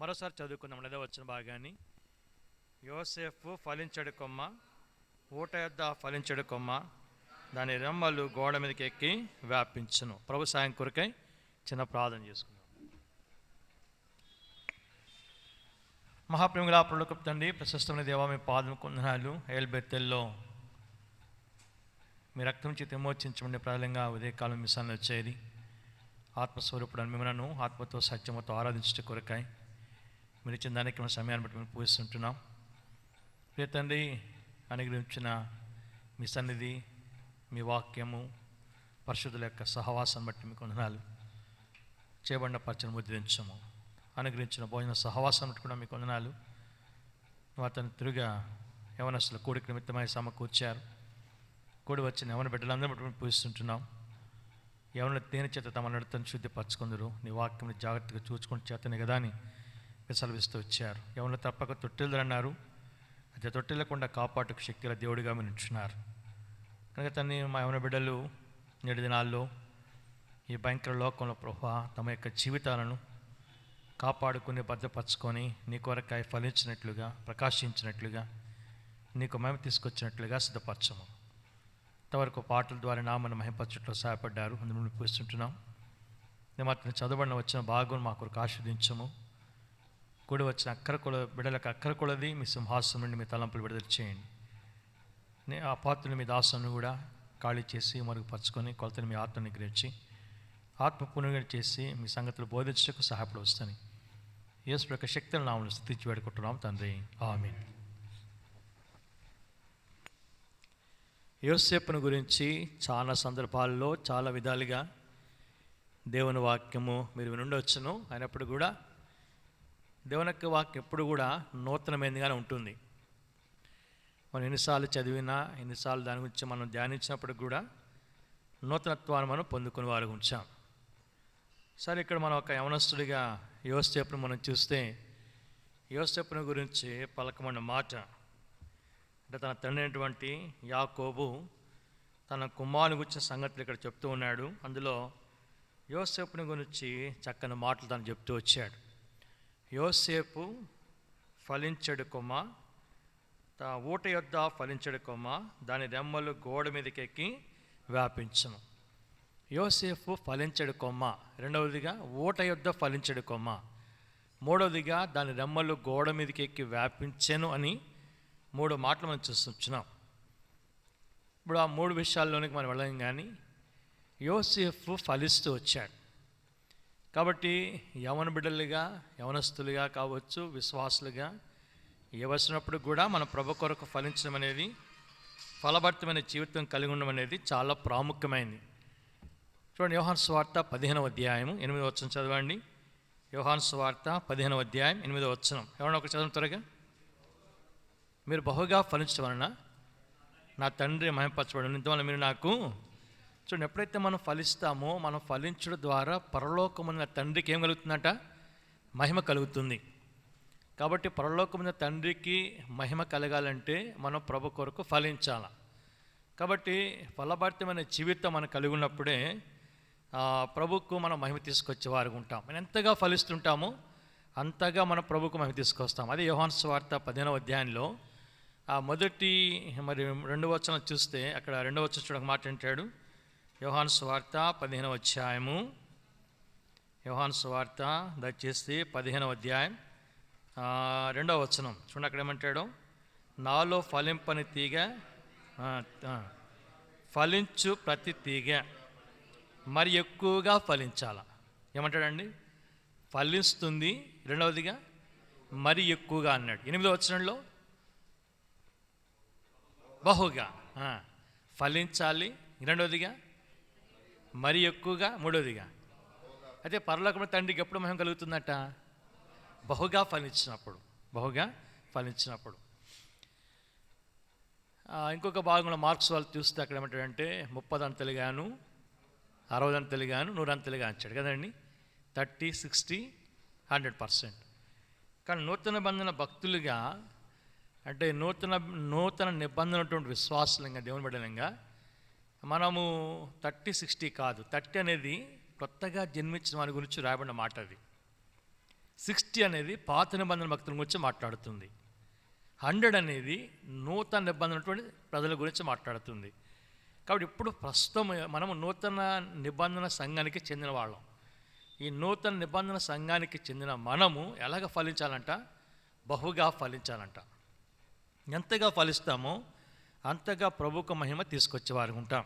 మరోసారి చదువుకుందాం. లేదా వచ్చిన భాగాన్ని. యోసేపు ఫలించడు కొమ్మ, ఊట యొద్ద ఫలించడు కొమ్మ, దాని రెమ్మలు గోడ మీదకి ఎక్కి వ్యాపించును. ప్రభు సాయం కొరకై చిన్న ప్రార్థన చేసుకుందాం. మహాప్రేమికుల పరలోకపు తండ్రి, ప్రశస్తమైన దేవా, మీ పాదం కొందనాలు. ఏల్బెత్తెల్లో మీ రక్తం చేతి విమోచించమని ప్రజలంగా ఉదయకాలం మిషన్లో చేరి ఆత్మస్వరూపుడు మిమ్మల్ని ఆత్మతో సత్యమతో ఆరాధించట కొరకాయ మీరు ఇచ్చిన దానికి మన సమయాన్ని బట్టి మేము పూజిస్తుంటున్నాం. ప్రియ తండ్రి, అనుగ్రహించిన మీ సన్నిధి, మీ వాక్యము, పరిశుద్ధుల యొక్క సహవాసాన్ని బట్టి మీకు వందనాలు. చేయబడిన పరిచయం ముద్రించము, అనుగ్రహించిన భోజన సహవాసాన్ని బట్టి కూడా మీకు వందనాలు. అతను తిరుగా యవనస్తుల కూడికి నిమిత్తమై సమకూర్చారు. కూడి వచ్చిన యవన బిడ్డలందరూ బట్టి మేము పూజిస్తుంటున్నాం. ఎవరిని తేనె చేత తమ నడతను శుద్ధిపరచుకుందరు, నీ వాక్యం జాగ్రత్తగా చూసుకుని చేతనే కదా అని సెలవిస్తూ వచ్చారు. ఎవరిని తప్పక తొట్టిల్లు అన్నారు, అయితే తొట్టిల్లకుండా కాపాటుకు శక్తిల దేవుడిగా మీరు ఉంటున్నారు. కనుక తన్ని మా యవన బిడ్డలు నేటి దినాల్లో ఈ భయంకర లోకంలో ప్రభా తమ యొక్క జీవితాలను కాపాడుకుని భద్రపరచుకొని నీ కొరకాయ ఫలించినట్లుగా, ప్రకాశించినట్లుగా, నీకు మహిమ తీసుకొచ్చినట్లుగా సిద్ధపరచము. ఇంతవరకు పాటల ద్వారా నామను మహిమపరచట్లో సహాయపడ్డారు, అందులో మేము పూజిస్తుంటున్నాం. మాత్రం చదవబడిన వచ్చిన భాగం మా కొరకు ఆస్వాదించము. కూడి వచ్చిన బిడ్డలకు అక్కర కొలది మీ సింహాసనం నుండి మీ తలంపులు విడుదల చేయండి. ఆ పాత్రను మీ దాసును కూడా ఖాళీ చేసి మరుగుపరచుకొని కొలతని మీ ఆత్మని గ్రహించి ఆత్మ పునరుగణ చేసి మీ సంగతులు బోధించకు సహాయపడి వస్తాను. యేసు యొక్క శక్తులను నామను స్తుతించి వేడుకుంటున్నాం తండ్రి, ఆమేన్. యోసేపును గురించి చాలా సందర్భాల్లో చాలా విధాలుగా దేవుని వాక్యము మీరు వినుండవచ్చును. అయినప్పుడు కూడా దేవుని యొక్క వాక్యం ఎప్పుడు కూడా నూతనమైనదిగానే ఉంటుంది. మనం ఎన్నిసార్లు చదివినా, ఎన్నిసార్లు దాని గురించి మనం ధ్యానించినప్పుడు కూడా నూతనత్వాన్ని మనం పొందుకునే వారు ఉంచాం. సరే, ఇక్కడ మనం ఒక యవనస్తుడిగా యోసేపును మనం చూస్తే, యోసేపును గురించి పలకమన్న మాట అంటే తన తండ్రి అయినటువంటి యాకోబు తన కుమారుని గురించిన సంగతులు ఇక్కడ చెప్తూ ఉన్నాడు. అందులో యోసేపుని గురించి చక్కని మాటలు తను చెప్తూ వచ్చాడు. యోసేపు ఫలించడు కొమ్మ, ఊట యొద్ద ఫలించడు కొమ్మ, దాని రెమ్మలు గోడ మీదకెక్కి వ్యాపించను. యోసేపు ఫలించడు కొమ్మ, రెండవదిగా ఊట యొద్ద ఫలించడు కొమ్మ, మూడవదిగా దాని రెమ్మలు గోడ మీదకెక్కి వ్యాపించెను అని 3 మాటలు మనం చూస్తున్నాం. ఇప్పుడు ఆ 3 విషయాల్లోనికి మనం వెళ్ళాం. కానీ యోసేపు ఫలిస్తూ వచ్చాడు కాబట్టి యవన బిడ్డలుగా, యవనస్తులుగా కావచ్చు, విశ్వాసులుగా వచ్చినప్పుడు కూడా మన ప్రభు కొరకు ఫలించడం అనేది, ఫలభరితమైన జీవితం కలిగి ఉండడం అనేది చాలా ప్రాముఖ్యమైనది. చూడండి, యోహాను సువార్త 15వ అధ్యాయం 8వ వచనం చదవండి. యోహాను సువార్త 15వ అధ్యాయం 8వ వచనం. ఎవరైనా ఒక చదవం త్వరగా. మీరు బహుగా ఫలించడం వలన నా తండ్రి మహిమపరచబడును, ఇంతవల్ల మీరు నాకు. చూడండి, ఎప్పుడైతే మనం ఫలిస్తామో, మనం ఫలించడం ద్వారా పరలోకమున్న తండ్రికి ఏం కలుగుతుందట? మహిమ కలుగుతుంది. కాబట్టి పరలోకమున్న తండ్రికి మహిమ కలగాలంటే మనం ప్రభు కొరకు ఫలించాలి. కాబట్టి ఫలభరితమైన జీవితం మనం కలిగి ఉన్నప్పుడే ప్రభుకు మనం మహిమ తీసుకొచ్చే వారు ఉంటాం. మనం ఎంతగా ఫలిస్తుంటామో అంతగా మన ప్రభుకు మహిమ తీసుకొస్తాం. అదే యోహాను సువార్త 15వ అధ్యాయంలో మొదటి 2వ వచనం చూస్తే, అక్కడ 2వ వచనం చూడక మాట అంటాడు. యోహాను సువార్త 15వ అధ్యాయము, యోహాను సువార్త దయచేసి 15వ అధ్యాయం 2వ వచనం చూడండి. అక్కడ ఏమంటాడు? నాలో ఫలింపని తీగ, ఫలించు ప్రతి తీగ మరి ఎక్కువగా ఫలించాల. ఏమంటాడండి? ఫలిస్తుంది, రెండవదిగా మరి ఎక్కువగా అన్నాడు. 8వ వచనంలో బహుగా ఫలించాలి, రెండవదిగా మరి ఎక్కువగా, మూడవదిగా. అయితే పరలోకమున్న తండ్రికి ఎప్పుడు మహిమ కలుగుతుందట? బహుగా ఫలించినప్పుడు, బహుగా ఫలించినప్పుడు. ఇంకొక భాగంలో మార్క్స్ వాళ్ళు చూస్తే అక్కడ ఏమంటాడంటే 30 అంతలుగాను, 60 అంతలుగాను, 100 అంతలుగా అంచాడు కదండి. 30, 60, 100%. కానీ నూతన బంధన భక్తులుగా, అంటే నూతన నిబంధనటువంటి విశ్వాసంగా, దేవుని బిడ్డలంగా మనము 30, 60 కాదు. 30 అనేది కొత్తగా జన్మించిన వారి గురించి రాయబడిన మాట. అది 60 అనేది పాత నిబంధన భక్తుల గురించి మాట్లాడుతుంది. 100 అనేది నూతన నిబంధన ప్రజల గురించి మాట్లాడుతుంది. కాబట్టి ఇప్పుడు ప్రస్తుతం మనము నూతన నిబంధన సంఘానికి చెందిన వాళ్ళం. ఈ నూతన నిబంధన సంఘానికి చెందిన మనము ఎలాగ ఫలించాలంట? బహుగా ఫలించాలంట. ఎంతగా ఫలిస్తామో అంతగా ప్రభువుకు మహిమ తీసుకొచ్చేవారు ఉంటాం.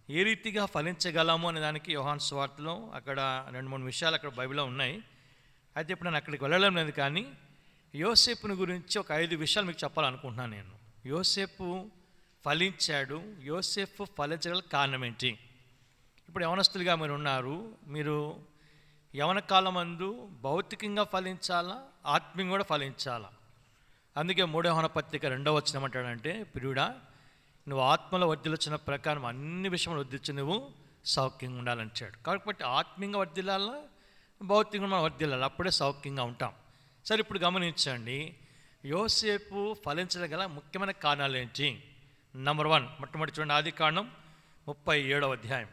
ఏ రీతిగా ఫలించగలము అనే దానికి యోహాను సువార్తలో అక్కడ 2-3 విషయాలు అక్కడ బైబిల్లో ఉన్నాయి. అయితే ఇప్పుడు నేను అక్కడికి వెళ్ళడం లేదు, కానీ యోసేపుని గురించి ఒక 5 విషయాలు మీకు చెప్పాలనుకుంటున్నాను నేను. యోసేపు ఫలించాడు. యోసేపు ఫలించగల కారణం ఏంటి? ఇప్పుడు యవనస్తులుగా మీరు ఉన్నారు. మీరు యవన కాలమందు భౌతికంగా ఫలించాలా, ఆత్మీయంగా కూడా ఫలించాలా? అందుకే 3వ యోహాను పత్రిక 2వ వచనం ఏమంటాడంటే, ప్రియుడా, నువ్వు ఆత్మలో వర్ధిల్లుచున్న ప్రకారం అన్ని విషయంలో వర్ధిల్చి నువ్వు సౌఖ్యంగా ఉండాలంటాడు. కాబట్టి ఆత్మీయంగా వర్ధిల్లాలా, భౌతికంగా మనం వర్ధిల్లాలి, అప్పుడే సౌఖ్యంగా ఉంటాం. సరే, ఇప్పుడు గమనించండి, యోసేపు ఫలించగల ముఖ్యమైన కారణాలు ఏంటి? నంబర్ 1, మొట్టమొదటి చూడండి, ఆదికాండం 37వ అధ్యాయం.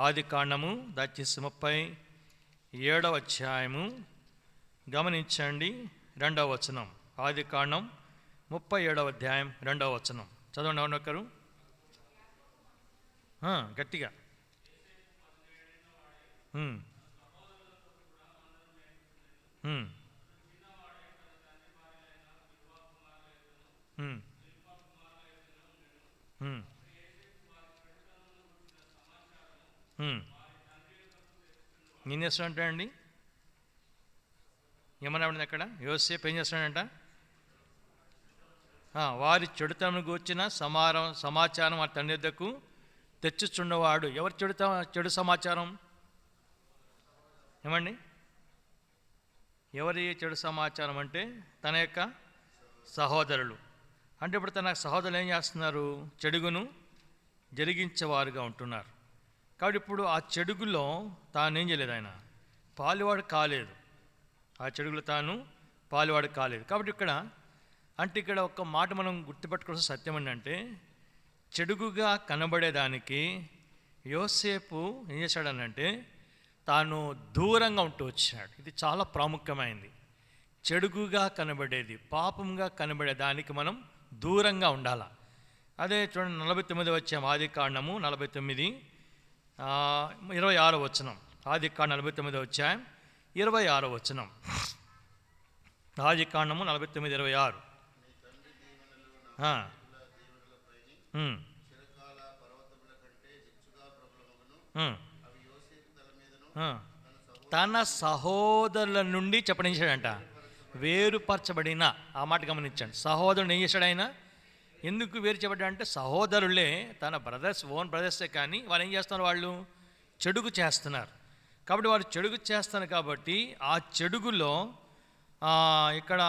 ఆదికాండము దయచేసి 37వ అధ్యాయము గమనించండి, 2వ వచనం. ఆదికాండం 37వ అధ్యాయం 2వ వచనం చదవండి. ఎవరు ఒకరు గట్టిగా. ఏం చేస్తాడంట అండి? ఏమన్నా ఉండింది అక్కడ? యోసేపు ఏం చేస్తాడంట? వారి చెడుతనం గూర్చిన సమాచారం వారి తండ్రి వద్దకు తెచ్చుచున్నవాడు. ఎవరు చెడు సమాచారం? ఏమండి, ఎవరి చెడు సమాచారం అంటే తన యొక్క సహోదరులు. అంటే ఇప్పుడు తన సహోదరులు ఏం చేస్తున్నారు? చెడుగును జరిగించేవారుగా ఉంటున్నారు. కాబట్టి ఇప్పుడు ఆ చెడుగులో తాను ఏం చేయలేదు, ఆయన పాలువాడు కాలేదు. ఆ చెడుగులో తాను పాలువాడు కాలేదు. కాబట్టి ఇక్కడ ఒక మాట మనం గుర్తుపెట్టుకోవాల్సిన సత్యం ఏంటంటే, చెడుగుగా కనబడేదానికి యోసేపు ఏం చేశాడనంటే తాను దూరంగా ఉంటూ వచ్చాడు. ఇది చాలా ప్రాముఖ్యమైనది. చెడుగుగా కనబడేది, పాపంగా కనబడేదానికి మనం దూరంగా ఉండాలి. అదే చూడండి, 49వ అధ్యాయం ఆదికాండము 26వ వచనం. ఆదికాండం 49వ అధ్యాయం 26వ వచనం. ఆదికాండము 49:26. తన సహోదరుల నుండి చెప్పనించాడంట, వేరుపరచబడిన. ఆ మాట గమనించండి. సహోదరుడు ఏం చేశాడు ఆయన? ఎందుకు వేరు చేయబడ్డాడంటే, సహోదరులే తన ఓన్ బ్రదర్సే, కానీ వాళ్ళు ఏం చేస్తున్నారు? వాళ్ళు చెడుగు చేస్తున్నారు. కాబట్టి వారు చెడుగు చేస్తారు. కాబట్టి ఆ చెడుగులో ఇక్కడ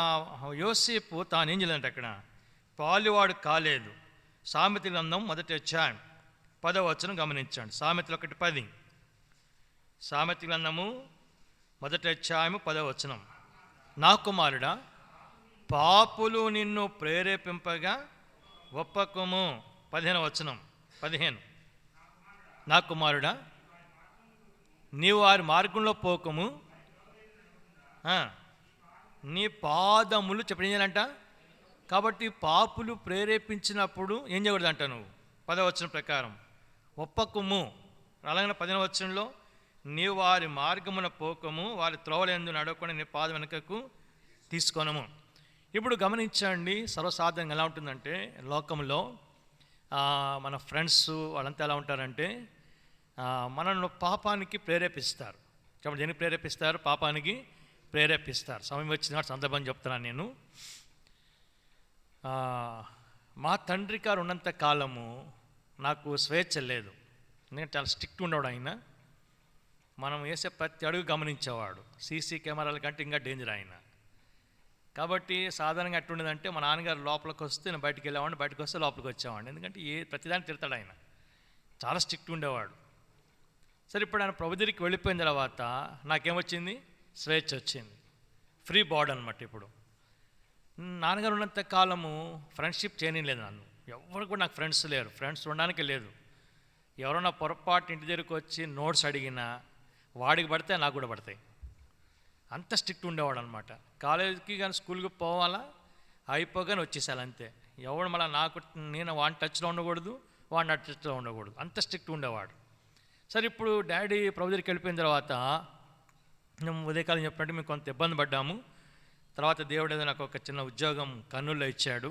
యోసేపు తాను ఏం చేయాలంటే అక్కడ పాలువాడు కాలేదు. సామెతల గ్రంథం 1వ అధ్యాయం 10వ వచనం గమనించండి. సామెతలు 1:10. సామెతల గ్రంథము 1వ అధ్యాయము 10వ వచనం. నా కుమారుడా, పాపులు నిన్ను ప్రేరేపింపగా ఒప్పకము. 15వ వచనం. 15. నా కుమారుడా, నీవు వారి మార్గంలో పోకము, నీ పాదములు చెప్పినాయంట. కాబట్టి పాపులు ప్రేరేపించినప్పుడు ఏం చేయకూడదంట నువ్వు? 10వ వచనం ప్రకారం ఒప్పకము. అలాగే 15వ వచనంలో నీవు వారి మార్గమున పోకము, వారి త్రోవలందు నడవకుండా నీ పాదం వెనుకకు తీసుకొనము. ఇప్పుడు గమనించండి, సర్వసాధారణంగా ఎలా ఉంటుందంటే లోకంలో మన ఫ్రెండ్స్ వాళ్ళంతా ఎలా ఉంటారంటే మనల్ని పాపానికి ప్రేరేపిస్తారు. కాబట్టి దేనికి ప్రేరేపిస్తారు? పాపానికి ప్రేరేపిస్తారు. సమయం వచ్చిన సందర్భం చెప్తున్నాను నేను. మా తండ్రి గారు ఉన్నంత కాలము నాకు స్వేచ్ఛ లేదు. ఎందుకంటే చాలా స్ట్రిక్ట్ ఉండేవాడు ఆయన. మనం వేసే ప్రతి అడుగు గమనించేవాడు. సీసీ కెమెరాల కంటే ఇంకా డేంజర్ ఆయన. కాబట్టి సాధారణంగా ఎట్టుండేదంటే, మా నాన్నగారు లోపలికి వస్తే నేను బయటికి వెళ్ళేవాడిని, బయటకు వస్తే లోపలికి వచ్చేవాడిని. ఎందుకంటే ప్రతిదాన్ని తిడతాడు ఆయన. చాలా స్ట్రిక్ట్ ఉండేవాడు. సరే, ఇప్పుడు ఆయన ప్రభు దగ్గరికి వెళ్ళిపోయిన తర్వాత నాకేమొచ్చింది? స్వేచ్ఛ వచ్చింది. ఫ్రీ బోర్డ్ అనమాట. ఇప్పుడు నాన్నగారు ఉన్నంత కాలము ఫ్రెండ్షిప్ చేయలేదు నన్ను. ఎవరు కూడా నాకు ఫ్రెండ్స్ లేరు. ఫ్రెండ్స్ ఉండడానికి లేదు. ఎవరైనా పొరపాటు ఇంటి దగ్గరికి వచ్చి నోట్స్ అడిగినా వాడికి పడితే నాకు కూడా పడతాయి. అంత స్ట్రిక్ట్ ఉండేవాడు అనమాట. కాలేజీకి కానీ స్కూల్కి పోవాలా, అయిపోగానే వచ్చేసాలి అంతే. ఎవడు మళ్ళీ నేను వాడిని టచ్లో ఉండకూడదు, వాడిని టచ్లో ఉండకూడదు, అంత స్ట్రిక్ట్ ఉండేవాడు. సరే ఇప్పుడు డాడీ ప్రభు దగ్గరికి వెళ్ళిపోయిన తర్వాత మేము ఉదయకాలం చెప్పినట్టు మేము కొంత ఇబ్బంది పడ్డాము. తర్వాత దేవుడు ఏదో నాకు ఒక చిన్న ఉద్యోగం కర్నూలులో ఇచ్చాడు.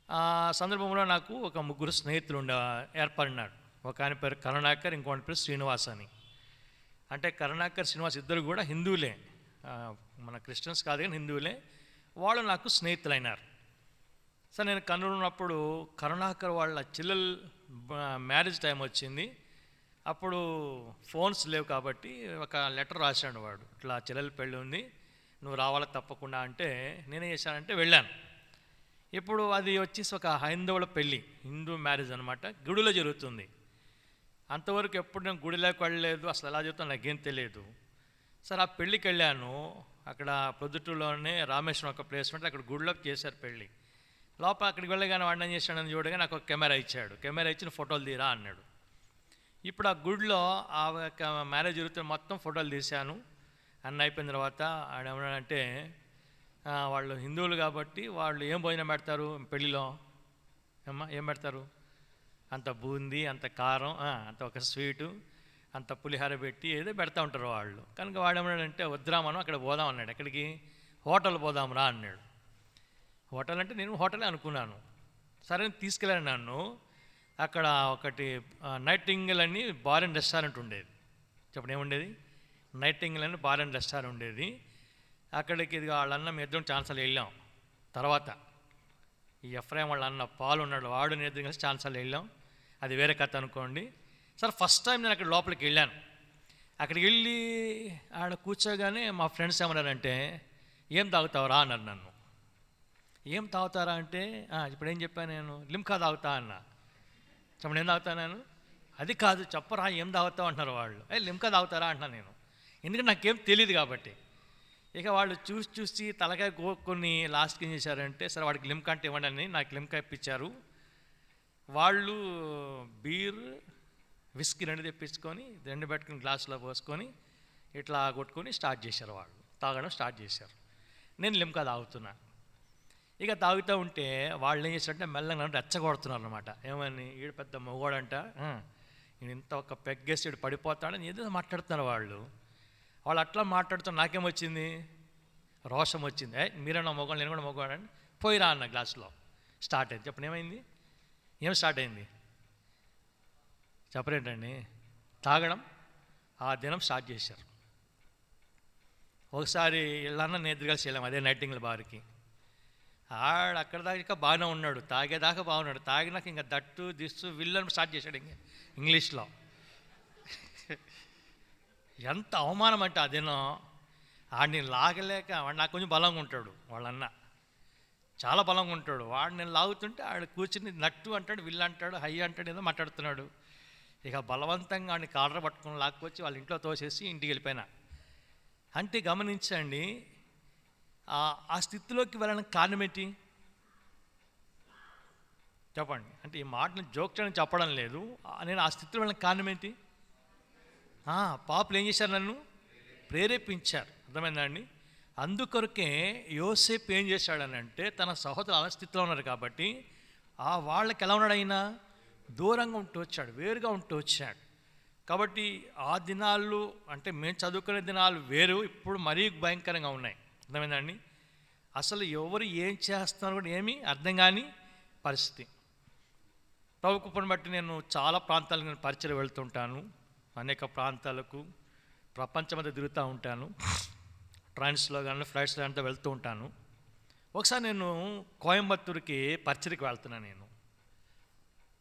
ఆ సందర్భంలో నాకు ఒక 3 స్నేహితులు ఏర్పడినాడు. ఒక ఆయన పేరు కరుణాకర్, ఇంకోటి పేరు శ్రీనివాస్ అని. అంటే కరుణాకర్, శ్రీనివాస్ ఇద్దరు కూడా హిందువులే, మన క్రిస్టియన్స్ కాదు కానీ హిందువులే. వాళ్ళు నాకు స్నేహితులైనారు. సరే నేను కర్నూలు ఉన్నప్పుడు కరుణాకర్ వాళ్ళ చెల్లెలు మ్యారేజ్ టైం వచ్చింది. అప్పుడు ఫోన్స్ లేవు కాబట్టి ఒక లెటర్ రాశాడు వాడు, ఇట్లా చెల్లెలు పెళ్ళి ఉంది, నువ్వు రావాలా తప్పకుండా అంటే నేనేం చేశానంటే వెళ్ళాను. ఇప్పుడు అది వచ్చేసి ఒక హైందవుల పెళ్ళి, హిందూ మ్యారేజ్ అనమాట, గుడిలో జరుగుతుంది. అంతవరకు ఎప్పుడు నేను గుడిలోకి వెళ్ళలేదు, అసలు ఎలా చెప్తాను నాకేం తెలియదు. సరే ఆ పెళ్ళికి వెళ్ళాను. అక్కడ ప్రొద్దుటూరులోనే రామేశ్వరం ఒక ప్లేస్ ఉంటే అక్కడ గుడిలోకి చేశారు పెళ్ళి. లోపల అక్కడికి వెళ్ళగానే వాడిని ఏం చేశాడని చూడగా నాకు ఒక కెమెరా ఇచ్చాడు. కెమెరా ఇచ్చిన ఫోటోలు తీరా అన్నాడు. ఇప్పుడు ఆ గుడిలో ఆ మ్యారేజ్ జరుగుతున్న మొత్తం ఫోటోలు తీశాను. అన్న అయిపోయిన తర్వాత ఆడ ఏమన్నాడంటే, వాళ్ళు హిందువులు కాబట్టి వాళ్ళు ఏం భోజనం పెడతారు పెళ్ళిలో, ఏం పెడతారు, అంత బూందీ, అంత కారం, అంత ఒక స్వీటు, అంత పులిహార పెట్టి ఏదో పెడతా ఉంటారు వాళ్ళు. కనుక వాడు ఏమన్నాడంటే, వద్దురా మనం అక్కడ పోదాం అన్నాడు. ఎక్కడికి, హోటల్ పోదాం రా అన్నాడు. హోటల్ అంటే నేను హోటలే అనుకున్నాను. సరే తీసుకెళ్ళాను నన్ను. అక్కడ ఒకటి నైటింగల్ అని బార్ అండ్ రెస్టారెంట్ ఉండేది. చెప్పండి ఏముండేది, నైటింగల్ అని బార్ అండ్ రెస్టారెంట్ ఉండేది. అక్కడికి ఇది వాళ్ళ అన్న మీ ఇద్దరం ఛాన్సార్లు వెళ్ళాం. తర్వాత ఈ ఎఫ్రాయిం వాళ్ళ అన్న పాలు ఉన్నాడు, వాడు నేను ఇద్దరం కలిసి ఛాన్సార్లు వెళ్ళాం. అది వేరే కథ అనుకోండి. సరే ఫస్ట్ టైం నేను అక్కడ లోపలికి వెళ్ళాను. అక్కడికి వెళ్ళి ఆడ కూర్చోగానే మా ఫ్రెండ్స్ ఏమన్నారంటే, ఏం తాగుతావురా అన్నారు నన్ను. ఏం తాగుతారా అంటే ఇప్పుడు ఏం చెప్పాను నేను, లిమ్కా తాగుతా అన్నా. చెప్పండి ఏం తాగుతా నేను, అది కాదు చెప్పరా ఏం తాగుతావు అంటున్నారు వాళ్ళు. లిమ్కా తాగుతారా అంటున్నాను నేను, ఎందుకంటే నాకేం తెలియదు కాబట్టి. ఇక వాళ్ళు చూసి తలకాయ గోక్కొని లాస్ట్కి ఏం చేశారంటే, సరే వాడికి లిమ్కా అంటే ఇవ్వండి అని నాకు లిమ్కా ఇప్పించారు. వాళ్ళు బీర్ విస్కీ 2 తెప్పించుకొని 2 పెట్టుకుని గ్లాసులో పోసుకొని ఇట్లా కొట్టుకొని స్టార్ట్ చేశారు. వాళ్ళు తాగడం స్టార్ట్ చేశారు. నేను లిమ్కా తాగుతున్నా. ఇక తాగుతూ ఉంటే వాళ్ళు ఏం చేశారంటే మెల్లగా నన్ను రెచ్చగొడుతున్నారు అనమాట. ఏమని, ఈడు పెద్ద మొగోడంట, నేను ఇంత ఒక పెగ్గేసి ఈడు పడిపోతాడని ఏదో మాట్లాడుతున్నారు వాళ్ళు. వాళ్ళు అట్లా మాట్లాడుతూ నాకేమొచ్చింది, రోషం వచ్చింది. మీరేనా మొగోడు, నేను కూడా మొగోడని పోయిరా అన్న గ్లాసులో. స్టార్ట్ అయింది. చెప్పండి ఏమైంది, ఏం స్టార్ట్ అయింది చెప్పరేంటండి, తాగడం ఆ దినం స్టార్ట్ చేశారు. ఒకసారి వీళ్ళన్న నేను కలిసి వెళ్ళాము అదే నైటింగల్ బార్కి. ఆడు అక్కడ దాకా బాగానే ఉన్నాడు, తాగేదాకా బాగున్నాడు. తాగినాక ఇంకా దట్టు దిస్సు విల్లని స్టార్ట్ చేశాడు ఇంగ్లీష్లో. ఎంత అవమానం అంటే ఆ దినం. ఆడిని లాగలేక, వాడు నాకు కొంచెం బలంగా ఉంటాడు, వాళ్ళన్న చాలా బలంగా ఉంటాడు. వాడు నేను లాగుతుంటే ఆడు కూర్చుని నట్టు అంటాడు, విల్లు అంటాడు, హై అంటాడు, ఏదో మాట్లాడుతున్నాడు. ఇక బలవంతంగా వాడిని కాలర పట్టుకుని లాక్కొచ్చి వాళ్ళ ఇంట్లో తోసేసి ఇంటికి వెళ్ళిపోయినా. అంటే గమనించండి, ఆ స్థితిలోకి వెళ్ళడానికి కారణం ఏంటి చెప్పండి. అంటే ఈ మాటను జోక్ చేయడం చెప్పడం లేదు, నేను ఆ స్థితిలో వెళ్ళడానికి కారణం ఏంటి, పాపులు ఏం చేశారు, నన్ను ప్రేరేపించారు. అర్థమైందా అండి. అందుకొరకే యోసేపు ఏం చేశాడని అంటే, తన సహోదరులు అలా స్థితిలో ఉన్నారు కాబట్టి వాళ్ళకి ఎలా ఉన్నాడు, అయినా దూరంగా ఉంటూ వచ్చాడు, వేరుగా ఉంటూ వచ్చాడు. కాబట్టి ఆ దినాలు అంటే మేము చదువుకునే దినాలు వేరు, ఇప్పుడు మరీ భయంకరంగా ఉన్నాయి. అర్థమైందండి. అసలు ఎవరు ఏం చేస్తున్నారు కూడా ఏమీ అర్థం కాని పరిస్థితి. ప్రభు కృపను బట్టి నేను చాలా ప్రాంతాలకు నేను పరిచయం వెళ్తుంటాను, అనేక ప్రాంతాలకు ప్రపంచమంతా తిరుగుతూ ఉంటాను. ట్రైన్స్లో కానీ ఫ్లైట్స్లో అంతా వెళ్తూ ఉంటాను. ఒకసారి నేను కోయంబత్తూరుకి పరిచయకి వెళ్తున్నాను. నేను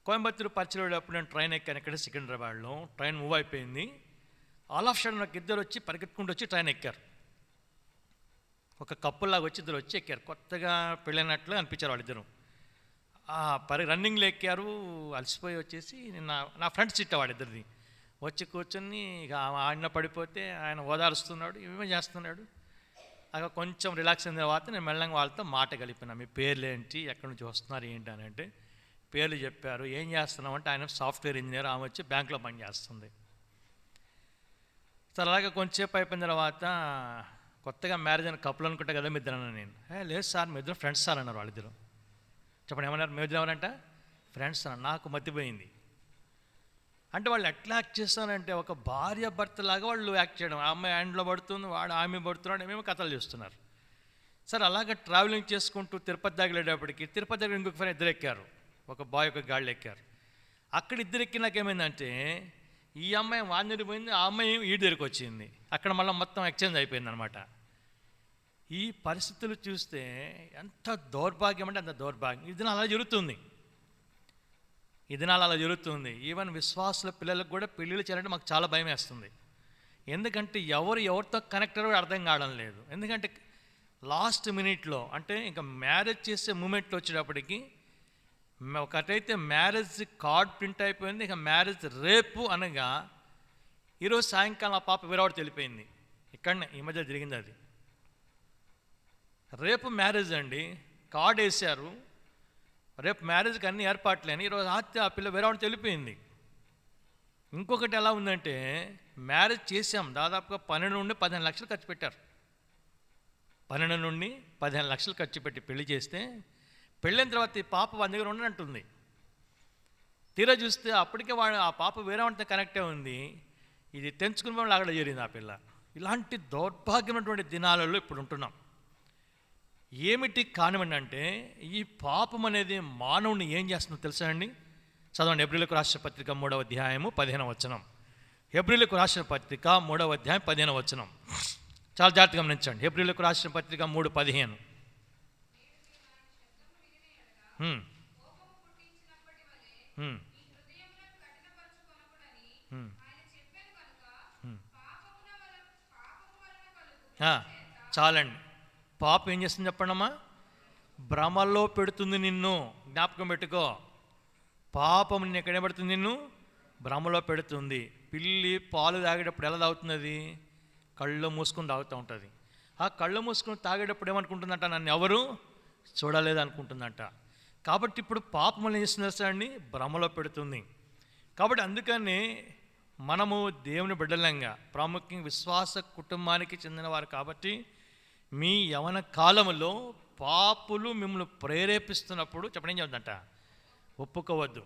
కోయంబత్తూరు పరిచయం వెళ్ళేటప్పుడు నేను ట్రైన్ ఎక్కాను. ఇక్కడ సికింద్రాబాద్లో ట్రైన్ మూవ్ అయిపోయింది. ఆల్ ఆఫ్ సడన్ నాకు ఇద్దరు వచ్చి పరిగెత్తుకుంటూ వచ్చి ట్రైన్ ఎక్కారు. ఒక కప్పుల్లాగా వచ్చి ఇద్దరు వచ్చి ఎక్కారు. కొత్తగా పెళ్ళైనట్లు అనిపించారు వాళ్ళిద్దరు. రన్నింగ్లో ఎక్కారు, అలసిపోయి వచ్చేసి నా ఫ్రెండ్ సీట్ వాడిద్దరిది వచ్చి కూర్చొని ఇక ఆయన పడిపోతే ఆయన ఓదారుస్తున్నాడు, ఏమేమో చేస్తున్నాడు. అక్కడ కొంచెం రిలాక్స్ అయిన తర్వాత నేను మెల్లగా వాళ్ళతో మాట కలిపినా, మీ పేర్లు ఏంటి, ఎక్కడి నుంచి వస్తున్నారు ఏంటి అని. అంటే పేర్లు చెప్పారు. ఏం చేస్తున్నామంటే ఆయన సాఫ్ట్వేర్ ఇంజనీర్, ఆమె వచ్చి బ్యాంకులో పనిచేస్తుంది. సరే అలాగే కొంచెంసేపు అయిపోయిన తర్వాత కొత్తగా మ్యారేజ్ అయిన కప్పులు అనుకుంటా కదా మీ ఇద్దరు అన్నాను నేను. లేదు సార్ మీ ఇద్దరు ఫ్రెండ్స్ సార్ అన్నారు వాళ్ళిద్దరు. చెప్పండి ఏమన్నారు? మీ ఇద్దరు ఎవరంట? ఫ్రెండ్స్ అన్నారు. నాకు మతిపోయింది. అంటే వాళ్ళు ఎట్లా యాక్ట్ చేస్తారంటే ఒక భార్య భర్తలాగా వాళ్ళు యాక్ట్ చేయడం. ఆ అమ్మాయి హ్యాండ్లో పడుతుంది, వాడు ఆమె పడుతున్నాడు, ఏమేమో కథలు చేస్తున్నారు. సార్ అలాగే ట్రావెలింగ్ చేసుకుంటూ తిరుపతి దగ్గర వెళ్ళేటప్పటికి తిరుపతి దగ్గర ఇంకొక ఫ్రెండ్ ఇద్దరు ఎక్కారు. ఒక బాయ్ ఒక గాళ్ళు ఎక్కారు. అక్కడ ఇద్దరు ఎక్కినాక ఏమైందంటే ఈ అమ్మాయి వాంజరి పోయింది, ఆ అమ్మాయి ఈ దగ్గరికి వచ్చింది. అక్కడ మళ్ళీ మొత్తం ఎక్స్చేంజ్ అయిపోయింది అనమాట. ఈ పరిస్థితులు చూస్తే ఎంత దౌర్భాగ్యం అంటే అంత దౌర్భాగ్యం. ఇది అలా జరుగుతుంది, ఈ దినాలు అలా జరుగుతుంది. ఈవెన్ విశ్వాసుల పిల్లలకు కూడా పెళ్ళిళ్ళు చేయాలంటే మాకు చాలా భయం వేస్తుంది. ఎందుకంటే ఎవరితో కనెక్ట్ అయ్యారో అర్థం కావడం లేదు. ఎందుకంటే లాస్ట్ మినిట్లో అంటే ఇంకా మ్యారేజ్ చేసే మూమెంట్లో వచ్చేటప్పటికి ఒకటైతే మ్యారేజ్ కార్డ్ ప్రింట్ అయిపోయింది, ఇక మ్యారేజ్ రేపు అనగా ఈరోజు సాయంకాలం ఆ పాప విరావడం తెలిపోయింది. ఇక్కడనే ఈ మధ్య జరిగింది అది. రేపు మ్యారేజ్ అండి, కార్డ్ వేశారు, రేపు మ్యారేజ్కి అన్ని ఏర్పాట్లేని ఈరోజు ఆ పిల్ల విరావడం తెలిపోయింది. ఇంకొకటి ఎలా ఉందంటే మ్యారేజ్ చేసాం, దాదాపుగా 12 నుండి 15 లక్షలు ఖర్చు పెట్టారు. 12 నుండి 15 లక్షలు ఖర్చు పెట్టి పెళ్లి చేస్తే పెళ్ళైన తర్వాత ఈ పాప వాళ్ళ దగ్గర ఉండనంటుంది. తీరా చూస్తే అప్పటికే ఆ పాప వేరే వాడితో కనెక్టే ఉంది. ఇది తెంచుకుని వాళ్ళు అక్కడ చేరింది ఆ పిల్ల. ఇలాంటి దౌర్భాగ్యమైనటువంటి దినాలలో ఇప్పుడు ఉంటున్నాం. ఏమిటి కానివ్వండి అంటే ఈ పాపం అనేది మానవుని ఏం చేస్తుందో తెలుసా అండి? చదవండి హెబ్రీయులకు రాసిన పత్రిక 3వ అధ్యాయము 15వ వచనం. హెబ్రీయులకు రాసిన పత్రిక 3వ అధ్యాయం 15వ వచనం. చాలా జాగ్రత్తగా గమనించండి. హెబ్రీయులకు రాసిన పత్రిక 3:15. చాలండి. పాపం ఏం చేస్తుంది చెప్పండమ్మా? భ్రమలో పెడుతుంది నిన్ను. జ్ఞాపకం పెట్టుకో. పాపం నిన్ను ఎక్కడ పెడుతుంది? నిన్ను భ్రమలో పెడుతుంది. పిల్లి పాలు తాగేటప్పుడు ఎలా తాగుతుంది? అది కళ్ళు మూసుకొని తాగుతూ ఉంటుంది. ఆ కళ్ళు మూసుకొని తాగేటప్పుడు ఏమనుకుంటుందంట? నన్ను ఎవరు చూడలేదు అనుకుంటుందంట. కాబట్టి ఇప్పుడు పాపం ఏం చేస్తుంది సార్ అండి? భ్రమలో పెడుతుంది. కాబట్టి అందుకని మనము దేవుని బిడ్డలంగా, ప్రాముఖ్యంగా విశ్వాస కుటుంబానికి చెందినవారు కాబట్టి మీ యవన కాలంలో పాపులు మిమ్మల్ని ప్రేరేపిస్తున్నప్పుడు చెప్పడం ఏం చెప్తుందంట? ఒప్పుకోవద్దు.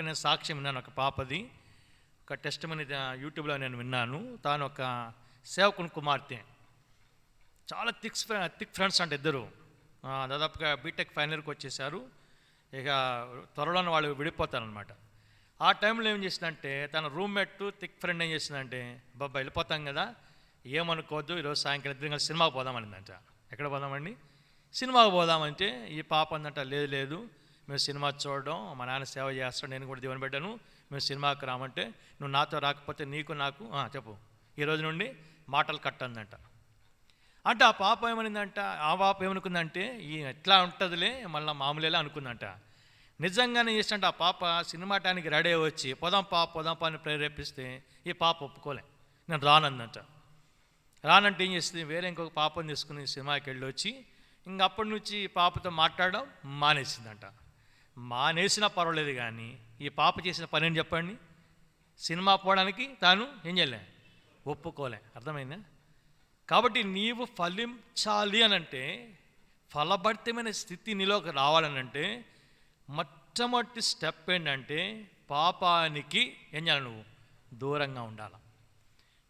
నేను సాక్ష్యం విన్నాను. ఒక పాపది ఒక టెస్ట్ మనీ యూట్యూబ్లో నేను విన్నాను. తాను ఒక సేవకుని కుమార్తె, చాలా థిక్ ఫ్రెండ్స్ అంటే ఇద్దరు దాదాపుగా బీటెక్ ఫైనల్ ఇయర్కి వచ్చేసారు. ఇక త్వరలో వాళ్ళు విడిపోతారనమాట. ఆ టైంలో ఏం చేసిందంటే తన రూమ్మేట్ థిక్ ఫ్రెండ్ ఏం చేసిందంటే, బాబా వెళ్ళిపోతాం కదా, ఏమనుకోవద్దు, ఈరోజు సాయంకాలం ఇద్దరు కలిసి సినిమాకి పోదామనిందంట. ఎక్కడ పోదామండి? సినిమాకి పోదామంటే ఈ పాప అందంట, లేదు మేము సినిమా చూడడం, మా నాన్న సేవ చేస్తాడు, నేను కూడా దేవుని బిడ్డను, మేము సినిమాకి రామంటే నువ్వు నాతో రాకపోతే నీకు నాకు చెప్పు, ఈ రోజు నుండి మాటలు కట్టందంట. అంటే ఆ పాప ఏమనిందంట, ఆ పాప ఏమనుకుందంటే ఈ ఎట్లా ఉంటుందిలే మళ్ళీ మామూలేలా అనుకుందంట. నిజంగానే చేసినట్టు ఆ పాప సినిమా టైంకి రెడీ వచ్చి పోదాం పా అని ప్రేరేపిస్తే ఈ పాప ఒప్పుకోలే, నేను రానందంట. రానంటే ఏం చేస్తుంది, వేరే ఇంకొక పాపను తీసుకుని సినిమాకి వెళ్ళి వచ్చి ఇంకప్పటి నుంచి ఈ పాపతో మాట్లాడడం మానేసిందంట. మానేసినా పర్వాలేదు, కానీ ఈ పాప చేసిన పని ఏం చెప్పండి? సినిమా పోవడానికి తాను ఏం చేయలే, ఒప్పుకోలే. అర్థమైందా? కాబట్టి నీవు ఫలించాలి అనంటే, ఫలభరితమైన స్థితి నీలోకి రావాలనంటే మొట్టమొదటి స్టెప్ ఏంటంటే పాపానికి ఏం చేయాలి? నువ్వు దూరంగా ఉండాలి.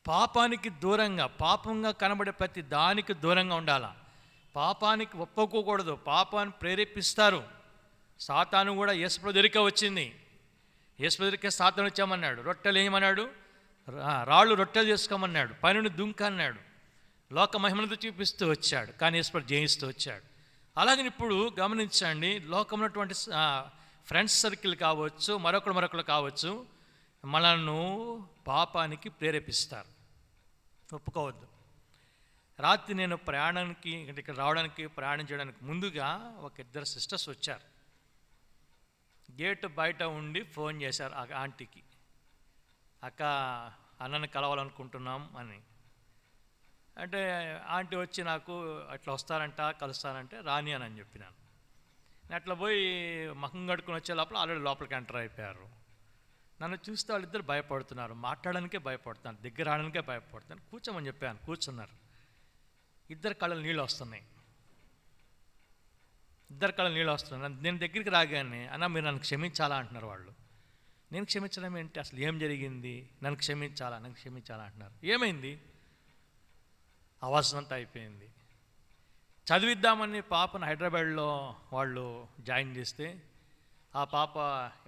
పాపానికి దూరంగా, పాపంగా కనబడే ప్రతి దానికి దూరంగా ఉండాలి. పాపానికి ఒప్పుకోకూడదు. పాపాన్ని ప్రేరేపిస్తారు. సాతాను కూడా యేసుప్రభు దగ్గరికే వచ్చింది. యేసుప్రభు దగ్గరికే సాతాను వచ్చామన్నాడు. రొట్టెలు ఏమన్నాడు? రాళ్ళు రొట్టెలు చేసుకోమన్నాడు. పైనుండి దుంక అన్నాడు. లోక మహిమలతో చూపిస్తూ వచ్చాడు, కానీ యేసుప్రభు జయిస్తూ వచ్చాడు. అలాగే ఇప్పుడు గమనించండి, లోకంలో ఉన్నటువంటి ఫ్రెండ్స్ సర్కిల్ కావచ్చు, మరొకరు కావచ్చు, మనల్ని పాపానికి ప్రేరేపిస్తారు. ఒప్పుకోవద్దు. రాత్రి నేను ప్రయాణానికి ఇక్కడ రావడానికి ప్రయాణం చేయడానికి ముందుగా ఒక ఇద్దరు సిస్టర్స్ వచ్చారు. గేట్ బయట ఉండి ఫోన్ చేశారు ఆ ఆంటీకి, అక్క అన్నని కలవాలనుకుంటున్నాం అని. అంటే ఆంటీ వచ్చి నాకు అట్లా వస్తారంట, కలుస్తారంటే రాని అని చెప్పినాను. నేను అట్లా పోయి మహం కడుక్కుని వచ్చే లోపల ఆల్రెడీ లోపలికి ఎంటర్ అయిపోయారు. నన్ను చూస్తే వాళ్ళిద్దరు భయపడుతున్నారు, మాట్లాడడానికే భయపడుతున్నారు, దగ్గర రావడానికే భయపడుతున్నారు. కూర్చోమని చెప్పాను, కూర్చున్నారు. ఇద్దరు కళ్ళలు నీళ్ళు వస్తున్నాయి. నేను దగ్గరికి రాగానే అన్న మీరు నన్ను క్షమించాలా అంటున్నారు వాళ్ళు. నేను క్షమించడం ఏంటి, అసలు ఏం జరిగింది, నన్ను క్షమించాలా అంటున్నారు. ఏమైంది? అవసరం అంతా అయిపోయింది. చదివిద్దామని పాపను హైదరాబాద్లో వాళ్ళు జాయిన్ చేస్తే ఆ పాప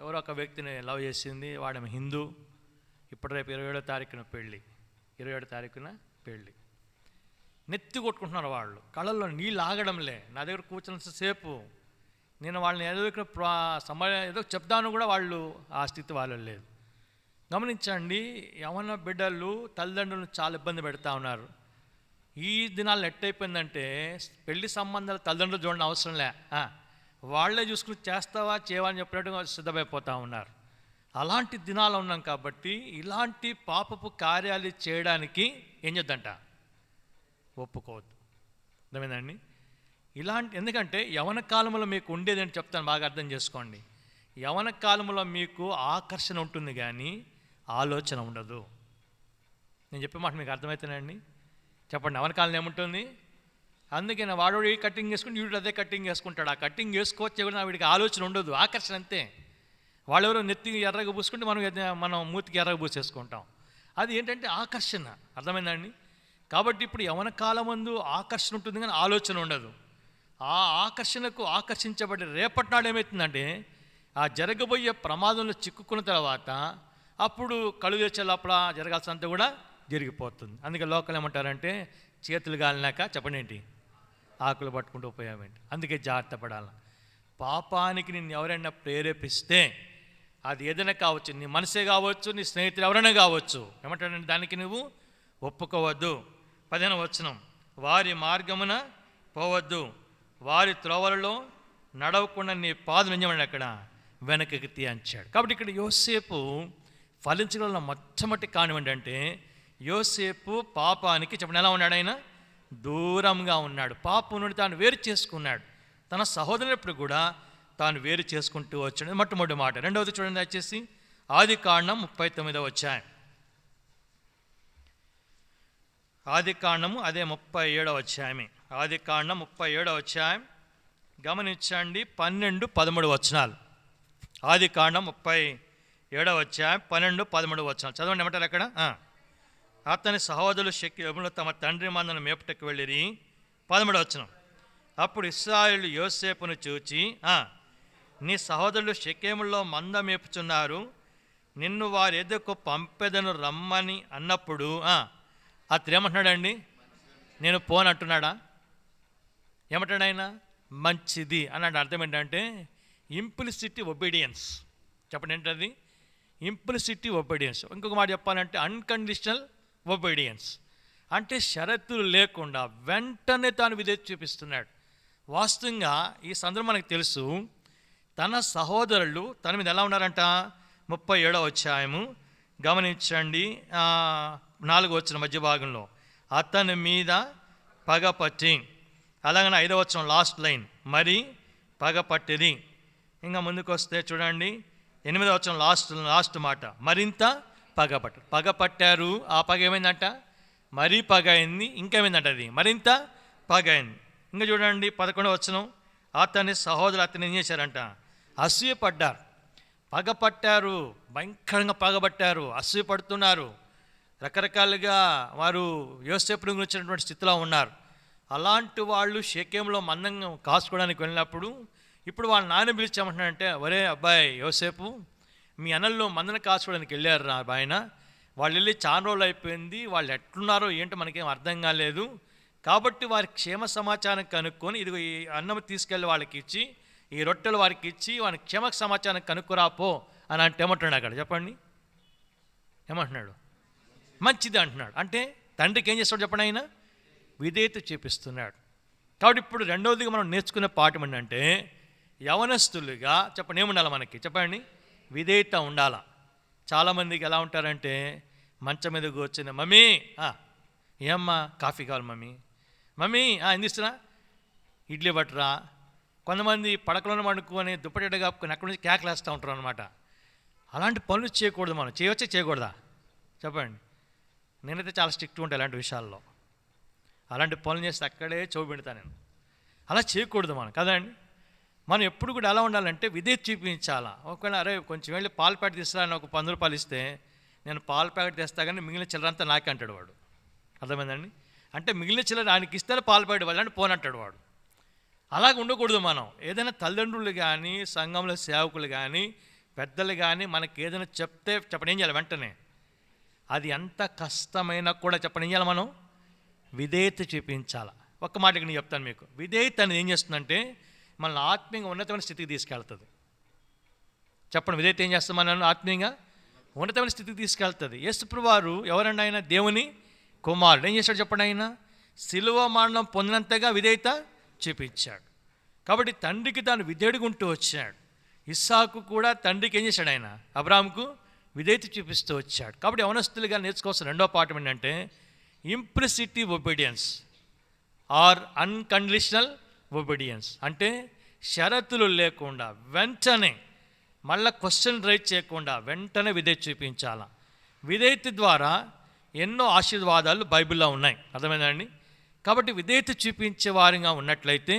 ఎవరో ఒక వ్యక్తిని లవ్ చేసింది. వాడేమో హిందూ. ఇప్పుడు రేపు 27వ తారీఖున పెళ్ళి. నెత్తి కొట్టుకుంటున్నారు వాళ్ళు. కళ్ళల్లో నీళ్ళు ఆగడంలే. నా దగ్గర కూర్చున్నంతసేపు నేను వాళ్ళని ఏదో చెప్తాను కూడా వాళ్ళు ఆ స్థితి వాళ్ళు లేదు. గమనించండి, యవ్వన బిడ్డలు తల్లిదండ్రులను చాలా ఇబ్బంది పెడతా ఉన్నారు. ఈ దినాల్లో ఎట్టయిపోయిందంటే పెళ్లి సంబంధాలు తల్లిదండ్రులు చూడడం అవసరం లే, వాళ్ళే చూసుకుని చేస్తావా చేయవా అని చెప్పినట్టుగా సిద్ధమైపోతూ ఉన్నారు. అలాంటి దినాలు ఉన్నాం కాబట్టి ఇలాంటి పాపపు కార్యాలు చేయడానికి ఏం చేద్దంట, ఒప్పుకోవద్దు. అర్థమైందండి? ఎందుకంటే యవన కాలంలో మీకు ఉండేదని చెప్తాను, బాగా అర్థం చేసుకోండి. యవన కాలంలో మీకు ఆకర్షణ ఉంటుంది కానీ ఆలోచన ఉండదు. నేను చెప్పే మాట మీకు అర్థమవుతానండి? చెప్పండి, యవన కాలం ఏముంటుంది? అందుకని వాడు కటింగ్ వేసుకుని వీడు అదే కటింగ్ వేసుకుంటాడు. ఆ కటింగ్ వేసుకోవచ్చే కూడా వీడికి ఆలోచన ఉండదు, ఆకర్షణ అంతే. వాళ్ళెవరో నెత్తికి ఎర్రగా పూసుకుంటే మనం మూతికి ఎర్రగా పూసేసుకుంటాం. అది ఏంటంటే ఆకర్షణ. అర్థమైందండి? కాబట్టి ఇప్పుడు యవన కాలమందు ఆకర్షణ ఉంటుంది కానీ ఆలోచన ఉండదు. ఆ ఆకర్షణకు ఆకర్షించబడి రేపటి నాడు ఏమవుతుందంటే ఆ జరగబోయే ప్రమాదంలో చిక్కుకున్న తర్వాత అప్పుడు కళ్ళు తెచ్చే లోపల జరగాల్సినంత కూడా జరిగిపోతుంది. అందుకే లోకల్ ఏమంటారంటే చేతులు గాలినాక చెప్పండి ఏంటి, ఆకులు పట్టుకుంటూ పోయామేంటి. అందుకే జాగ్రత్త పడాలి. పాపానికి నిన్ను ఎవరైనా ప్రేరేపిస్తే అది ఏదైనా కావచ్చు, నీ మనసే కావచ్చు, నీ స్నేహితులు ఎవరైనా కావచ్చు, ఏమంటాడంటే దానికి నువ్వు ఒప్పుకోవద్దు. 15వ వచనం, వారి మార్గమున పోవద్దు, వారి త్రోవలలో నడవకుండా నీ పాదం ఎంజమని అక్కడ వెనకకి తీయించాడు. కాబట్టి ఇక్కడ యోసేపు ఫలించగల మొట్టమొదటి కానివ్వండి అంటే యోసేపు పాపానికి చెప్పండి ఎలా ఉన్నాడు, ఆయన దూరంగా ఉన్నాడు. పాపం నుండి తాను వేరు చేసుకున్నాడు. తన సహోదరుడు కూడా తాను వేరు చేసుకుంటూ వచ్చాడు. మొట్టమొదటి మాట. రెండవది చూడండి వచ్చేసి ఆదికాండం 39వ అధ్యాయం. ఆదికాండము అదే 37వ అధ్యాయమే. ఆదికాండం 37వ అధ్యాయం గమనించండి, 12, 13 వచనాలు. ఆదికాండం 37వ అధ్యాయం 12, 13 వచనాలు చదవండి. ఏమంటారు అక్కడ? అతని సహోదరులు షెకెములో తమ తండ్రి మందను మేపుటకు వెళ్ళిరి. 13వ వచనం, అప్పుడు ఇశ్రాయేలు యోసేపును చూచి నీ సహోదరులు షెకెములో మంద మేపుచున్నారు, నిన్ను వారి ఎదుకు పంపెదను రమ్మని అన్నప్పుడు అతను ఏమంటున్నాడండి, నేను పోనంటున్నాడా? ఏమంటాడు ఆయన? మంచిది అన్నాడు. అర్థం ఏంటంటే ఇంప్లిసిటీ ఒబీడియన్స్. చెప్పండి ఏంటది? ఇంప్లిసిటీ ఒబీడియన్స్. ఇంకొక మాట చెప్పాలంటే అన్కండిషనల్ ఒబీడియన్స్. అంటే షరతులు లేకుండా వెంటనే తాను విధేయత చూపిస్తున్నాడు. వాస్తవంగా ఈ సందర్భం మనకు తెలుసు. తన సహోదరులు తన మీద ఎలా ఉన్నారంట? 37వ అధ్యాయము గమనించండి, 4వ వచనం మధ్య భాగంలో, అతని మీద పగపట్టి. అలాగనే 5వ వచనం లాస్ట్ లైన్, మరి పగపట్టిది. ఇంకా ముందుకు వస్తే చూడండి 8వ వచనం లాస్ట్ మాట, మరింత పగపట్టారు. ఆ పగ ఏమైందంట? మరీ పగ అయింది. ఇంకేమైందంట? అది మరింత పగ అయింది. ఇంకా చూడండి 11వ వచనం, అతని సహోదరులు అతను ఏం చేశారంట? అసూయపడ్డారు. పగపట్టారు, భయంకరంగా పగబట్టారు, అసూయపడుతున్నారు. రకరకాలుగా వారు యోసేపుని గురించినటువంటి స్థితిలో ఉన్నారు. అలాంటి వాళ్ళు షెకెములో మందంగా కాసుకోవడానికి వెళ్ళినప్పుడు ఇప్పుడు వాళ్ళ నాన్న పిలిచామంటున్నాడంటే, ఒరే అబ్బాయి యోసేపు, మీ అన్నల్లో మందన కాసుకోవడానికి వెళ్ళారు రా ఆయన. వాళ్ళు వెళ్ళి చాలా రోజులు అయిపోయింది, వాళ్ళు ఎట్లున్నారో ఏంటో మనకేం అర్థం కాలేదు. కాబట్టి వారి క్షేమ సమాచారం కనుక్కొని ఇదిగో ఈ అన్నం తీసుకెళ్ళి వాళ్ళకి ఇచ్చి, ఈ రొట్టెలు వారికి ఇచ్చి వారి క్షేమ సమాచారం కనుక్కురాపో అని అంటే ఏమంటున్నాడు అక్కడ? చెప్పండి, ఏమంటున్నాడు? మంచిది అంటున్నాడు. అంటే తండ్రికి ఏం చేస్తాడు చెప్పండి? ఆయన విధేయత చూపిస్తున్నాడు. కాబట్టి ఇప్పుడు రెండవదిగా మనం నేర్చుకునే పాఠం ఏంటంటే యవనస్తులుగా చెప్పండి ఏముండాలి మనకి? చెప్పండి, విధేయత ఉండాలా. చాలామందికి ఎలా ఉంటారంటే మంచం మీద కూర్చుని, మమ్మీ ఏమ్మా కాఫీ కావాలి, మమ్మీ ఎందిస్తున్నా, ఇడ్లీ పట్టరా. కొంతమంది పడకలను వండుకొని దుప్పటి కాపుకొని అక్కడి నుంచి కేకలేస్తూ ఉంటారు అనమాట. అలాంటి పనులు చేయకూడదు. మనం చేయవచ్చా చేయకూడదా చెప్పండి? నేనైతే చాలా స్ట్రిక్ట్ ఉంటాను ఇలాంటి విషయాల్లో. అలాంటి పనులు చేస్తే అక్కడే చెవి పెడతాను నేను. అలా చేయకూడదు మనం కదండి. మనం ఎప్పుడు కూడా ఎలా ఉండాలంటే విధేయత చూపించాలా. ఒకవేళ అరే కొంచెం వెళ్ళి పాల ప్యాకెట్ తీసుకురా ఒక 10 రూపాయలు ఇస్తే నేను పాల ప్యాకెట్ తెస్తా కానీ మిగిలిన చిల్లరంతా నాకే అంటాడు వాడు. అర్థమైందండి? అంటే మిగిలిన చిల్లర ఆయనకి ఇస్తే పాల ప్యాకెట్ వాళ్ళని పోనంటాడు వాడు. అలాగ ఉండకూడదు మనం. ఏదైనా తల్లిదండ్రులు కానీ సంఘంలో సేవకులు కానీ పెద్దలు కానీ మనకి ఏదైనా చెప్తే చెప్పడం ఏం చేయాలి? వెంటనే అది ఎంత కష్టమైనా కూడా చెప్పడం ఏం చేయాలి? మనం విధేయత చూపించాలి. ఒక్క మాటకి నేను చెప్తాను మీకు. విధేయత అనేది ఏం చేస్తుందంటే మనల్ని ఆత్మీయంగా ఉన్నతమైన స్థితికి తీసుకెళ్తుంది. చెప్పండి, విధేయత ఏం చేస్తుంది? మనల్ని ఆత్మీయంగా ఉన్నతమైన స్థితికి తీసుకెళ్తుంది. యేసుప్రభువు వారు ఎవరండి? ఆయన దేవుని కుమారుడు. ఏం చేశాడు చెప్పండి? ఆయన శిలువ మరణం పొందినంతగా విధేయత చూపించాడు. కాబట్టి తండ్రికి తాను విధేయుడిగా ఉంటూ వచ్చాడు. ఇస్సాకు కూడా తండ్రికి ఏం చేశాడు? ఆయన అబ్రాహాముకు విధేయత చూపిస్తూ వచ్చాడు. కాబట్టి యవనస్తులుగా నేర్చుకోవాల్సిన రెండో పాఠం ఏంటంటే ఇంప్లిసిటీ ఒబీడియన్స్ ఆర్ అన్కండిషనల్ ఒబీడియన్స్. అంటే షరతులు లేకుండా వెంటనే మళ్ళీ క్వశ్చన్ రైజ్ చేయకుండా వెంటనే విధేయత చూపించాలా. విధేయత ద్వారా ఎన్నో ఆశీర్వాదాలు బైబిల్లో ఉన్నాయి. అర్థమైందండి? కాబట్టి విధేయత చూపించే వారిగా ఉన్నట్లయితే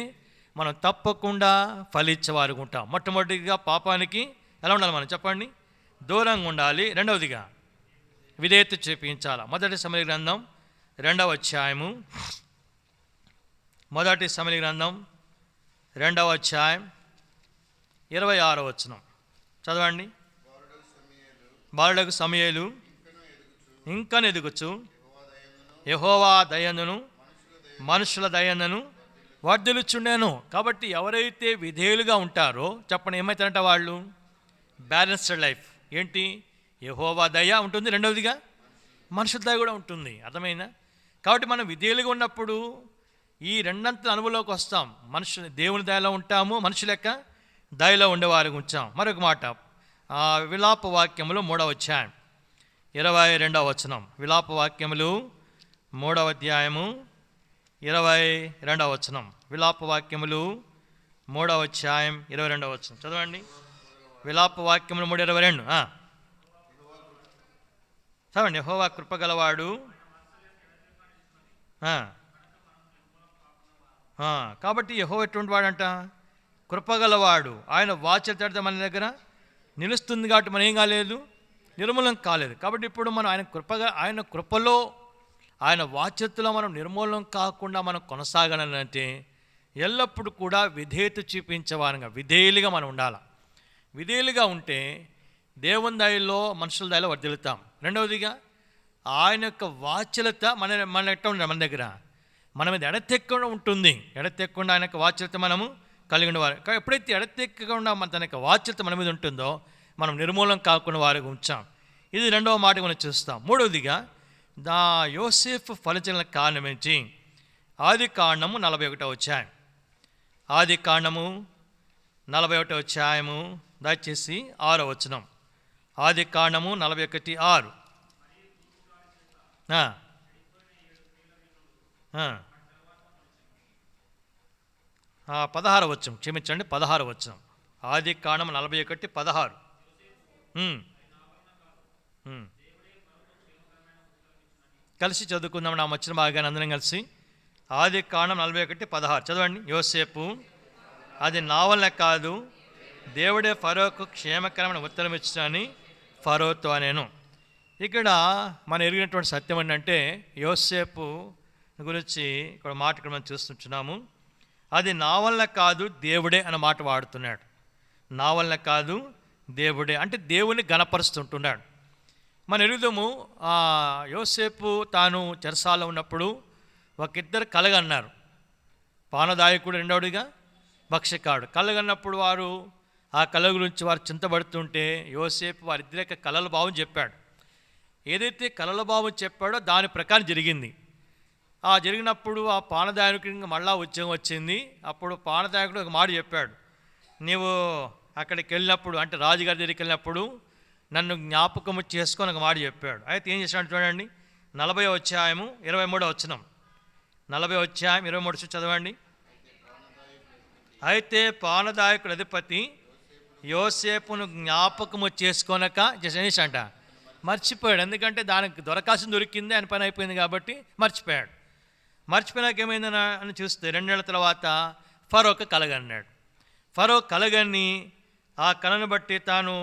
మనం తప్పకుండా ఫలించేవారుగా ఉంటాం. మొట్టమొదటిగా పాపానికి ఎలా ఉండాలి మనం చెప్పండి? దూరంగా ఉండాలి. రెండవదిగా విధేయత చూపించాలి. మొదటి సమూయేలు గ్రంథం 2వ అధ్యాయము, మొదటి సమూయేలు గ్రంథం 2వ అధ్యాయం 26వ వచనం చదవండి. బాలుడగు సమూయేలు ఇంకా ఎదుగుచు యెహోవా దయను మనుషుల దయను వర్ధిల్లుచుండెను. కాబట్టి ఎవరైతే విధేయులుగా ఉంటారో చెప్పండి ఏమవుతారంట? వాళ్ళు బ్యాలెన్స్డ్ లైఫ్. ఏంటి? యెహోవా దయ ఉంటుంది, రెండవదిగా మనుషుల దయ కూడా ఉంటుంది. అర్థమైందా? కాబట్టి మనం విధేయులుగా ఉన్నప్పుడు ఈ రెండంతల అనుభవంలోకి వస్తాం. దేవుని దయలో ఉంటాము, మనుషుల యొక్క దయలో ఉండేవారికి ఉంచాం. మరొక మాట విలాప వాక్యములు 3వ అధ్యాయం 22వ వచనం. విలాప వాక్యములు 3వ అధ్యాయము 22వ వచనం. విలాప వాక్యములు 3వ అధ్యాయం 22వ వచనం చదవండి. విలాప వాక్యములు 3:22 చదవండి. యెహోవా కృపగలవాడు. కాబట్టి యెహోవా ఎటువంటి వాడంట? కృపగలవాడు. ఆయన వాత్సల్యత తడితే మన దగ్గర నిలుస్తుంది. కాబట్టి మనం ఏం కాలేదు? నిర్మూలన కాలేదు. కాబట్టి ఇప్పుడు మనం ఆయన కృపలో ఆయన వాత్సల్యతలో మనం నిర్మూలన కాకుండా మనం కొనసాగాలంటే ఎల్లప్పుడూ కూడా విధేయత చూపించేవారంగా విధేయులుగా మనం ఉండాలి. విధేయులుగా ఉంటే దేవుని దయలో మనుషుల దయలో వర్ధిల్లుతాం. రెండవదిగా ఆయన యొక్క వాత్సల్యత మన ఎట్లా ఉండాలి? మన దగ్గర మన మీద ఎడతెక్కకుండా ఉంటుంది. ఎడతెక్కకుండా ఆయన యొక్క వాత్సల్యత మనము కలిగి ఉండేవారు. ఎప్పుడైతే ఎడతెక్కకుండా తన యొక్క వాత్సల్యత మన మీద ఉంటుందో మనం నిర్మూలన కాకుండా వారికి ఉంచాం. ఇది రెండవ మాట మనం చూస్తాం. మూడవదిగా యోసేపు ఫలించడానికి కారణం ఏంటి? ఆది కాండము 41వ అధ్యాయం. ఆది కాండము 41వ అధ్యాయము దయచేసి 6వ వచనం. ఆది కాండము 41:6. 16వ వచనం, క్షమించండి 16వ వచనం. ఆది కాండము 41:16. కలిసి చదువుకుందాం. నా వచ్చిన బాగానే అందరం కలిసి. ఆది కాండం 41:16 చదవండి. యోసేపు అది నా వల్ల కాదు, దేవుడే ఫరోకు క్షేమకరమైన ఉత్తరం ఇచ్చానని ఫరోతో అనేను. ఇక్కడ మనం ఎరిగినటువంటి సత్యం ఏంటంటే యోసేపు గురించి ఇక్కడ మాట ఇక్కడ మనం చూస్తున్నాము. అది నా వల్ల కాదు దేవుడే అన్న మాట వాడుతున్నాడు. నా వల్ల కాదు దేవుడే అంటే దేవుని గణపరుస్తుంటున్నాడు. మన ఎరుగుదము యోసేపు తాను చెరసాలలో ఉన్నప్పుడు ఒకిద్దరు కలగన్నారు. పానదాయకుడు, రెండవడిగా భక్ష్యకాడు. కలగన్నప్పుడు వారు ఆ కళ గురించి వారు చింతపడుతుంటే యోసేపు వారిద్దరి యొక్క కళల భావం చెప్పాడు. ఏదైతే కళల భావం చెప్పాడో దాని ప్రకారం జరిగింది. జరిగినప్పుడు ఆ పానదాయకుడికి మళ్ళా ఉద్యోగం వచ్చింది. అప్పుడు పానదాయకుడు ఒక మాట చెప్పాడు. నీవు అక్కడికి వెళ్ళినప్పుడు అంటే రాజుగారి దగ్గరికి వెళ్ళినప్పుడు నన్ను జ్ఞాపకము చేసుకొని ఒక మాట చెప్పాడు. అయితే ఏం చేశాడు చూడండి. 40వ అధ్యాయము 23వ వచనం. 40వ అధ్యాయం 23 చదవండి. అయితే పానదాయకుడు అధిపతి యోసేపును జ్ఞాపకము చేసుకోనక చేసేసంట మర్చిపోయాడు. ఎందుకంటే దానికి దొరకాల్సింది దొరికింది, ఆయన పని అయిపోయింది కాబట్టి మర్చిపోయాడు. మర్చిపోయినాక ఏమైందని అని చూస్తే 2 నెలల తర్వాత ఫరోకు కలగన్నాడు. ఫరో కలగని ఆ కళను బట్టి తాను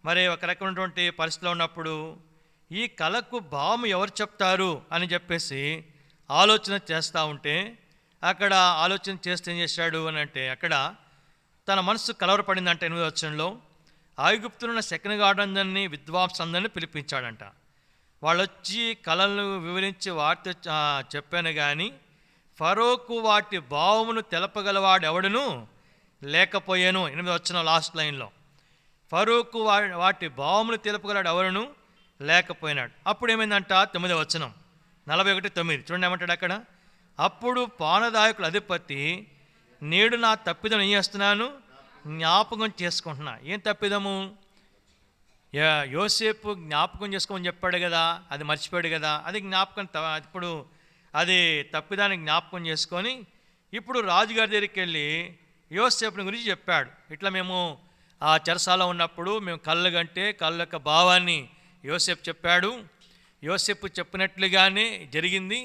మరి ఒక రకమైనటువంటి పరిస్థితిలో ఉన్నప్పుడు ఈ కళకు భావం ఎవరు చెప్తారు అని చెప్పేసి ఆలోచన చేస్తూ ఉంటే అక్కడ ఆలోచన చేస్తే ఏం చేశాడు అని అంటే అక్కడ తన మనసు కలవరపడిందంట. 8వ వచనంలో ఐగుప్తులున్న శకునగాడందరినీ విద్వాంసందరినీ పిలిపించాడంట. వాళ్ళు వచ్చి కళలను వివరించి వార్త చెప్పాను కానీ ఫరోకు వాటి భావమును తెలపగలవాడు ఎవడును లేకపోయాను. 8వ వచనం లాస్ట్ లైన్లో ఫరోకు వాటి భావమును తెలుపగలడు ఎవరును లేకపోయినాడు. అప్పుడు ఏమైందంట 9వ వచనం 41:9 చూడండి ఏమంటాడు అక్కడ. అప్పుడు పానదాయకుల అధిపతి నేడు నా తప్పిదం ఏం చేస్తున్నాను జ్ఞాపకం చేసుకుంటున్నా. ఏం తప్పిదము? యోసేపు జ్ఞాపకం చేసుకోమని చెప్పాడు కదా, అది మర్చిపోయాడు కదా, అది జ్ఞాపకం. ఇప్పుడు అది తప్పిదాన్ని జ్ఞాపకం చేసుకొని ఇప్పుడు రాజుగారి దగ్గరికి వెళ్ళి యోసేపుని గురించి చెప్పాడు. ఇట్లా మేము ఆ చెరసాల ఉన్నప్పుడు మేము కళ్ళు కంటే కళ్ళ యొక్క భావాన్ని యోసేపు చెప్పాడు, యోసేపు చెప్పినట్లుగానే జరిగింది,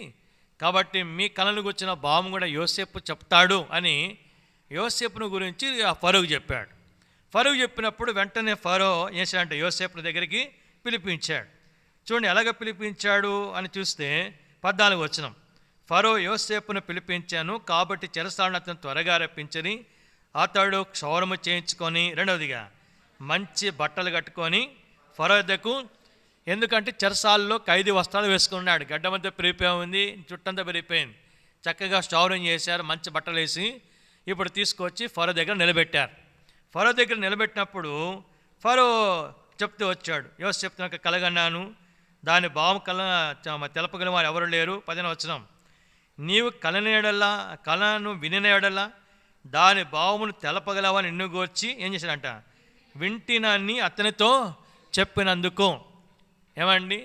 కాబట్టి మీ కళను గురించిన భావం కూడా యోసేపు చెప్తాడు అని యోసేపును గురించి ఆ ఫరోకు చెప్పాడు. ఫరోకు చెప్పినప్పుడు వెంటనే ఫరో ఏం చేశాడంటే యోసేపుని దగ్గరికి పిలిపించాడు. చూడండి ఎలాగ పిలిపించాడు అని చూస్తే 14వ వచనం. ఫరో యోసేపును పిలిపించాను కాబట్టి చెరసాలను అతను త్వరగా రప్పించని అతడు క్షౌరము చేయించుకొని 2వదిగా మంచి బట్టలు కట్టుకొని ఫరో వద్దకు, ఎందుకంటే చెరసాల్లో ఖైదీ వస్త్రాలు వేసుకున్నాడు, గడ్డ మధ్య పెరిగిపోయి ఉంది, చుట్టంతా పెరిగిపోయింది, చక్కగా క్షౌరం చేశారు, మంచి బట్టలు వేసి ఇప్పుడు తీసుకొచ్చి ఫరో దగ్గర నిలబెట్టారు. ఫరో దగ్గర నిలబెట్టినప్పుడు ఫరో చెప్తూ వచ్చాడు, యోసేపు కలగన్నాను, దాని భావం తెలపగల వారు ఎవరు లేరు. 10వ వచనం. నీవు కళను వినినయడలా దాని భావమును తెలపగలవని నిన్ను గూర్చి ఏం చేశాడంట వింటినాన్ని అతనితో చెప్పినందుకు. ఏమండి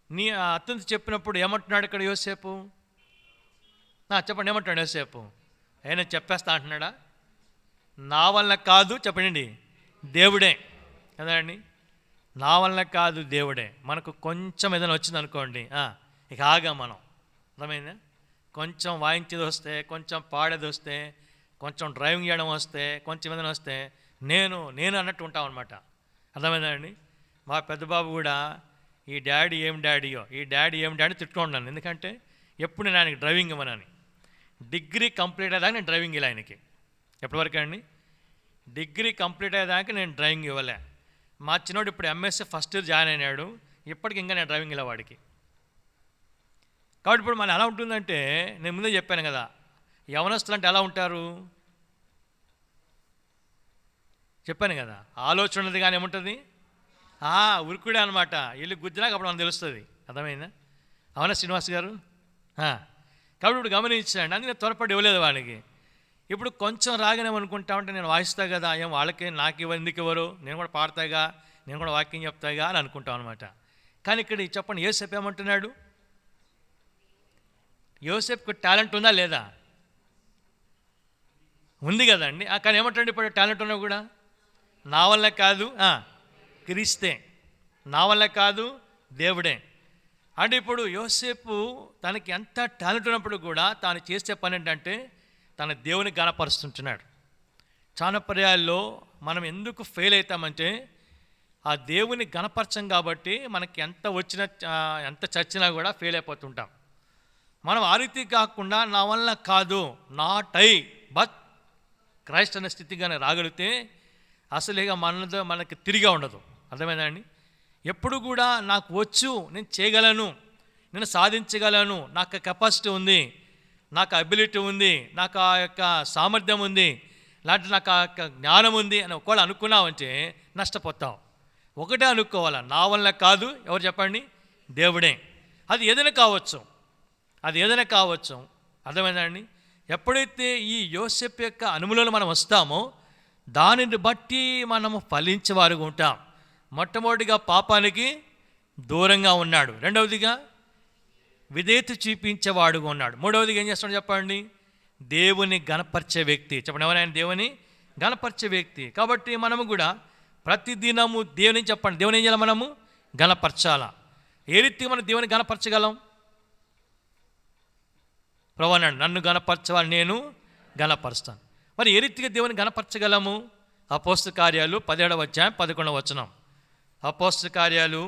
నీ అతనితో చెప్పినప్పుడు ఏమంటున్నాడు ఇక్కడ యోసేపు? చెప్పండి ఏమంటున్నాడు యోసేపు? ఆయన చెప్పేస్తా అంటున్నాడా? నా వల్ల కాదు, చెప్పండి దేవుడే కదా అండి, నా వల్ల కాదు దేవుడే. మనకు కొంచెం ఏదైనా వచ్చింది అనుకోండి, ఇక ఆగా మనం, అర్థమైందా? కొంచెం వాయించేది వస్తే, కొంచెం పాడేది వస్తే, కొంచెం డ్రైవింగ్ చేయడం వస్తే, కొంచెం ఏదైనా వస్తే నేను అన్నట్టు ఉంటాం అనమాట. అర్థమైందా అండి? మా పెద్ద బాబు కూడా ఈ డాడీ ఏం డాడీ తిట్టుకుంటున్నాను. ఎందుకంటే ఎప్పుడు నేను ఆయనకి డ్రైవింగ్ ఇవ్వనని. డిగ్రీ కంప్లీట్ అయ్యేదాకా నేను డ్రైవింగ్ ఇవ్వలే ఆయనకి. ఎప్పటివరకు అండి? డిగ్రీ కంప్లీట్ అయ్యేదాకా నేను డ్రైవింగ్ ఇవ్వలే. మా చిన్నోడు ఇప్పుడు ఎంఎస్సీ ఫస్ట్ ఇయర్ జాయిన్ అయినాడు, ఇప్పటికి ఇంకా నేను డ్రైవింగ్ ఇలా వాడికి. కాబట్టి ఇప్పుడు మనం ఎలా ఉంటుందంటే, నేను ముందే చెప్పాను కదా, యవనస్తులు అంటే ఎలా ఉంటారు చెప్పాను కదా, ఆలోచన ఉన్నది కానీ ఏముంటుంది ఉరుకుడే అనమాట. వీళ్ళు గుద్దినాక అప్పుడు మనకు తెలుస్తుంది. అర్థమైందా? అవునా శ్రీనివాస్ గారు? కాబట్టి ఇప్పుడు గమనించాండి, అందుకే త్వరపడి ఇవ్వలేదు వాడికి. ఇప్పుడు కొంచెం రాగానేమనుకుంటామంటే నేను వాయిస్తా కదా, ఏం వాళ్ళకి నాకు ఎందుకు ఇవ్వరు, నేను కూడా పాడతాగా, నేను కూడా వాక్యం చెప్తాగా అని అనుకుంటాం అనమాట. కానీ ఇక్కడ చెప్పండి, యోసేపు ఏమంటున్నాడు? యోసేపుకు టాలెంట్ ఉందా లేదా? ఉంది కదండి. కానీ ఏమంటాడు ఇప్పుడు? టాలెంట్ ఉన్నా కూడా నా వల్ల కాదు, క్రీస్తే, నా వల్ల కాదు దేవుడే. అంటే ఇప్పుడు యోసేపు తనకి ఎంత టాలెంట్ ఉన్నప్పుడు కూడా తాను చేసే పని ఏంటంటే తన దేవుని గణపరుస్తుంటున్నాడు. చాలా పర్యాల్లో మనం ఎందుకు ఫెయిల్ అవుతామంటే ఆ దేవుని గణపరచం కాబట్టి మనకి ఎంత వచ్చినా ఎంత చచ్చినా కూడా ఫెయిల్ అయిపోతుంటాం. మనం ఆ రీతి కాకుండా నా వల్ల కాదు, నాట్ ఐ బట్ క్రైస్ట్ అనే స్థితిగానే రాగలిగితే అసలుగా మనకి తిరిగా ఉండదు. అర్థమైందా అండి? ఎప్పుడు కూడా నాకు వచ్చు, నేను చేయగలను, నేను సాధించగలను, నాకు కెపాసిటీ ఉంది, నాకు అబిలిటీ ఉంది, నాకు ఆ యొక్క సామర్థ్యం ఉంది, లాంటి నాకు ఆ యొక్క జ్ఞానం ఉంది అని ఒకవేళ అనుకున్నావంటే నష్టపోతావు. ఒకటే అనుకోవాలా, నా వల్ల కాదు, ఎవరు చెప్పండి? దేవుడే. అది ఏదైనా కావచ్చు. అర్థమైందండి? ఎప్పుడైతే ఈ యోసేపు యొక్క అనుమతులను మనం వస్తామో దానిని బట్టి మనము ఫలించేవారుగా ఉంటాం. మొట్టమొదటిగా పాపానికి దూరంగా ఉన్నాడు, రెండవదిగా విధేయత చూపించేవాడుగా ఉన్నాడు, మూడవదిగా ఏం చేస్తాడు చెప్పండి? దేవుని గణపరిచే వ్యక్తి. చెప్పండి, ఎవరైనా దేవుని గణపరిచే వ్యక్తి. కాబట్టి మనము కూడా ప్రతిదినము దేవుని చెప్పండి, దేవుని ఏం చేయాలి? మనము గణపరచాలా. ఏ రీతిగా మనం దేవుని గణపరచగలం? ప్రభువు అన్నాడు, నన్ను గణపరచవాలి, నేను గణపరుస్తాను. మరి ఏ రీతిగా దేవుని గణపరచగలము? అపోస్తల కార్యాలు 17వ అధ్యాయం 11వ వచనం. అపోస్తల కార్యాలు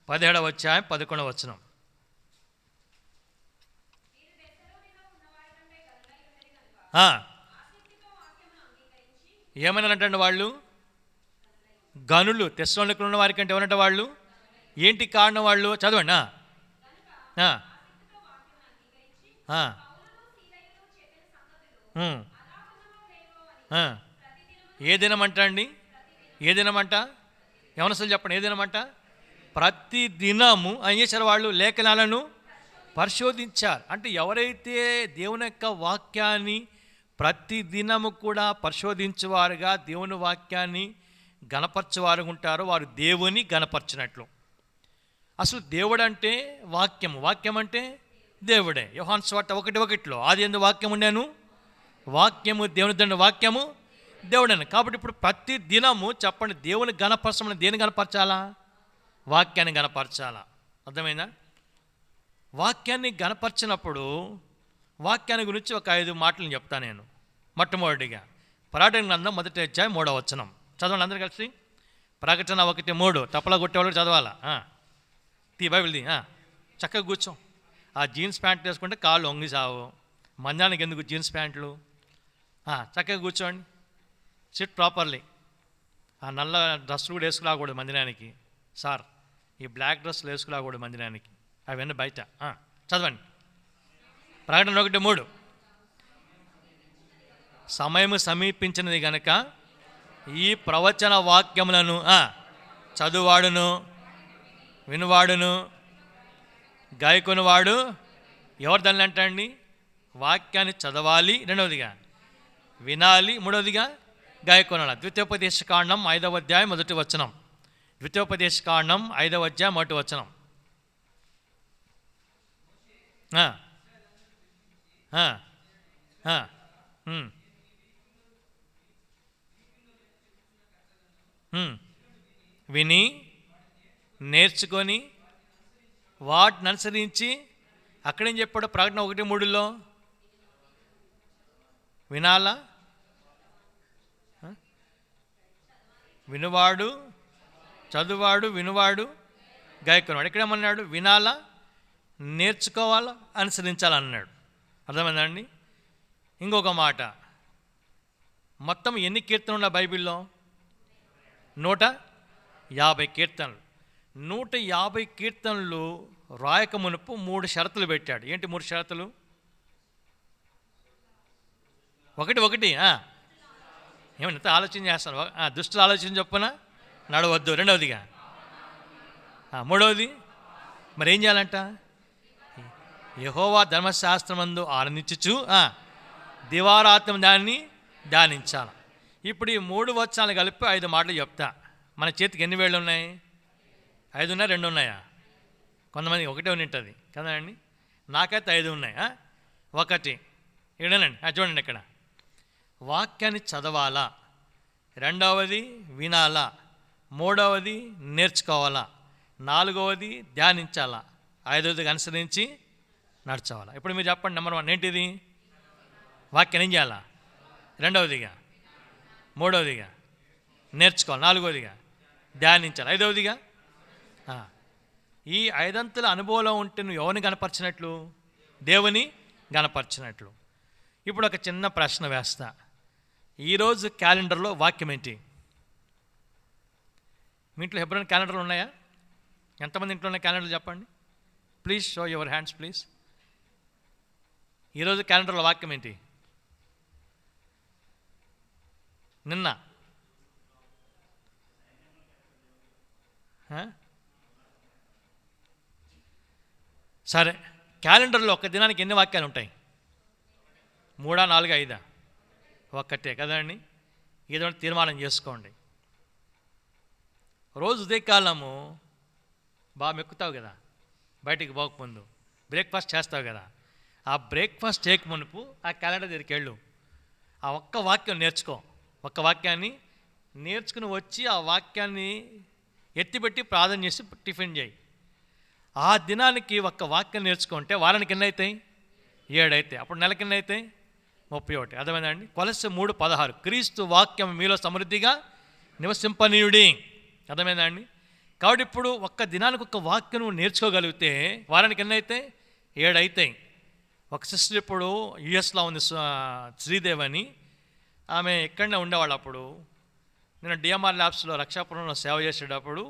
17వ అధ్యాయం 11వ వచనం. ఏమన్నారంటే వాళ్ళు గనులు, తెస్సలోనికలో ఉన్న వారి కంటే ఎవరంటే వాళ్ళు ఏంటి కారణం? వాళ్ళు చదవండి. ఏ దినమంట అండి? ఏ దినమంట? యవనస్తులు చెప్పండి, ఏ దినమంట? ప్రతి దినము ఏం చేశారు? వాళ్ళు లేఖనాలను పరిశోధించారు. అంటే ఎవరైతే దేవుని యొక్క వాక్యాన్ని ప్రతి దినము కూడా పరిశోధించేవారుగా దేవుని వాక్యాన్ని గణపరచేవారు ఉంటారో వారు దేవుని గణపరచినట్లు. అసలు దేవుడు అంటే వాక్యము, వాక్యం అంటే దేవుడే. యోహాను సువార్త 1:1 ఆది యందు వాక్యం ఉండెను, వాక్యము దేవుని దండు, వాక్యము దేవుడని. కాబట్టి ఇప్పుడు ప్రతి దినము చెప్పండి, దేవుని గణపరచమని దేని గణపరచాలా? వాక్యాన్ని గణపరచాలా. అర్థమైందా? వాక్యాన్ని గణపరిచినప్పుడు వాక్యాన్ని గురించి ఒక 5 మాటలు చెప్తాను నేను. మొట్టమొదటిగా ప్రకటన గ్రంథం 1వ అధ్యాయం 3వ వచనం చదవండి అందరు కలిసి. ప్రకటన 1:3 తప్పలా కొట్టేవాళ్ళు చదవాలా. బైబిల్ది చక్కగా కూర్చోం. ఆ జీన్స్ ప్యాంట్ వేసుకుంటే కాళ్ళు వంగి సావు. మందానికి ఎందుకు జీన్స్ ప్యాంట్లు? చక్కగా కూర్చోండి, సిట్ ప్రాపర్లీ. ఆ నల్ల డ్రెస్సులు కూడా వేసుకురాకూడదు మందిరానికి. సార్, ఈ బ్లాక్ డ్రెస్సులు వేసుకురాకూడదు మందిరానికి, అవన్నీ బయట. చదవండి. ప్రకటన 1:3 సమయము సమీపించినది గనక ఈ ప్రవచన వాక్యములను చదువువాడును, వినువాడును, గాయకునివాడు ఎవరు దాన్ని అంటండి? వాక్యాన్ని చదవాలి, రెండవదిగా వినాలి, మూడవదిగా గాయకునాలి. ద్వితీయోపదేశకాండం 5వ అధ్యాయం 1వ వచనం. ద్వితీయోపదేశకాండం 5వ అధ్యాయం 1వ వచనం. విని నేర్చుకొని వాటిని అనుసరించి, అక్కడేం చెప్పాడు? ప్రకటన 1:3 వినాలా, వినువాడు, చదువువాడు, వినువాడు, గాయకునివాడు. ఇక్కడేమన్నాడు? వినాలా, నేర్చుకోవాలా, అనుసరించాలన్నాడు. అర్థమైందండి? ఇంకొక మాట, మొత్తం ఎన్ని కీర్తనలు ఉన్నాయి బైబిల్లో? 150 కీర్తనలు. 150 కీర్తనలు రాయక మునుపు 3 షరతులు పెట్టాడు. ఏంటి 3 షరతులు? ఒకటి ఏమన్నా ఆలోచన చేస్తాను. దుష్టుల ఆలోచన చొప్పున నడవద్దు, రెండవదిగా. మూడవది మరి ఏం చేయాలంట? యెహోవా ధర్మశాస్త్రమందు ఆనందించుచు దివారాత్మ దాన్ని ధ్యానించాలి. ఇప్పుడు ఈ 3 వచనాలు కలిపి 5 మాటలు చెప్తా. మన చేతికి ఎన్ని వేళ్ళు ఉన్నాయి? 5 ఉన్నాయా, 2 ఉన్నాయా? కొంతమంది ఒకటే ఉంటుంది కదా అండి. నాకైతే 5 ఉన్నాయి. ఒకటి ఇక్కడేనండి, చూడండి ఇక్కడ, వాక్యాన్ని చదవాలా, రెండవది వినాలా, మూడవది నేర్చుకోవాలా, నాలుగవది ధ్యానించాలా, ఐదవది అనుసరించి నడచాలా. ఇప్పుడు మీరు చెప్పండి, నెంబర్ 1 ఏంటిది? వాక్యం ఏం చేయాలా? రెండవదిగా, మూడవదిగా నేర్చుకోవాలి, నాలుగవదిగా ధ్యానించాలి, ఐదవదిగా. ఈ 5 అంతల అనుభవంలో ఉంటే నువ్వు ఎవరిని గణపరిచినట్లు? దేవుని గణపరిచినట్లు. ఇప్పుడు ఒక చిన్న ప్రశ్న వేస్తా. ఈరోజు క్యాలెండర్లో వాక్యం ఏంటి? మీ ఇంట్లో ఎప్పుడైనా క్యాలెండర్లు ఉన్నాయా? ఎంతమంది ఇంట్లో ఉన్న క్యాలెండర్లు చెప్పండి. Please show your hands please. ఈరోజు క్యాలెండర్లో వాక్యం ఏంటి? నిన్న సరే, క్యాలెండర్లో ఒక దినానికి ఎన్ని వాక్యాలు ఉంటాయి? 3, 4, 5? ఒక్కటే కదండి. ఏదో తీర్మానం చేసుకోండి. రోజు ఉదయకాలము బాగా మెక్కుతావు కదా, బయటికి పోకముందు బ్రేక్ఫాస్ట్ చేస్తావు కదా. ఆ బ్రేక్ఫాస్ట్ చేయక మునుపు ఆ క్యాలెండర్ దగ్గరికి వెళ్ళు, ఆ ఒక్క వాక్యం నేర్చుకో. ఒక్క వాక్యాన్ని నేర్చుకుని వచ్చి ఆ వాక్యాన్ని ఎత్తిపెట్టి ప్రార్థన చేసి టిఫిన్ చేయి. ఆ దినానికి ఒక్క వాక్యం నేర్చుకుంటే వారానికి ఎన్ని అవుతాయి? 7 అవుతాయి. అప్పుడు నెలకి ఎన్ని అవుతాయి? 31. అర్థమైందండి? కొలస్సె 3:16 క్రీస్తు వాక్యం మీలో సమృద్ధిగా నివసింపనీయుడి. అర్థమైందా అండి? కాబట్టి ఇప్పుడు ఒక్క దినానికి ఒక్క వాక్యం నువ్వు నేర్చుకోగలిగితే వారానికి ఎన్ని అవుతాయి? 7 అవుతాయి. ఒక సిస్టర్ ఇప్పుడు యుఎస్లో ఉంది, శ్రీదేవి అని. ఆమె ఎక్కడనే ఉండేవాళ్ళు. అప్పుడు నేను డిఎంఆర్ ల్యాబ్స్లో రక్షాపురంలో సేవ చేసేటప్పుడు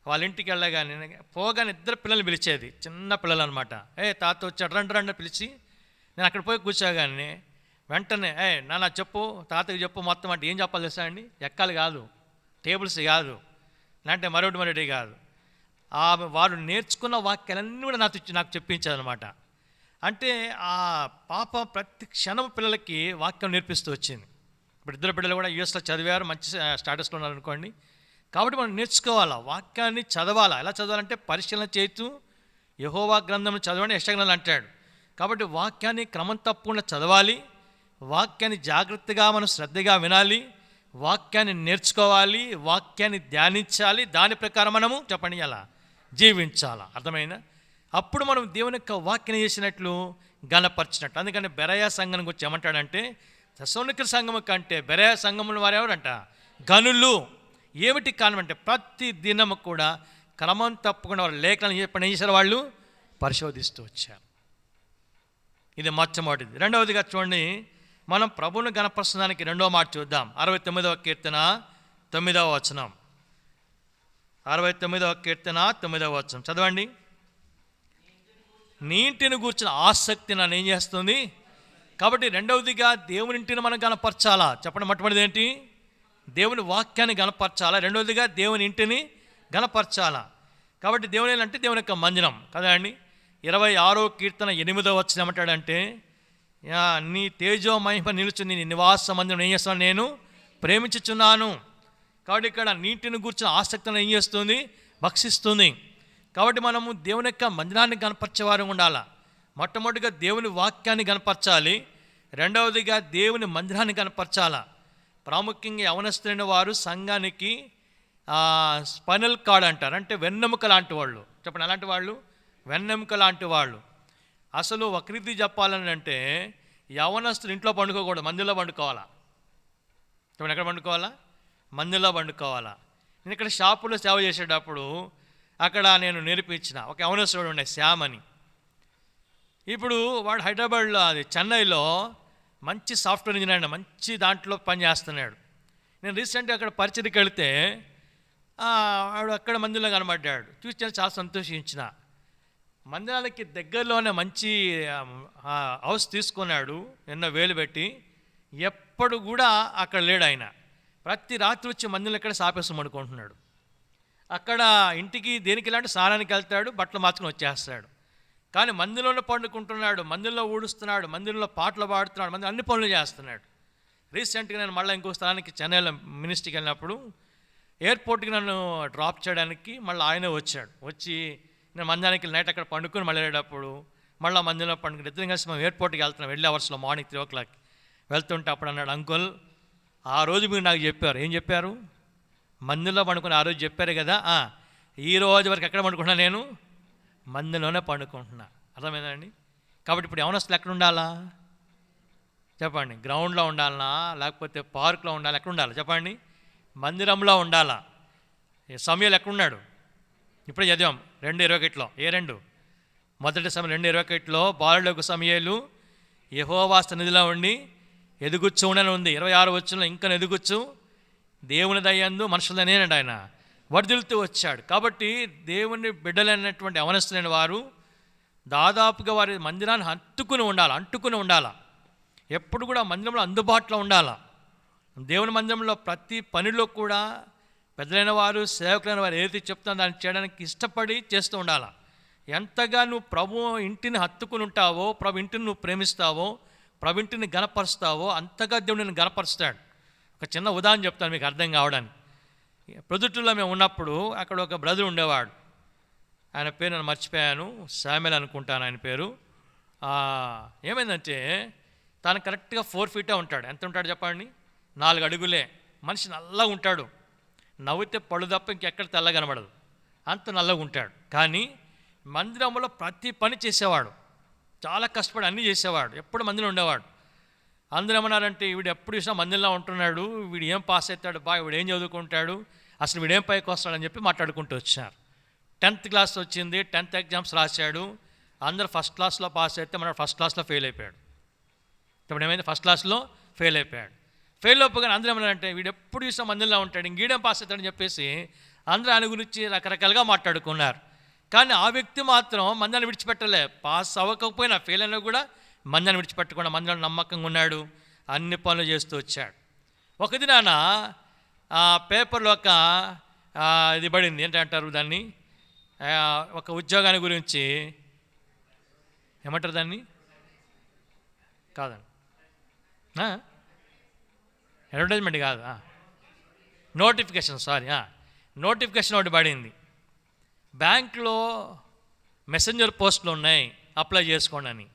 వాళ్ళ ఇంటికి వెళ్ళగానే పోగానే 2 పిల్లల్ని పిలిచేది, చిన్న పిల్లలు అనమాట. తాత వచ్చాడు రండి రండి పిలిచి నేను అక్కడ పోయి కూర్చోగానే వెంటనే నాన్న చెప్పు, తాతకి చెప్పు మొత్తం. అంటే ఏం చెప్పాలి తెలుసా అండి? ఎక్కాలి కాదు, టేబుల్స్ కాదు, లేదంటే మరొకటి కాదు. వారు నేర్చుకున్న వాక్యాలన్నీ కూడా నాకు చెప్పించారనమాట. అంటే ఆ పాప ప్రతి క్షణం పిల్లలకి వాక్యం నేర్పిస్తూ వచ్చింది. ఇప్పుడు 2 బిడ్డలు కూడా యూఎస్లో చదివారు, మంచి స్టాటస్లో ఉన్నారు అనుకోండి. కాబట్టి మనం నేర్చుకోవాలా, వాక్యాన్ని చదవాలా. ఎలా చదవాలంటే పరిశీలన చేస్తూ యెహోవా గ్రంథం చదవండి యెషయా గ్రంథం అంటాడు. కాబట్టి వాక్యాన్ని క్రమం తప్పకుండా చదవాలి, వాక్యాన్ని జాగ్రత్తగా మనం శ్రద్ధగా వినాలి, వాక్యాన్ని నేర్చుకోవాలి, వాక్యాన్ని ధ్యానించాలి, దాని ప్రకారం మనము చెప్పండి ఎలా జీవించాలా. అర్థమైనా? అప్పుడు మనం దేవుని యొక్క వాక్యం చేసినట్లు గణపరిచినట్టు. అందుకని బెరయా సంఘం గురించి ఏమంటాడంటే తెస్సలోనికల సంఘం కంటే బెరయా సంఘముల వారు ఎవరంట? గనులు. ఏమిటి కారణం అంటే ప్రతి దినము కూడా క్రమం తప్పకుండా వారు లేఖనాలు ఏం చేశారు? వాళ్ళు పరిశోధిస్తూ వచ్చారు. ఇది మొట్టమొదటిది. రెండవదిగా చూడండి, మనం ప్రభువును గణపరచడానికి రెండవ మాట చూద్దాం. 69వ కీర్తన 9వ వచనం. 69వ కీర్తన 9వ వచనం చదవండి. నీ ఇంటిని గూర్చిన ఆసక్తి నన్ను ఏం చేస్తుంది? కాబట్టి రెండవదిగా దేవుని ఇంటిని మనం గణపరచాలా. చెప్పండి, మొట్టమొదటిది ఏంటి? దేవుని వాక్యాన్ని గణపరచాలా. రెండవదిగా దేవుని ఇంటిని గణపరచాలా. కాబట్టి దేవుని అంటే దేవుని యొక్క మందిరం కదా అండి. 26వ కీర్తన 8వ వచనం ఏమంటాడంటే నీ తేజో మహిమ నిలుచుని నీ నివాస మందిరం ఏం చేస్తాను? నేను ప్రేమించుచున్నాను. కాబట్టి ఇక్కడ నీటిని గూర్చిన ఆసక్తిని ఏం చేస్తుంది? భక్షిస్తుంది. కాబట్టి మనము దేవుని యొక్క మందిరాన్ని గణపరిచేవారు ఉండాలా. మొట్టమొదటిగా దేవుని వాక్యాన్ని గణపరచాలి, రెండవదిగా దేవుని మందిరాన్ని గణపరచాలా. ప్రాముఖ్యంగా యవనస్తులైన వారు సంఘానికి స్పైనల్ కార్డ్ అంటారు, అంటే వెన్నెముక లాంటి వాళ్ళు. చెప్పండి, అలాంటి వాళ్ళు వెన్నెముక లాంటి వాళ్ళు. అసలు ఒక రీతి చెప్పాలని అంటే యవనస్తులు ఇంట్లో పండుకోకూడదు, మందిలో పండుకోవాలా. చెప్పండి, ఎక్కడ పండుకోవాలా? మందిలో పండుకోవాలా. నేను ఇక్కడ షాపులో సేవ చేసేటప్పుడు అక్కడ నేను నేర్పించిన ఒక యవనస్తుడు ఉండే శ్యామ్ అని. ఇప్పుడు వాడు హైదరాబాద్లో అది చెన్నైలో మంచి సాఫ్ట్వేర్ ఇంజనీర్ అండి, మంచి దాంట్లో పని చేస్తున్నాడు. నేను రీసెంట్గా అక్కడ పరిచయకి వెళితే వాడు అక్కడ మందిలో కనబడ్డాడు. చూసి చాలా సంతోషించిన. మందిరానికి దగ్గరలోనే మంచి హౌస్ తీసుకున్నాడు, ఎన్నో వేలు పెట్టి. ఎప్పుడు కూడా అక్కడ లేడు ఆయన. ప్రతి రాత్రి వచ్చి మందిరంలో ఇక్కడ సాపేసం అనుకుంటున్నాడు. అక్కడ ఇంటికి దేనికి ఇలాంటి స్నానానికి వెళ్తాడు, బట్టలు మార్చుకుని వచ్చేస్తాడు. కానీ మందిరంలో పండుకుంటున్నాడు, మందిరంలో ఊడుస్తున్నాడు, మందిరంలో పాటలు పాడుతున్నాడు, మందిరం అన్ని పనులు చేస్తున్నాడు. రీసెంట్గా నేను మళ్ళీ ఇంకో స్థలానికి చెన్నైలో మినిస్ట్రీకి వెళ్ళినప్పుడు ఎయిర్పోర్ట్కి నన్ను డ్రాప్ చేయడానికి మళ్ళీ ఆయనే వచ్చాడు. వచ్చి నేను మందిరానికి నైట్ అక్కడ పండుకొని మళ్ళీ వెళ్ళేటప్పుడు మళ్ళీ మందిరంలో పండుకుని ఇద్దరం కలిసి మేము ఎయిర్పోర్ట్కి వెళ్తున్నాం. వెళ్ళే అవర్స్లో మార్నింగ్ 3 o'clock వెళ్తుంటే అప్పుడు అన్నాడు, అంకుల్ ఆ రోజు మీరు నాకు చెప్పారు. ఏం చెప్పారు? మందిరంలో పండుకొని ఆ రోజు చెప్పారు కదా, ఈ రోజు వరకు ఎక్కడ పండుకుంటున్నా? నేను మందిరంలోనే పండుకుంటున్నా. అర్థమైందండి? కాబట్టి ఇప్పుడు యవనస్తులు ఎక్కడ ఉండాలా చెప్పండి? గ్రౌండ్లో ఉండాలనా, లేకపోతే పార్క్లో ఉండాలి? ఎక్కడ ఉండాలి చెప్పండి? మందిరంలో ఉండాలా. సమయాలు ఎక్కడున్నాడు? ఇప్పుడే చదివాం 2:21. ఏ 2? మొదటి సమయం 2:21 బాలుడకు సమయాలు యెహోవా సన్నిధిలో ఉండి ఎదుగుచ్చు ఉండని ఉంది. 26 వచనంలో ఇంకా ఎదుగుచ్చు దేవుని దయందు మనుషుల నేనండి ఆయన వర్ధిల్తూ వచ్చాడు. కాబట్టి దేవుని బిడ్డలైనటువంటి యవనస్తులైన వారు దాదాపుగా వారి మందిరాన్ని అంటుకుని ఉండాలా. ఎప్పుడు కూడా మందిరంలో అందుబాటులో ఉండాలా. దేవుని మందిరంలో ప్రతి పనిలో కూడా పెద్దలైన వారు, సేవకులైన వారు ఏదైతే చెప్తానో దాన్ని చేయడానికి ఇష్టపడి చేస్తూ ఉండాలా. ఎంతగా నువ్వు ప్రభు ఇంటిని హత్తుకుని ఉంటావో, ప్రభు ఇంటిని నువ్వు ప్రేమిస్తావో, ప్రభు ఇంటిని గణపరుస్తావో అంతగా దేవుడు నిన్ను గణపరుస్తాడు. ఒక చిన్న ఉదాహరణ చెప్తాను మీకు అర్థం కావడానికి. ప్రొద్దుటూరులో మేము ఉన్నప్పుడు అక్కడ ఒక బ్రదర్ ఉండేవాడు. ఆయన పేరు నేను మర్చిపోయాను, శామ్యుల్ అనుకుంటాను ఆయన పేరు. ఏమైందంటే తను కరెక్ట్గా 4 feet ఉంటాడు. ఎంత ఉంటాడు చెప్పండి? 4 అడుగులే. మనిషి నల్లగా ఉంటాడు, నవ్వితే పళ్ళు తప్ప ఇంకెక్కడ తెల్ల కనబడదు, అంత నల్లగా ఉంటాడు. కానీ మందిరంలో ప్రతి పని చేసేవాడు, చాలా కష్టపడి అన్నీ చేసేవాడు, ఎప్పుడు మందిరం ఉండేవాడు. అందరూ ఏమన్నారంటే వీడు ఎప్పుడు చూసినా మందిరంలో ఉంటున్నాడు, వీడు ఏం పాస్ అవుతాడు బా, వీడు ఏం చదువుకుంటాడు, అసలు వీడేం పైకి వస్తాడని చెప్పి మాట్లాడుకుంటూ వచ్చారు. 10th క్లాస్ వచ్చింది, 10th ఎగ్జామ్స్ రాశాడు. అందరూ ఫస్ట్ క్లాస్లో పాస్ అయితే మన ఫస్ట్ క్లాస్లో ఫెయిల్ అయిపోయాడు. ఇప్పుడు ఏమైంది, ఫస్ట్ క్లాస్లో ఫెయిల్ అయిపోయాడు. ఫెయిల్ అయిపోగానే అందరూ ఏమన్నారంటే వీడు ఎప్పుడు చూసినా మందిరంలో ఉంటాడు, ఇంకేం పాస్ అవుతాడని చెప్పేసి అందరూ ఆయన గురించి రకరకాలుగా మాట్లాడుకున్నారు. కానీ ఆ వ్యక్తి మాత్రం మందిరాన్ని విడిచిపెట్టలే. పాస్ అవ్వకపోయినా ఫెయిల్ అయినా కూడా మందిరాన్ని విడిచిపెట్టకుండా మందిరంలో నమ్మకంగా ఉన్నాడు, అన్ని పనులు చేస్తూ వచ్చాడు. ఒక దినాన పేపర్లో ఒక ఇది పడింది, ఏంటంటారు దాన్ని, ఒక ఉద్యోగాన్ని గురించి, ఏమంటారు దాన్ని, కాదండి అడ్వర్టైజ్మెంట్ కాదు, నోటిఫికేషన్, సారీ, నోటిఫికేషన్ ఒకటి పడింది. బ్యాంకులో మెసెంజర్ పోస్టులు ఉన్నాయి, అప్లై చేసుకోండి అని.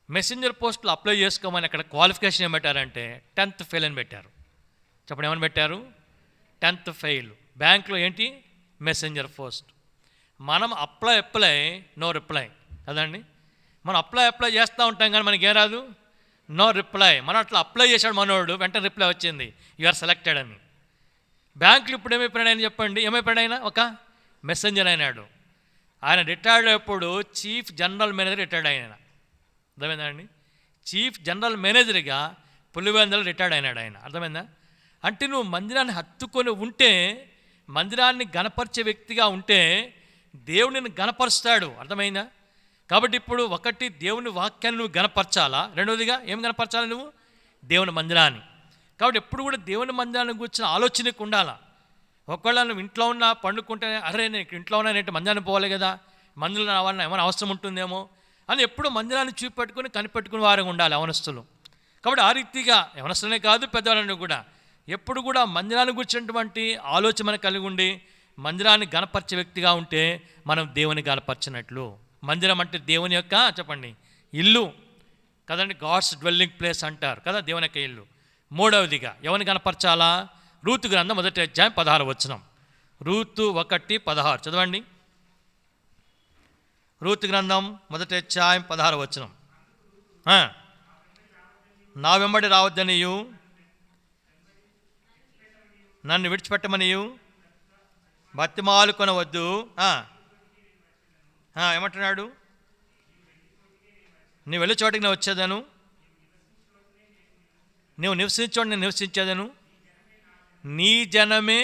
మెసెంజర్ పోస్టులు అప్లై చేసుకోమని అక్కడ క్వాలిఫికేషన్ ఏం పెట్టారంటే 10th ఫెయిల్ అని పెట్టారు. చెప్పండి ఏమని పెట్టారు, 10th ఫెయిల్. బ్యాంకులో ఏంటి, మెసెంజర్ పోస్ట్. మనం అప్లై నో రిప్లై కదండి. మనం అప్లై చేస్తూ ఉంటాం కానీ మనకి ఏం రాదు, నో రిప్లై. మనం అట్లా అప్లై చేశాడు మనోడు, వెంటనే రిప్లై వచ్చింది, యు ఆర్ సెలెక్టెడ్ అని. బ్యాంకులు ఇప్పుడు ఏమైపోయాడు ఆయన చెప్పండి, ఏమైపోయాడు ఆయన, ఒక మెసెంజర్ అయినాడు. ఆయన రిటైర్డ్ అయ్యేప్పుడు చీఫ్ జనరల్ మేనేజర్ రిటైర్డ్ అయినా, అర్థమైందా అండి. చీఫ్ జనరల్ మేనేజర్గా పులివెందులలో రిటైర్డ్ అయినాడు ఆయన, అర్థమైందా. అంటే నువ్వు మందిరాన్ని హత్తుకొని ఉంటే, మందిరాన్ని గణపరిచే వ్యక్తిగా ఉంటే దేవుడిని గణపరుస్తాడు, అర్థమైందా. కాబట్టి ఇప్పుడు ఒకటి దేవుని వాక్యాన్ని నువ్వు గణపరచాలా, రెండవదిగా ఏం గణపరచాలి నువ్వు, దేవుని మందిరాన్ని. కాబట్టి ఎప్పుడు కూడా దేవుని మందిరాన్ని కూర్చొని ఆలోచనకు ఉండాలా. ఒకవేళ నువ్వు ఇంట్లో ఉన్నా పండుకుంటే అరే నేను ఇంట్లో ఉన్నా నేటి మందిరాన్ని పోవాలి కదా, మందిరంలో రావాలన్నా ఏమైనా అవసరం ఉంటుందేమో అని ఎప్పుడు మందిరాన్ని చూపెట్టుకుని కనిపెట్టుకుని వారంగా ఉండాలి యవనస్తులు. కాబట్టి ఆ రీతిగా యవనస్తులనే కాదు పెద్దవాళ్ళని కూడా ఎప్పుడు కూడా మందిరాన్ని కూర్చున్నటువంటి ఆలోచన మనకు కలిగి ఉండి మందిరాన్ని గణపరిచే వ్యక్తిగా ఉంటే మనం దేవుని గణపరిచినట్లు. మందిరం అంటే దేవుని యొక్క చెప్పండి ఇల్లు కదండి, గాడ్స్ డ్వెల్లింగ్ ప్లేస్ అంటారు కదా, దేవుని యొక్క ఇల్లు. మూడవదిగా ఎవరిని కనపరచాలా, రూతు గ్రంథం 1వ అధ్యాయం 16వ వచనం. రూతు 1:16 చదవండి. రూతు గ్రంథం 1వ అధ్యాయం 16వ వచనం. నా వెంబడి రావద్దనియు నన్ను విడిచిపెట్టమనియు బతిమాలు కొనవద్దు. ఏమంటున్నాడు, నీ వెళ్ళి చోటికి నేను వచ్చేదను, నువ్వు నివసించోటి నేను నివసించేదను, నీ జనమే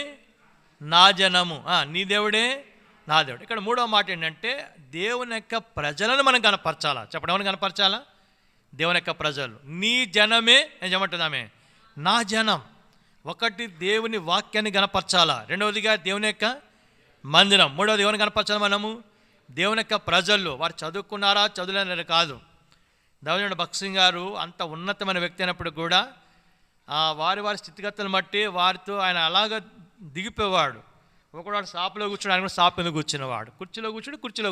నా జనము, నీ దేవుడే నా దేవుడు. ఇక్కడ మూడవ మాట ఏంటంటే దేవుని యొక్క ప్రజలను మనం కనపరచాలా. చెప్పండి ఎవరిని కనపరచాలా, దేవుని యొక్క ప్రజలు. నీ జనమే నేను చెప్పమంటున్నామే నా జనం. ఒకటి దేవుని వాక్యాన్ని కనపరచాలా, రెండవదిగా దేవుని యొక్క మందిరం, మూడవది ఎవరిని కనపరచాలి మనము, దేవుని యొక్క ప్రజలు. వారు చదువుకున్నారా చదువులేనారా కాదు. దావీదు భక్త్ సింగ్ గారు అంత ఉన్నతమైన వ్యక్తి అయినప్పుడు కూడా వారి స్థితిగతులను బట్టి వారితో ఆయన అలాగ దిగిపోయేవాడు. ఒకవాడు సాపులో కూర్చుని ఆయన కూడా సాపు మీద కూర్చునేవాడు, కుర్చీలో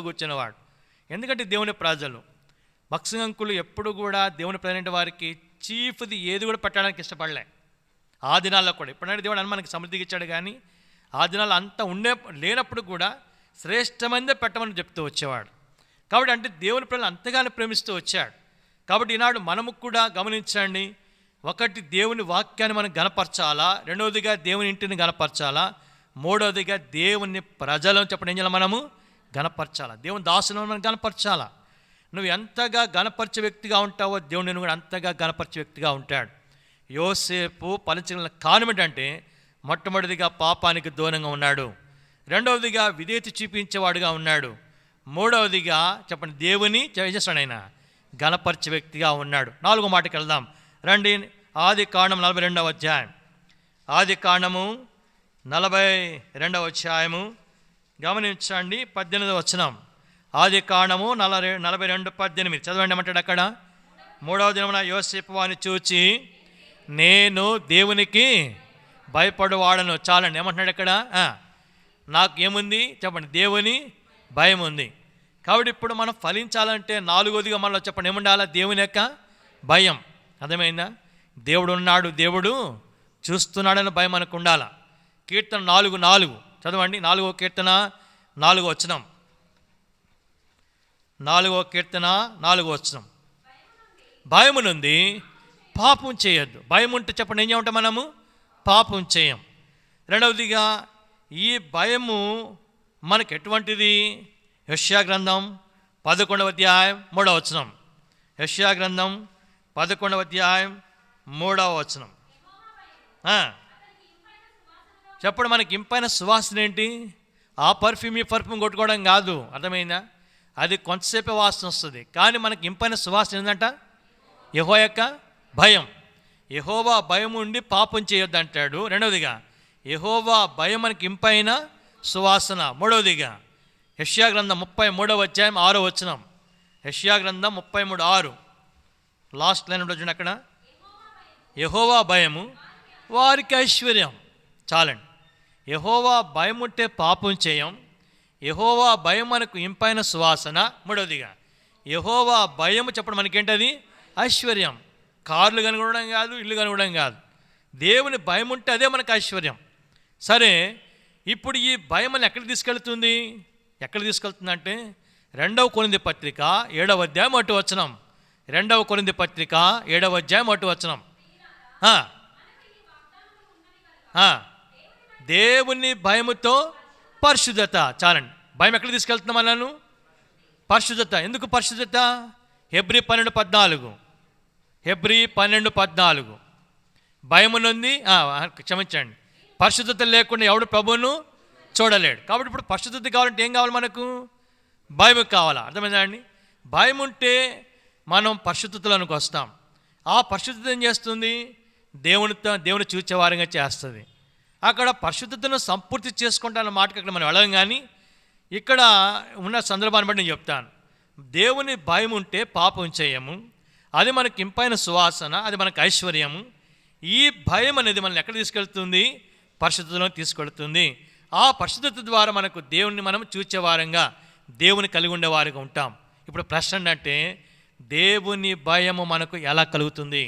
కూర్చునేవాడు. ఎందుకంటే దేవుని ప్రజలు. భక్త్ సింగ్ అంకులు ఎప్పుడు కూడా దేవుని ప్రజలంటే వారికి చీఫ్ది ఏది కూడా పెట్టడానికి ఇష్టపడలే. ఆ దినాల్లో కూడా, ఇప్పుడంటే దేవుడు అని మనకి సమృద్ధికి ఇచ్చాడు కానీ ఆ దినాలు అంతా లేనప్పుడు కూడా శ్రేష్టమైనదే పెట్టమని చెప్తూ వచ్చేవాడు. కాబట్టి అంటే దేవుని ప్రజలు అంతగానే ప్రేమిస్తూ వచ్చాడు. కాబట్టి ఈనాడు మనము కూడా గమనించండి, ఒకటి దేవుని వాక్యాన్ని మనం గణపరచాలా, రెండవదిగా దేవుని ఇంటిని గణపరచాలా, మూడవదిగా దేవుని ప్రజలను చెప్పండి ఏం చేయాలి మనము గణపరచాలా, దేవుని దాసులను మనం గణపరచాలా. నువ్వు ఎంతగా గణపరిచే వ్యక్తిగా ఉంటావో దేవుడిని కూడా అంతగా గణపరిచే వ్యక్తిగా ఉంటాడు. యోసేపు ఫలించిన కారణం ఏంటంటే మొట్టమొదటిదిగా పాపానికి దూరంగా ఉన్నాడు, రెండవదిగా విధేయత చూపించేవాడుగా ఉన్నాడు, మూడవదిగా చెప్పండి దేవుని చేస్తాడైనా గణపరిచే వ్యక్తిగా ఉన్నాడు. 4వ మాటకి వెళ్దాం రండి. ఆది కాండం 42వ అధ్యాయం. ఆది కాండము 42వ అధ్యాయము గమనించండి 18వ వచనం. ఆది కాండము 42:18 చదవండి. ఏమంటాడు అక్కడ, 3వ దినమున యోసేపు వాని చూచి నేను దేవునికి భయపడువాడను. చాలండి. ఏమంటున్నాడు అక్కడ, నాకు ఏముంది చెప్పండి దేవుని భయం ఉంది. కాబట్టి ఇప్పుడు మనం ఫలించాలంటే 4వదిగా మనలో చెప్పండి ఏముండాలా, దేవుని యొక్క భయం. అర్థమైందా, దేవుడు ఉన్నాడు, దేవుడు చూస్తున్నాడని భయం మనకు ఉండాల. కీర్తన 4:4 చదవండి. 4వ కీర్తన 4వ వచనం. 4వ కీర్తన 4వ వచనం. భయము నుండి పాపం చేయొద్దు. భయం ఉంటే చెప్పండి ఏం చేయమంటాం మనము? పాపం చేయం. రెండవదిగా ఈ భయము మనకు ఎటువంటిది? యెషయా గ్రంథం 11వ అధ్యాయం 3వ వచనం. యెషయా గ్రంథం 11వ అధ్యాయం 3వ వచనం. చెప్పండి, మనకి ఇంపైన సువాసన ఏంటి? ఆ పర్ఫ్యూమ్ ఈ పర్ఫ్యూమ్ కొట్టుకోవడం కాదు, అర్థమైందా? అది కొంతసేపే వాసన వస్తుంది, కానీ మనకి ఇంపైన సువాసన ఏంటంట? యెహోవా యొక్క భయం. యెహోవా భయం ఉండి పాపం చేయొద్దు అంటాడు. రెండవదిగా యెహోవా భయం మనకి ఇంపైన సువాసన. మూడవదిగా యెషయా గ్రంథం 33వ అధ్యాయం 6వ వచనం. యెషయా గ్రంథం 33:6 లాస్ట్ లైన్ ఉంటుంది అక్కడ. యెహోవా భయము వారికి ఐశ్వర్యం. చాలండి. యెహోవా భయం ఉంటే పాపం చేయం. యెహోవా భయం మనకు ఇంపైన సువాసన. మూడవదిగా యెహోవా భయం చెప్పడం మనకేంటది? ఐశ్వర్యం. కార్లు కనుగొనడం కాదు, ఇల్లు కనుగొనడం కాదు. దేవుని భయం ఉంటే అదే మనకు ఐశ్వర్యం. సరే, ఇప్పుడు ఈ భయం అని ఎక్కడికి తీసుకెళ్తుంది? ఎక్కడ తీసుకెళ్తుందంటే 2వ కొరింథీ పత్రిక 7వ అధ్యాయం 1వ వచనం. 2వ కొరింథీ పత్రిక 7వ అధ్యాయం 1వ వచనం. దేవుని భయముతో పరిశుద్ధత. చాలండి. భయం ఎక్కడ తీసుకెళ్తున్నాం అన్నాను? పరిశుద్ధత. ఎందుకు పరిశుద్ధత? హెబ్రీ 12:14. హెబ్రీ 12:14. భయమునుంది, క్షమించండి, పరిశుద్ధత లేకుండా ఎవడు ప్రభువును చూడలేడు. కాబట్టి ఇప్పుడు పరిశుద్ధత కావాలంటే ఏం కావాలి మనకు? భయం కావాలా? అర్థమైందా అండి? భయం ఉంటే మనం పరిశుద్ధతలోనికి వస్తాం. ఆ పరిశుద్ధత ఏం చేస్తుంది? దేవుని చూచేవారంగా చేస్తుంది. అక్కడ పరిశుద్ధతను సంపూర్తి చేసుకుంటాన్న మాటకి అక్కడ మనం వెళ్ళం. కానీ ఇక్కడ ఉన్న సందర్భాన్ని బట్టి నేను చెప్తాను. దేవుని భయం ఉంటే పాపం చేయము, అది మనకి ఇంపైన సువాసన, అది మనకు ఐశ్వర్యము. ఈ భయం అనేది మనల్ని ఎక్కడ తీసుకెళ్తుంది? పరిశుద్ధతలో తీసుకెళ్తుంది. ఆ పరిశుద్ధత ద్వారా మనకు దేవుణ్ణి మనం చూచేవారంగా, దేవుని కలిగి ఉండేవారుగా ఉంటాం. ఇప్పుడు ప్రశ్న ఏంటంటే, దేవుని భయము మనకు ఎలా కలుగుతుంది?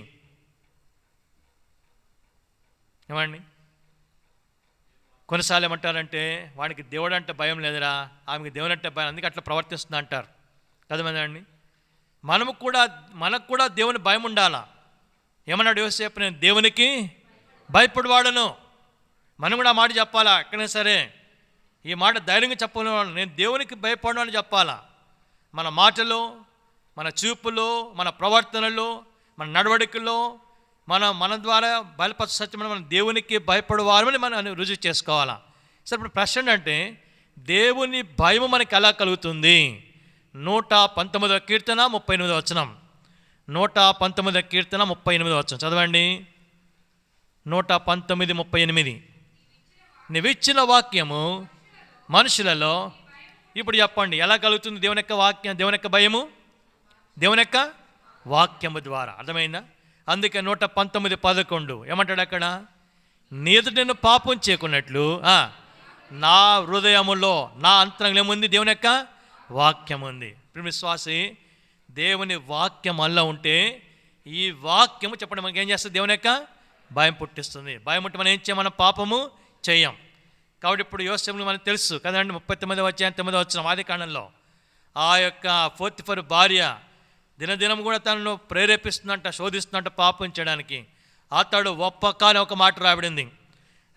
ఏమండి? కొన్నిసార్లు ఏమంటారంటే, వాడికి దేవుడు అంటే భయం లేదురా, ఆమెకి దేవుడు అంటే భయం, అందుకే అట్లా ప్రవర్తిస్తుంది అంటారు కదమండి. మనకు కూడా దేవుని భయం ఉండాలా. ఏమన్నాడు యోసేపు? నేను దేవునికి భయపడివాడను. మనం కూడా ఆ మాట చెప్పాలా? ఎక్కడైనా సరే ఈ మాట ధైర్యంగా చెప్పాలి. నేను దేవునికి భయపడను అని చెప్పాలా. మన మాటలో, మన చూపులో, మన ప్రవర్తనలో, మన నడవడికలో, మన ద్వారా బయలుపరచ సత్యం మనం దేవునికి భయపడేవారని మనం రుజువు చేసుకోవాలా. సరే, ఇప్పుడు ప్రశ్న అంటే దేవుని భయం మనకి ఎలా కలుగుతుంది? 119వ కీర్తన 38వ వచనం. 119వ కీర్తన 38వ వచనం చదవండి. 119:38. నీవిచ్చిన వాక్యము మనుషులలో. ఇప్పుడు చెప్పండి ఎలా కలుగుతుంది దేవుని యొక్క వాక్యం, దేవుని యొక్క భయము? దేవుని యొక్క వాక్యము ద్వారా. అర్థమైందా? అందుకే 119:11 ఏమంటాడు అక్కడ? నీ ఎదుట నేను పాపం చేయకున్నట్లు నా హృదయములో, నా అంతరంగంలో ఏముంది? దేవుని యొక్క వాక్యం ఉంది. విశ్వాసి, దేవుని వాక్యం అల్ల ఉంటే ఈ వాక్యము చెప్పండి మనకి ఏం చేస్తుంది? దేవుని యొక్క భయం పుట్టిస్తుంది. భయం ఉంటే మనం ఏం చేయం? మనం పాపము చేయం. కాబట్టి ఇప్పుడు యోసేపును మనకు తెలుసు కదండి. 39వ అధ్యాయం 9వ వచనం ఆదికాండంలో ఆ యొక్క పోతిఫరు భార్య దినదినం కూడా తనను ప్రేరేపిస్తుందంట, శోధిస్తుందంట పాపం చేయడానికి. అతడు ఒప్పక అని ఒక మాట రాబడింది.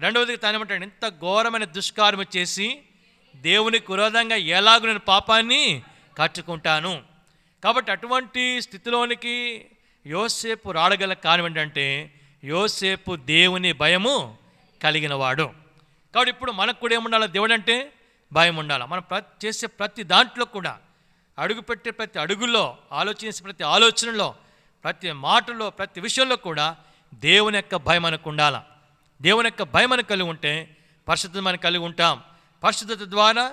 రెండవది తను ఏమంటాడు? ఇంత ఘోరమైన దుష్కార్యం చేసి దేవునికి విరోధంగా ఎలాగో నేను పాపాన్ని కట్టుకుంటాను. కాబట్టి అటువంటి స్థితిలోనికి యోసేపు రాడగల కారణం ఏంటంటే యోసేపు దేవుని భయము కలిగిన వాడు. కాబట్టి ఇప్పుడు మనకు కూడా ఏముండాలి? దేవుడు అంటే భయం ఉండాలి. మనం చేసే ప్రతి దాంట్లో కూడా, అడుగుపెట్టే ప్రతి అడుగుల్లో, ఆలోచించే ప్రతి ఆలోచనలో, ప్రతి మాటలో, ప్రతి విషయంలో కూడా దేవుని యొక్క భయం మనకు ఉండాలి. దేవుని యొక్క భయం మనకు కలిగి ఉంటే పరిశుద్ధత మనం కలిగి ఉంటాం. పరిశుద్ధత ద్వారా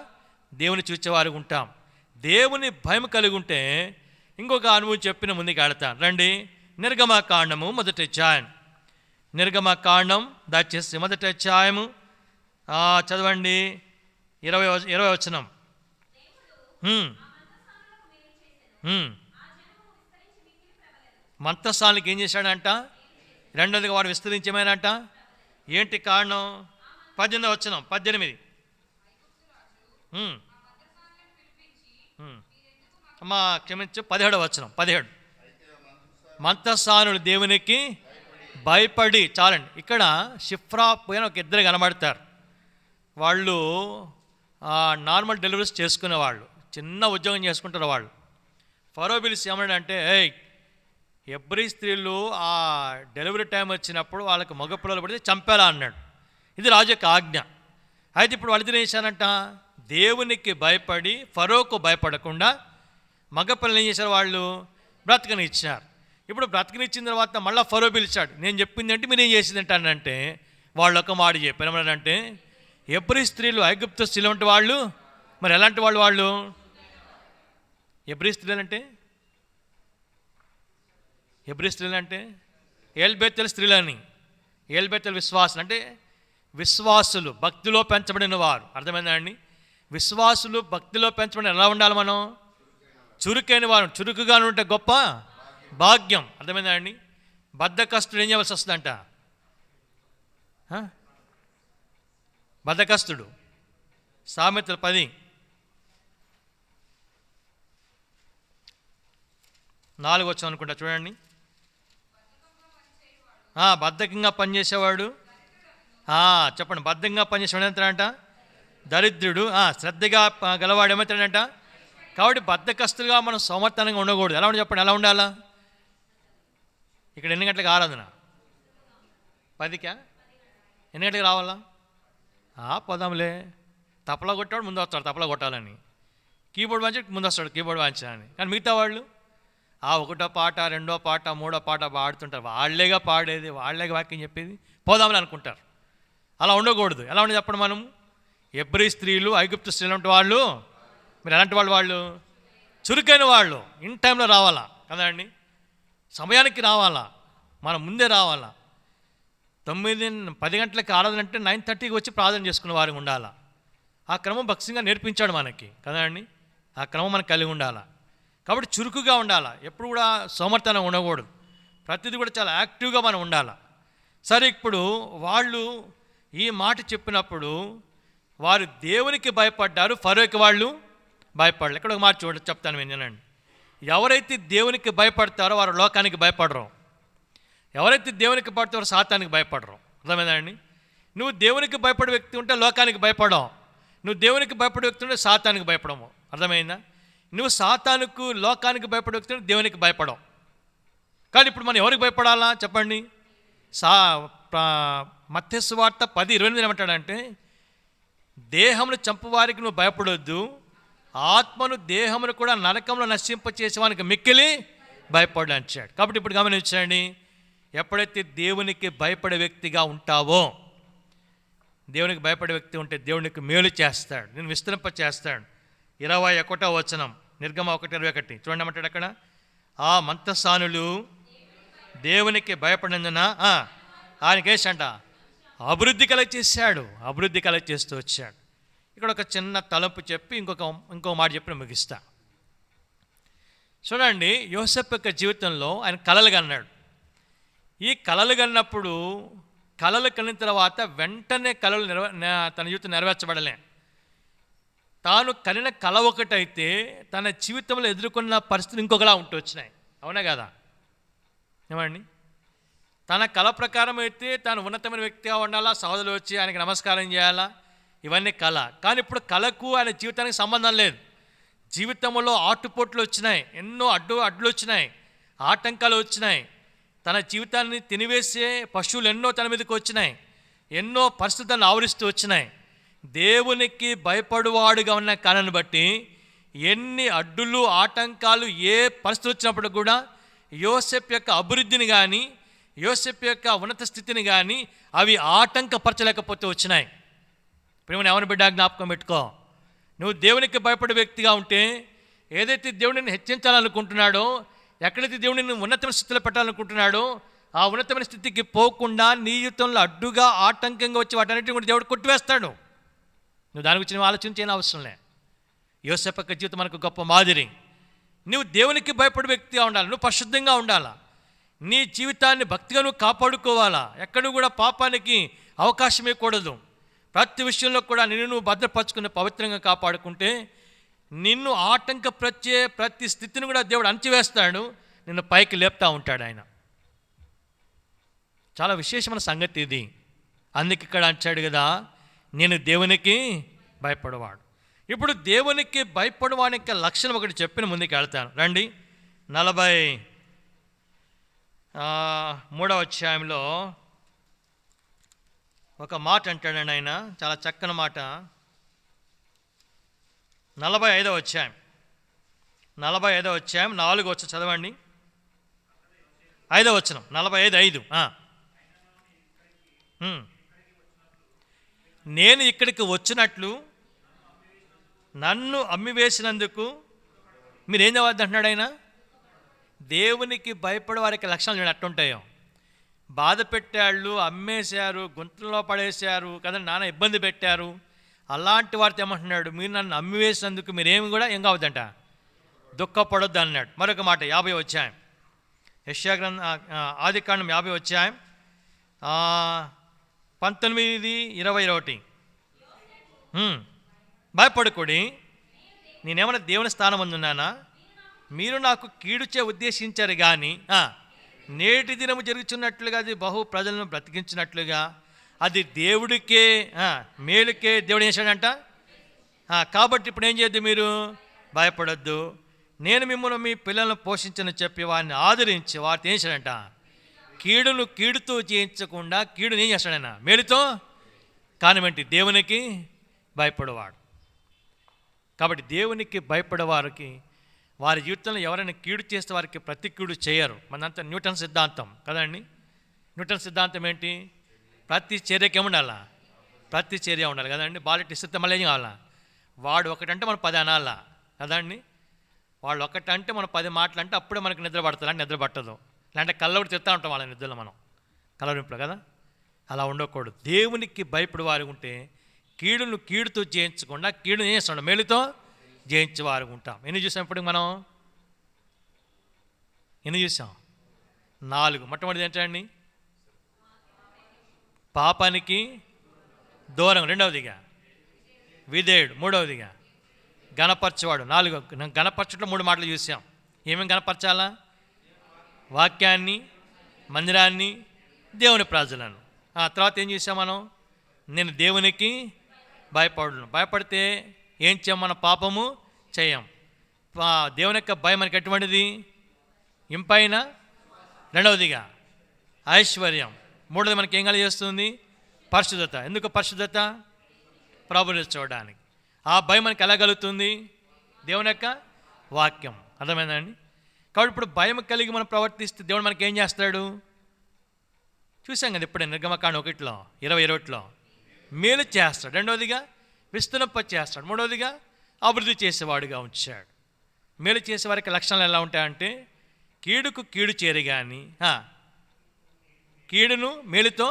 దేవుని చూచేవారు ఉంటాం. దేవుని భయం కలిగి ఉంటే ఇంకొక అనుభవం చెప్పిన ముందుకు ఆడతాను రండి. నిర్గమకాండము 1వ అధ్యాయం. నిర్గమకాండం దయచేసి 1వ అధ్యాయము చదవండి. 20వ వచనం. మంత్రస్థానానికి ఏం చేశాడంట? రెండోదిగా వాడు విస్తరించేమైనంట ఏంటి కారణం? 18వ వచనం, 18. అమ్మా క్షమించు, 17వ వచనం, 17. మంతసానులు దేవునికి భయపడి, చాలండి. ఇక్కడ షిఫ్రా పోయిన ఒక ఇద్దరు కనబడతారు. వాళ్ళు నార్మల్ డెలివరీస్ చేసుకునేవాళ్ళు, చిన్న ఉద్యోగం చేసుకుంటారు వాళ్ళు. ఫరో పిలిచి ఏమన్నాడంటే, హెబ్రీ స్త్రీలు ఆ డెలివరీ టైం వచ్చినప్పుడు వాళ్ళకి మగ పిల్లలు పడితే చంపేలా అన్నాడు. ఇది రాజు యొక్క ఆజ్ఞ. అయితే ఇప్పుడు వాళ్ళు ఏం చేశారంట, దేవునికి భయపడి ఫరోకు భయపడకుండా మగ పిల్లలు ఏం చేశారు, వాళ్ళు బ్రతకనిచ్చారు. ఇప్పుడు బ్రతకనిచ్చిన తర్వాత మళ్ళీ ఫరో పిలిచాడు. నేను చెప్పింది అంటే మీరు ఏం చేసింది అంటానంటే, వాళ్ళు ఒక మాట చెప్పారు. ఏమన్నారంటే, హెబ్రీ స్త్రీలు ఐగుప్తు స్త్రీలు అంటే వాళ్ళు మరి ఎలాంటి వాళ్ళు హెబ్రీ స్త్రీలు అంటే ఏల్బేతెల్ స్త్రీలని, ఏల్బేతెల్ విశ్వాసులు అంటే విశ్వాసులు, భక్తిలో పెంచబడిన వారు. అర్థమైందా అండి? విశ్వాసులు భక్తిలో పెంచబడిన ఎలా ఉండాలి మనం? చురుకైన వారు. చురుకుగా ఉంటే గొప్ప భాగ్యం. అర్థమైందా అండి? బద్ధకస్తుడు ఏం చేయవలసి వస్తుందంట? బద్ధకస్తుడు సామెతలు 10:4 వచ్చాం అనుకుంటా, చూడండి. బద్ధకంగా పనిచేసేవాడు, చెప్పండి. బద్ధకంగా పనిచేసేవాడు ఏమంటాడంట? దరిద్రుడు. శ్రద్ధగా గలవాడు ఏమవుతాడంట? కాబట్టి బద్ధకస్తులుగా మనం సోమర్థనంగా ఉండకూడదు. ఎలా ఉండి చెప్పండి, ఎలా ఉండాలా? ఇక్కడ ఎన్ని గంటలకు ఆరాధన? 10కా? ఎన్ని గంటలకు రావాలా? పోదాంలే. తపలా కొట్టాడు ముందు వస్తాడు తపలా కొట్టాలని, కీబోర్డ్ వాంచి ముందు వస్తాడు కీబోర్డ్ వాంచాలని. కానీ మిగతా వాళ్ళు ఒకటో పాట, రెండో పాట, మూడో పాట పాడుతుంటారు. వాళ్ళేగా పాడేది, వాళ్ళేగా వాక్యం చెప్పేది, పోదామని అనుకుంటారు. అలా ఉండకూడదు. ఎలా ఉండి చెప్పండి మనం? హెబ్రీ స్త్రీలు ఐగుప్తు స్త్రీలు అంటే వాళ్ళు మీరు ఎలాంటి వాళ్ళు? చురుకైన వాళ్ళు. ఇన్ టైంలో రావాలా కదా అండి? సమయానికి రావాలా, మనం ముందే రావాలా. 9-10 గంటలకి ఆరాధన అంటే 9:30కి వచ్చి ప్రార్థన చేసుకునే వారికి ఉండాలా. ఆ క్రమం భక్తిగా నేర్పించాడు మనకి కదా అండి? ఆ క్రమం మనకు కలిగి ఉండాలా. కాబట్టి చురుకుగా ఉండాలా, ఎప్పుడు కూడా సోమర్థనం ఉండకూడదు. ప్రతిదీ కూడా చాలా యాక్టివ్గా మనం ఉండాలా. సరే, ఇప్పుడు వాళ్ళు ఈ మాట చెప్పినప్పుడు వారు దేవునికి భయపడ్డారు, ఫరోకి వాళ్ళు భయపడలేదు. ఇక్కడ ఒక మాట చెప్తాను వినండి. ఎవరైతే దేవునికి భయపడతారో వారు లోకానికి భయపడరు. ఎవరైతే దేవునికి పడతారో సాతానికి భయపడరు. అర్థమైందండి? నువ్వు దేవునికి భయపడే వ్యక్తి ఉంటే లోకానికి భయపడవు, నువ్వు దేవునికి భయపడే వ్యక్తి ఉంటే సాతానికి భయపడము. అర్థమైందా? నువ్వు సాతానుకు లోకానికి భయపడే వ్యక్తి ఉంటే దేవునికి భయపడవు. కానీ ఇప్పుడు మనం ఎవరికి భయపడాలా చెప్పండి? మత్తయి సువార్త 10:28 ఏమంటాడంటే, దేహమును చంపువారికి నువ్వు భయపడొద్దు, ఆత్మను దేహమును కూడా నరకంలో నశింపచేసేవానికి మిక్కిలి భయపడు అంటాడు. కాబట్టి ఇప్పుడు గమనించండి, ఎప్పుడైతే దేవునికి భయపడే వ్యక్తిగా ఉంటావో, దేవునికి భయపడే వ్యక్తి ఉంటే దేవునికి మేలు చేస్తాడు, నేను విస్తరింప చేస్తాడు. 21వ వచనం, నిర్గమ 1:21 చూడండి. ఏమంటాడు అక్కడ? ఆ మంతసానులు దేవునికి భయపడినందున ఆయనకేసంట అభివృద్ధి కలగ చేశాడు, అభివృద్ధి కలగ చేస్తూ వచ్చాడు. ఇక్కడ ఒక చిన్న తలంపు చెప్పి ఇంకో మాట చెప్పి ముగిస్తా. చూడండి, యోసేపు యొక్క జీవితంలో ఆయన కలలు కన్నాడు. ఈ కలలు కన్నప్పుడు, కలలు కన్న తర్వాత వెంటనే కలలు తన జీవితం నెరవేర్చబడలే. తాను కనిన కల ఒకటైతే తన జీవితంలో ఎదుర్కొన్న పరిస్థితులు ఇంకొకలా ఉంటూ వచ్చినాయి. అవునా కదా? ఏమండి? తన కళ ప్రకారం అయితే తాను ఉన్నతమైన వ్యక్తిగా ఉండాలా, సహోదరులు వచ్చి ఆయనకి నమస్కారం చేయాలా, ఇవన్నీ కళ. కానీ ఇప్పుడు కళకు ఆయన జీవితానికి సంబంధం లేదు. జీవితంలో ఆటుపోట్లు వచ్చినాయి, ఎన్నో అడ్డులు వచ్చినాయి, ఆటంకాలు వచ్చినాయి. తన జీవితాన్ని తినివేసే పశువులు ఎన్నో తన మీదకి వచ్చినాయి, ఎన్నో పరిస్థితులను ఆవరిస్తూ వచ్చినాయి. దేవునికి భయపడువాడుగా ఉన్న కారణాన్ని బట్టి ఎన్ని అడ్డులు, ఆటంకాలు, ఏ పరిస్థితులు వచ్చినప్పుడు కూడా యోసేపు యొక్క అభివృద్ధిని కానీ, యోసేపు యొక్క ఉన్నత స్థితిని కానీ అవి ఆటంకపరచలేకపోతే వచ్చినాయి. ప్రేమను ఎవరి బిడ్డ జ్ఞాపకం పెట్టుకో. నువ్వు దేవునికి భయపడే వ్యక్తిగా ఉంటే, ఏదైతే దేవుడిని హెచ్చించాలనుకుంటున్నాడో, ఎక్కడైతే దేవుడిని ఉన్నతమైన స్థితిలో పెట్టాలనుకుంటున్నాడో, ఆ ఉన్నతమైన స్థితికి పోకుండా నీ జీవితంలో అడ్డుగా, ఆటంకంగా వచ్చి వాటన్నిటిని కూడా దేవుడు కొట్టివేస్తాడు. నువ్వు దాని గురించి ఆలోచించేన అవసరం లే. యోసేపు యొక్క జీవితం మనకు గొప్ప మాదిరి. నువ్వు దేవునికి భయపడే వ్యక్తిగా ఉండాలి, నువ్వు పరిశుద్ధంగా ఉండాలా, నీ జీవితాన్ని భక్తిగా నువ్వు కాపాడుకోవాలా, ఎక్కడ కూడా పాపానికి అవకాశం ఇవ్వకూడదు. ప్రతి విషయంలో కూడా నిన్ను నువ్వు భద్రపరుచుకుని పవిత్రంగా కాపాడుకుంటే నిన్ను ఆటంకపరిచే ప్రతి స్థితిని కూడా దేవుడు అణచివేస్తాడు, నిన్ను పైకి లేపుతూ ఉంటాడు ఆయన. చాలా విశేషమైన సంగతి ఇది. అందుకే ఇక్కడ అంటాడు కదా, నేను దేవునికి భయపడవాడు. ఇప్పుడు దేవునికి భయపడవానికి లక్షణం ఒకటి చెప్పిన ముందుకు వెళ్తాను రండి. 43వ అధ్యాయంలో ఒక మాట అంటాడండి ఆయన, చాలా చక్కని మాట. 45వ అధ్యాయం 4వ వచనం చదవండి. 5వ వచనం 45:5. నేను ఇక్కడికి వచ్చినట్లు నన్ను అమ్మివేసినందుకు మీరేం చదవద్దు అంటున్నాడు ఆయన. దేవునికి భయపడే వారికి లక్షణాలు చూడండి అట్టుంటాయో. బాధ పెట్టాళ్ళు, అమ్మేశారు, గుంతలో పడేశారు కదా, నాన్న ఇబ్బంది పెట్టారు. అలాంటి వారితో ఏమంటున్నాడు, మీరు నన్ను అమ్మివేసినందుకు మీరేమి కూడా ఏం కావద్దంట, దుఃఖపడొద్దు అన్నాడు. మరొక మాట 50వ అధ్యాయం యెషయా గ్రంథం ఆదికాండం 50వ అధ్యాయం 19-21. భయపడుకోడి, నేనేమన్నా దేవుని స్థానం అందున్నానా? మీరు నాకు కీడుచే ఉద్దేశించారు కానీ నేటి దినము జరుగుతున్నట్లుగా అది బహు ప్రజలను బ్రతికించినట్లుగా అది దేవుడికే మేలుకే దేవుడు ఏం చేశాడంట. కాబట్టి ఇప్పుడు ఏం చేయొద్దు, మీరు భయపడొద్దు. నేను మిమ్మల్ని మీ పిల్లలను పోషించని చెప్పి వారిని ఆదరించి వారితో ఏం చేశాడంట, కీడును కీడుతో చేయించకుండా కీడుని ఏం చేస్తాడైనా మేలుతో కానివంటి దేవునికి భయపడేవాడు. కాబట్టి దేవునికి భయపడేవారికి వారి జీవితంలో ఎవరైనా కీడు చేస్తే వారికి ప్రతి కీడు చేయరు. మనంతా న్యూటన్ సిద్ధాంతం కదండి. న్యూటన్ సిద్ధాంతం ఏంటి? ప్రతి చర్యకి ఏముండాలా, ప్రతి చర్య ఉండాలి కదండి. బాలెట్ ఇస్తే మళ్ళీ ఏం కావాలా, వాడు ఒకటంటే మనం 10 అనాలా కదండి. వాళ్ళు ఒకటంటే మనం 10 మాటలు అంటే అప్పుడే మనకు నిద్ర పడుతుంది, అంటే నిద్ర పట్టదు. లేదంటే కళ్ళొకటి తిరుగుతూ ఉంటాం వాళ్ళ నిద్రలో మనం కలవరింపులో కదా. అలా ఉండకూడదు. దేవునికి భయపడి వారు ఉంటే కీడును కీడుతో జయించకుండా కీడును ఏం చేస్తాం, మేలుతో జయించే వారు ఉంటాం. ఎన్ని చూసాం ఇప్పుడు మనం? ఎన్ని చూసాం? 4. మొట్టమొదటిది ఏంటండి, పాపానికి దూరం. 2వదిగా విధేయుడు. 3వదిగా గణపరచేవాడు. 4 గణపరచట్లో 3 మాటలు చూసాం. ఏమేమి గణపరచాలా? వాక్యాన్ని, మందిరాన్ని, దేవుని ప్రజలను. ఆ తర్వాత ఏం చేసాం మనం? నేను దేవునికి భయపడను. భయపడితే ఏం చేయం, మన పాపము చేయం. దేవుని యొక్క భయం మనకి ఎటువంటిది? ఇంపైన. 2వదిగా ఐశ్వర్యం. 3వది మనకి ఏం కలిగేస్తుంది? పరిశుద్ధత. ఎందుకు పరిశుద్ధత? ప్రభుని చూడడానికి. ఆ భయం మనకి ఎలా కలుగుతుంది? దేవుని యొక్క వాక్యం. అర్థమైందండి? కాబట్టి ఇప్పుడు భయం కలిగి మనం ప్రవర్తిస్తే దేవుడు మనకి ఏం చేస్తాడు? చూసాం కదా ఇప్పుడే నిర్గమకాండం 1:20 మేలు చేస్తాడు. 2వదిగా విస్తరింప చేస్తాడు. 3వదిగా అభివృద్ధి చేసేవాడుగా ఉంచాడు. మేలు చేసేవారికి లక్షణాలు ఎలా ఉంటాయంటే కీడుకు కీడు చేరి కానీ కీడును మేలుతో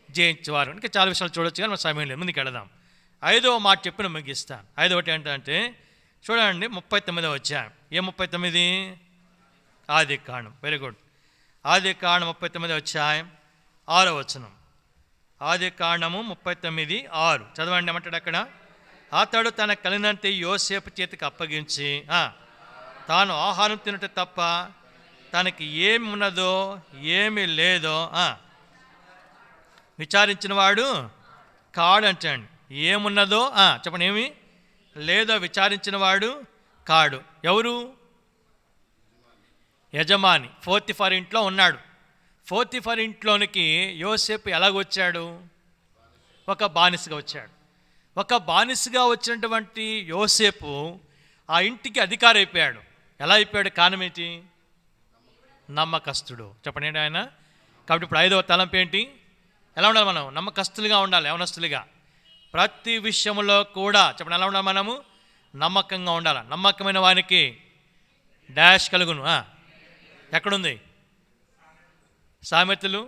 జయించేవారు. ఇంకా చాలా విషయాలు చూడొచ్చు కానీ మన సమయం లేదు, ముందుకు వెళదాం. 5వ మాట చెప్పిన ముగిస్తాను. 5వది ఏంటంటే చూడండి 39వ అధ్యాయం. ఏ 39? ఆదికాండం. Very good. ఆదికాండం 39వ అధ్యాయం 6వ వచనం. ఆదికాండము 39:6 చదవండి. ఏమంటాడు అక్కడ? అతడు తన కలినంతే యోసేపు చేతికి అప్పగించి తాను ఆహారం తినట తప్ప తనకి ఏమి ఉన్నదో ఏమి లేదో విచారించిన వాడు కాడంటండి. ఏమున్నదో చెప్పండి, ఏమి లేదో విచారించిన వాడు కాడు. ఎవరు? యజమాని. పోతిఫర్ ఇంట్లో ఉన్నాడు. పోతిఫర్ ఇంట్లోనికి యోసేపు ఎలాగొచ్చాడు? ఒక బానిసగా వచ్చాడు. ఒక బానిసగా వచ్చినటువంటి యోసేపు ఆ ఇంటికి అధికారి అయిపోయాడు. ఎలా అయిపోయాడు? కారణం ఏంటి? నమ్మకస్తుడు. చెప్పండి ఏంటి ఆయన? కాబట్టి ఇప్పుడు 5వ తలంపు ఏంటి? ఎలా ఉండాలి మనం? నమ్మకస్తులుగా ఉండాలి. యవనస్తులుగా ప్రతి విషయంలో కూడా చెప్పండి ఎలా ఉండాలి? మనము నమ్మకంగా ఉండాలి. నమ్మకమైన వానికి డాష్ కలుగును. ఎక్కడుంది? సామెతలు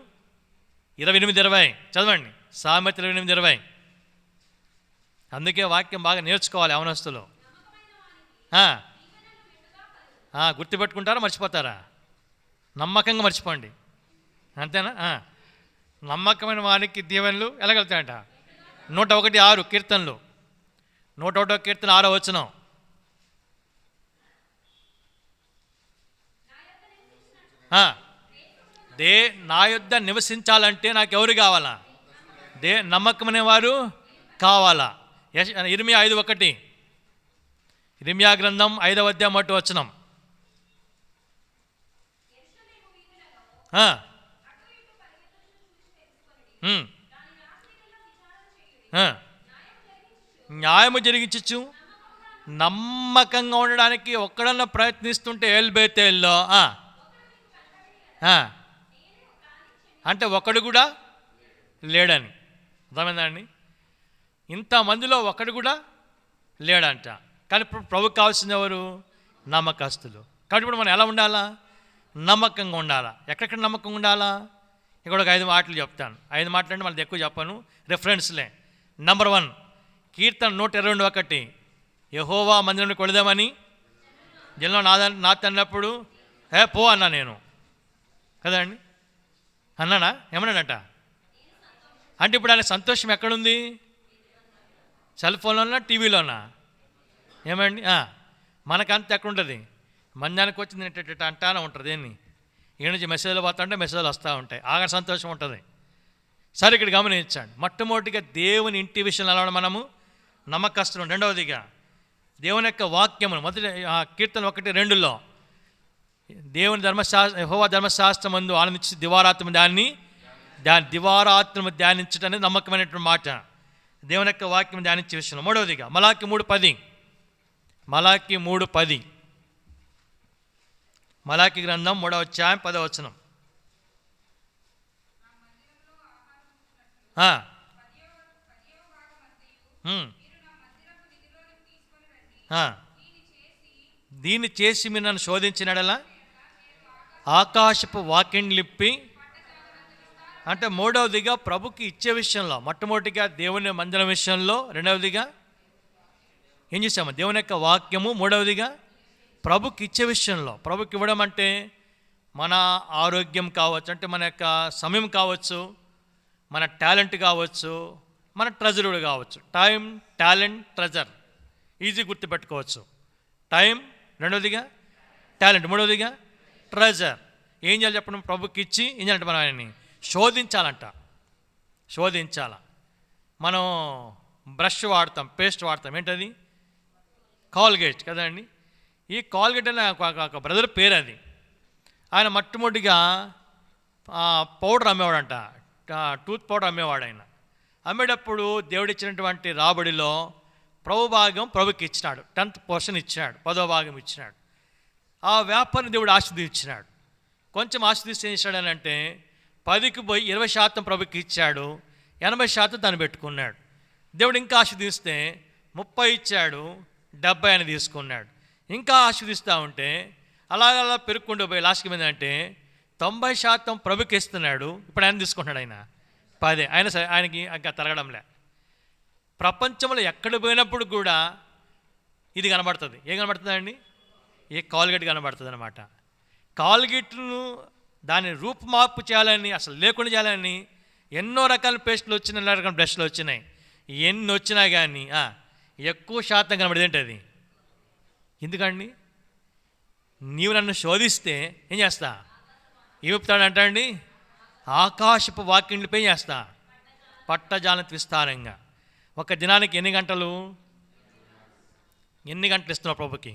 28:20 చదవండి. సామెతలు 28:20. అందుకే వాక్యం బాగా నేర్చుకోవాలి యవనస్తులు. గుర్తుపెట్టుకుంటారా మర్చిపోతారా? నమ్మకంగా మర్చిపోండి, అంతేనా? నమ్మకమైన వానికి దీవెనలు ఎలాగలుగుతాయంట? 101:6 కీర్తనలు, 101 కీర్తన 6వ వచనం. నా యొద్ద నివసించాలంటే నాకు ఎవరు కావాలా? నమ్మకమైన వారు కావాలా. ఇర్మియా 5:1, ఇర్మియా గ్రంథం 5వ అధ్యాయం 1వ వచనం. న్యాయము జరిగించచ్చు. నమ్మకంగా ఉండడానికి ఒక్కడన్నా ప్రయత్నిస్తుంటే ఏల్బేతేల్లో అంటే ఒకడు కూడా లేడని అర్థమైందండి. ఇంతమందిలో ఒకడు కూడా లేడంట. కానీ ప్రభుకు కావాల్సింది ఎవరు? నమ్మకస్తులు. కాబట్టి ఇప్పుడు మనం ఎలా ఉండాలా? నమ్మకంగా ఉండాలా. ఎక్కడెక్కడ నమ్మకంగా ఉండాలా? ఇక్కడ ఒక 5 మాటలు చెప్తాను. 5 మాటలు అంటే మనది ఎక్కువ చెప్పాను, రెఫరెన్స్లే. నంబర్ 1 కీర్తన 122:1, యెహోవా మందిరాన్ని కొడదామని జనంలో నా తన్నప్పుడు పో అన్నా నేను కదండి. అన్నానా? ఏమన్నాడట? అంటే ఇప్పుడు ఆయన సంతోషం ఎక్కడుంది? సెల్ ఫోన్లోనా, టీవీలోనా? ఏమండి? మనకంత ఎక్కడుంటుంది? మందానికి వచ్చింది అంటానే ఉంటుంది. దేన్ని ఈ నుంచి మెసేజ్లు పోతా ఉంటే మెసేజ్లు వస్తూ ఉంటాయి. ఆగా సంతోషం ఉంటుంది. సరే, ఇక్కడ గమనించండి. మొట్టమొదటిగా దేవుని ఇంటి విషయంలో ఎలా మనము నమ్మకస్తులు. రెండవదిగా దేవుని యొక్క వాక్యమును మొదటి కీర్తన 1:2 దేవుని యెహోవా ధర్మశాస్త్రమందు ఆనందించి దివారాత్మ దివారాత్మ ధ్యానించడం అనేది నమ్మకమైనటువంటి మాట. దేవుని యొక్క వాక్యం ధ్యానించే విషయంలో. మూడవదిగా మలాకి 3:10, మలాకి 3:10, మలాకి గ్రంథం 3వ అధ్యాయం 10వ వచనం. దీన్ని చేసి మీరు నన్ను శోధించినడలా ఆకాశపు వాకిండ్లిప్పి. అంటే మూడవదిగా ప్రభుకి ఇచ్చే విషయంలో, మొట్టమొదటిగా దేవుని మందిరం విషయంలో, రెండవదిగా ఏం చేసాము? దేవుని యొక్క వాక్యము. మూడవదిగా ప్రభుకి ఇచ్చే విషయంలో. ప్రభుకి ఇవ్వడం అంటే మన ఆరోగ్యం కావచ్చు, అంటే మన యొక్క సమయం కావచ్చు, మన టాలెంట్ కావచ్చు, మన ట్రెజరుడు కావచ్చు. టైం, టాలెంట్, ట్రెజర్ ఈజీ గుర్తుపెట్టుకోవచ్చు. టైం, రెండవదిగా టాలెంట్, మూడవదిగా ట్రెజర్. ఏం చేయాలి చెప్పడం? ప్రభుకి ఇచ్చి ఏం చేయాలంటే మనం ఆయన్ని శోధించాలంట. శోధించాల. మనం బ్రష్ వాడతాం, పేస్ట్ వాడతాం. ఏంటది? కాల్గేట్ కదండి. ఈ కాల్గేట్ అనే ఒక బ్రదర్ పేరు అది. ఆయన మొట్టమొదటిగా పౌడర్ అమ్మేవాడంట, టూత్ పౌడర్ అమ్మేవాడు. ఆయన అమ్మేటప్పుడు దేవుడు ఇచ్చినటువంటి రాబడిలో భాగం ప్రభుకి ఇచ్చినాడు. 10th ఇచ్చినాడు, 10వ భాగం ఇచ్చినాడు. ఆ వ్యాపారం దేవుడు ఆశీర్వదించినాడు. కొంచెం ఆశీర్వదిస్తే ఏం చేశాడు అంటే 10కి పోయి 20% ప్రభుకి ఇచ్చాడు, 80% తను పెట్టుకున్నాడు. దేవుడు ఇంకా ఆశీర్వదిస్తే 30 ఇచ్చాడు, 70 అని తీసుకున్నాడు. ఇంకా ఆశీర్వదిస్తూ ఉంటే అలాగలా పెరుక్కుంటూ పోయి లాస్ట్కి ఏంటంటే 90% ప్రభుకి ఇస్తున్నాడు. ఇప్పుడు ఆయన తీసుకుంటున్నాడు. ఆయన 10. ఆయనకి ఇంకా తరగడంలే. ప్రపంచంలో ఎక్కడ పోయినప్పుడు కూడా ఇది కనబడుతుంది. ఏం కనబడుతుందండి? ఏ కాల్గేట్ కనబడుతుంది అనమాట. కాల్గేట్ను దాన్ని రూపుమార్పు చేయాలని, అసలు లేకుండా చేయాలని ఎన్నో రకాల పేస్టులు వచ్చినాయి, ఎన్నో రకాల బ్రష్లు వచ్చినాయి. ఎన్ని వచ్చినా కానీ ఎక్కువ శాతం కనబడేది ఏంటది? ఎందుకండి? నీవు నన్ను శోధిస్తే ఏం చేస్తా? ఏమిపుతాడంట అండి? ఆకాశపు వాక్యంపై ఏం చేస్తా? పట్టజాలం విస్తారంగా. ఒక దినానికి ఎన్ని గంటలు ఇస్తున్నావు ప్రభుకి?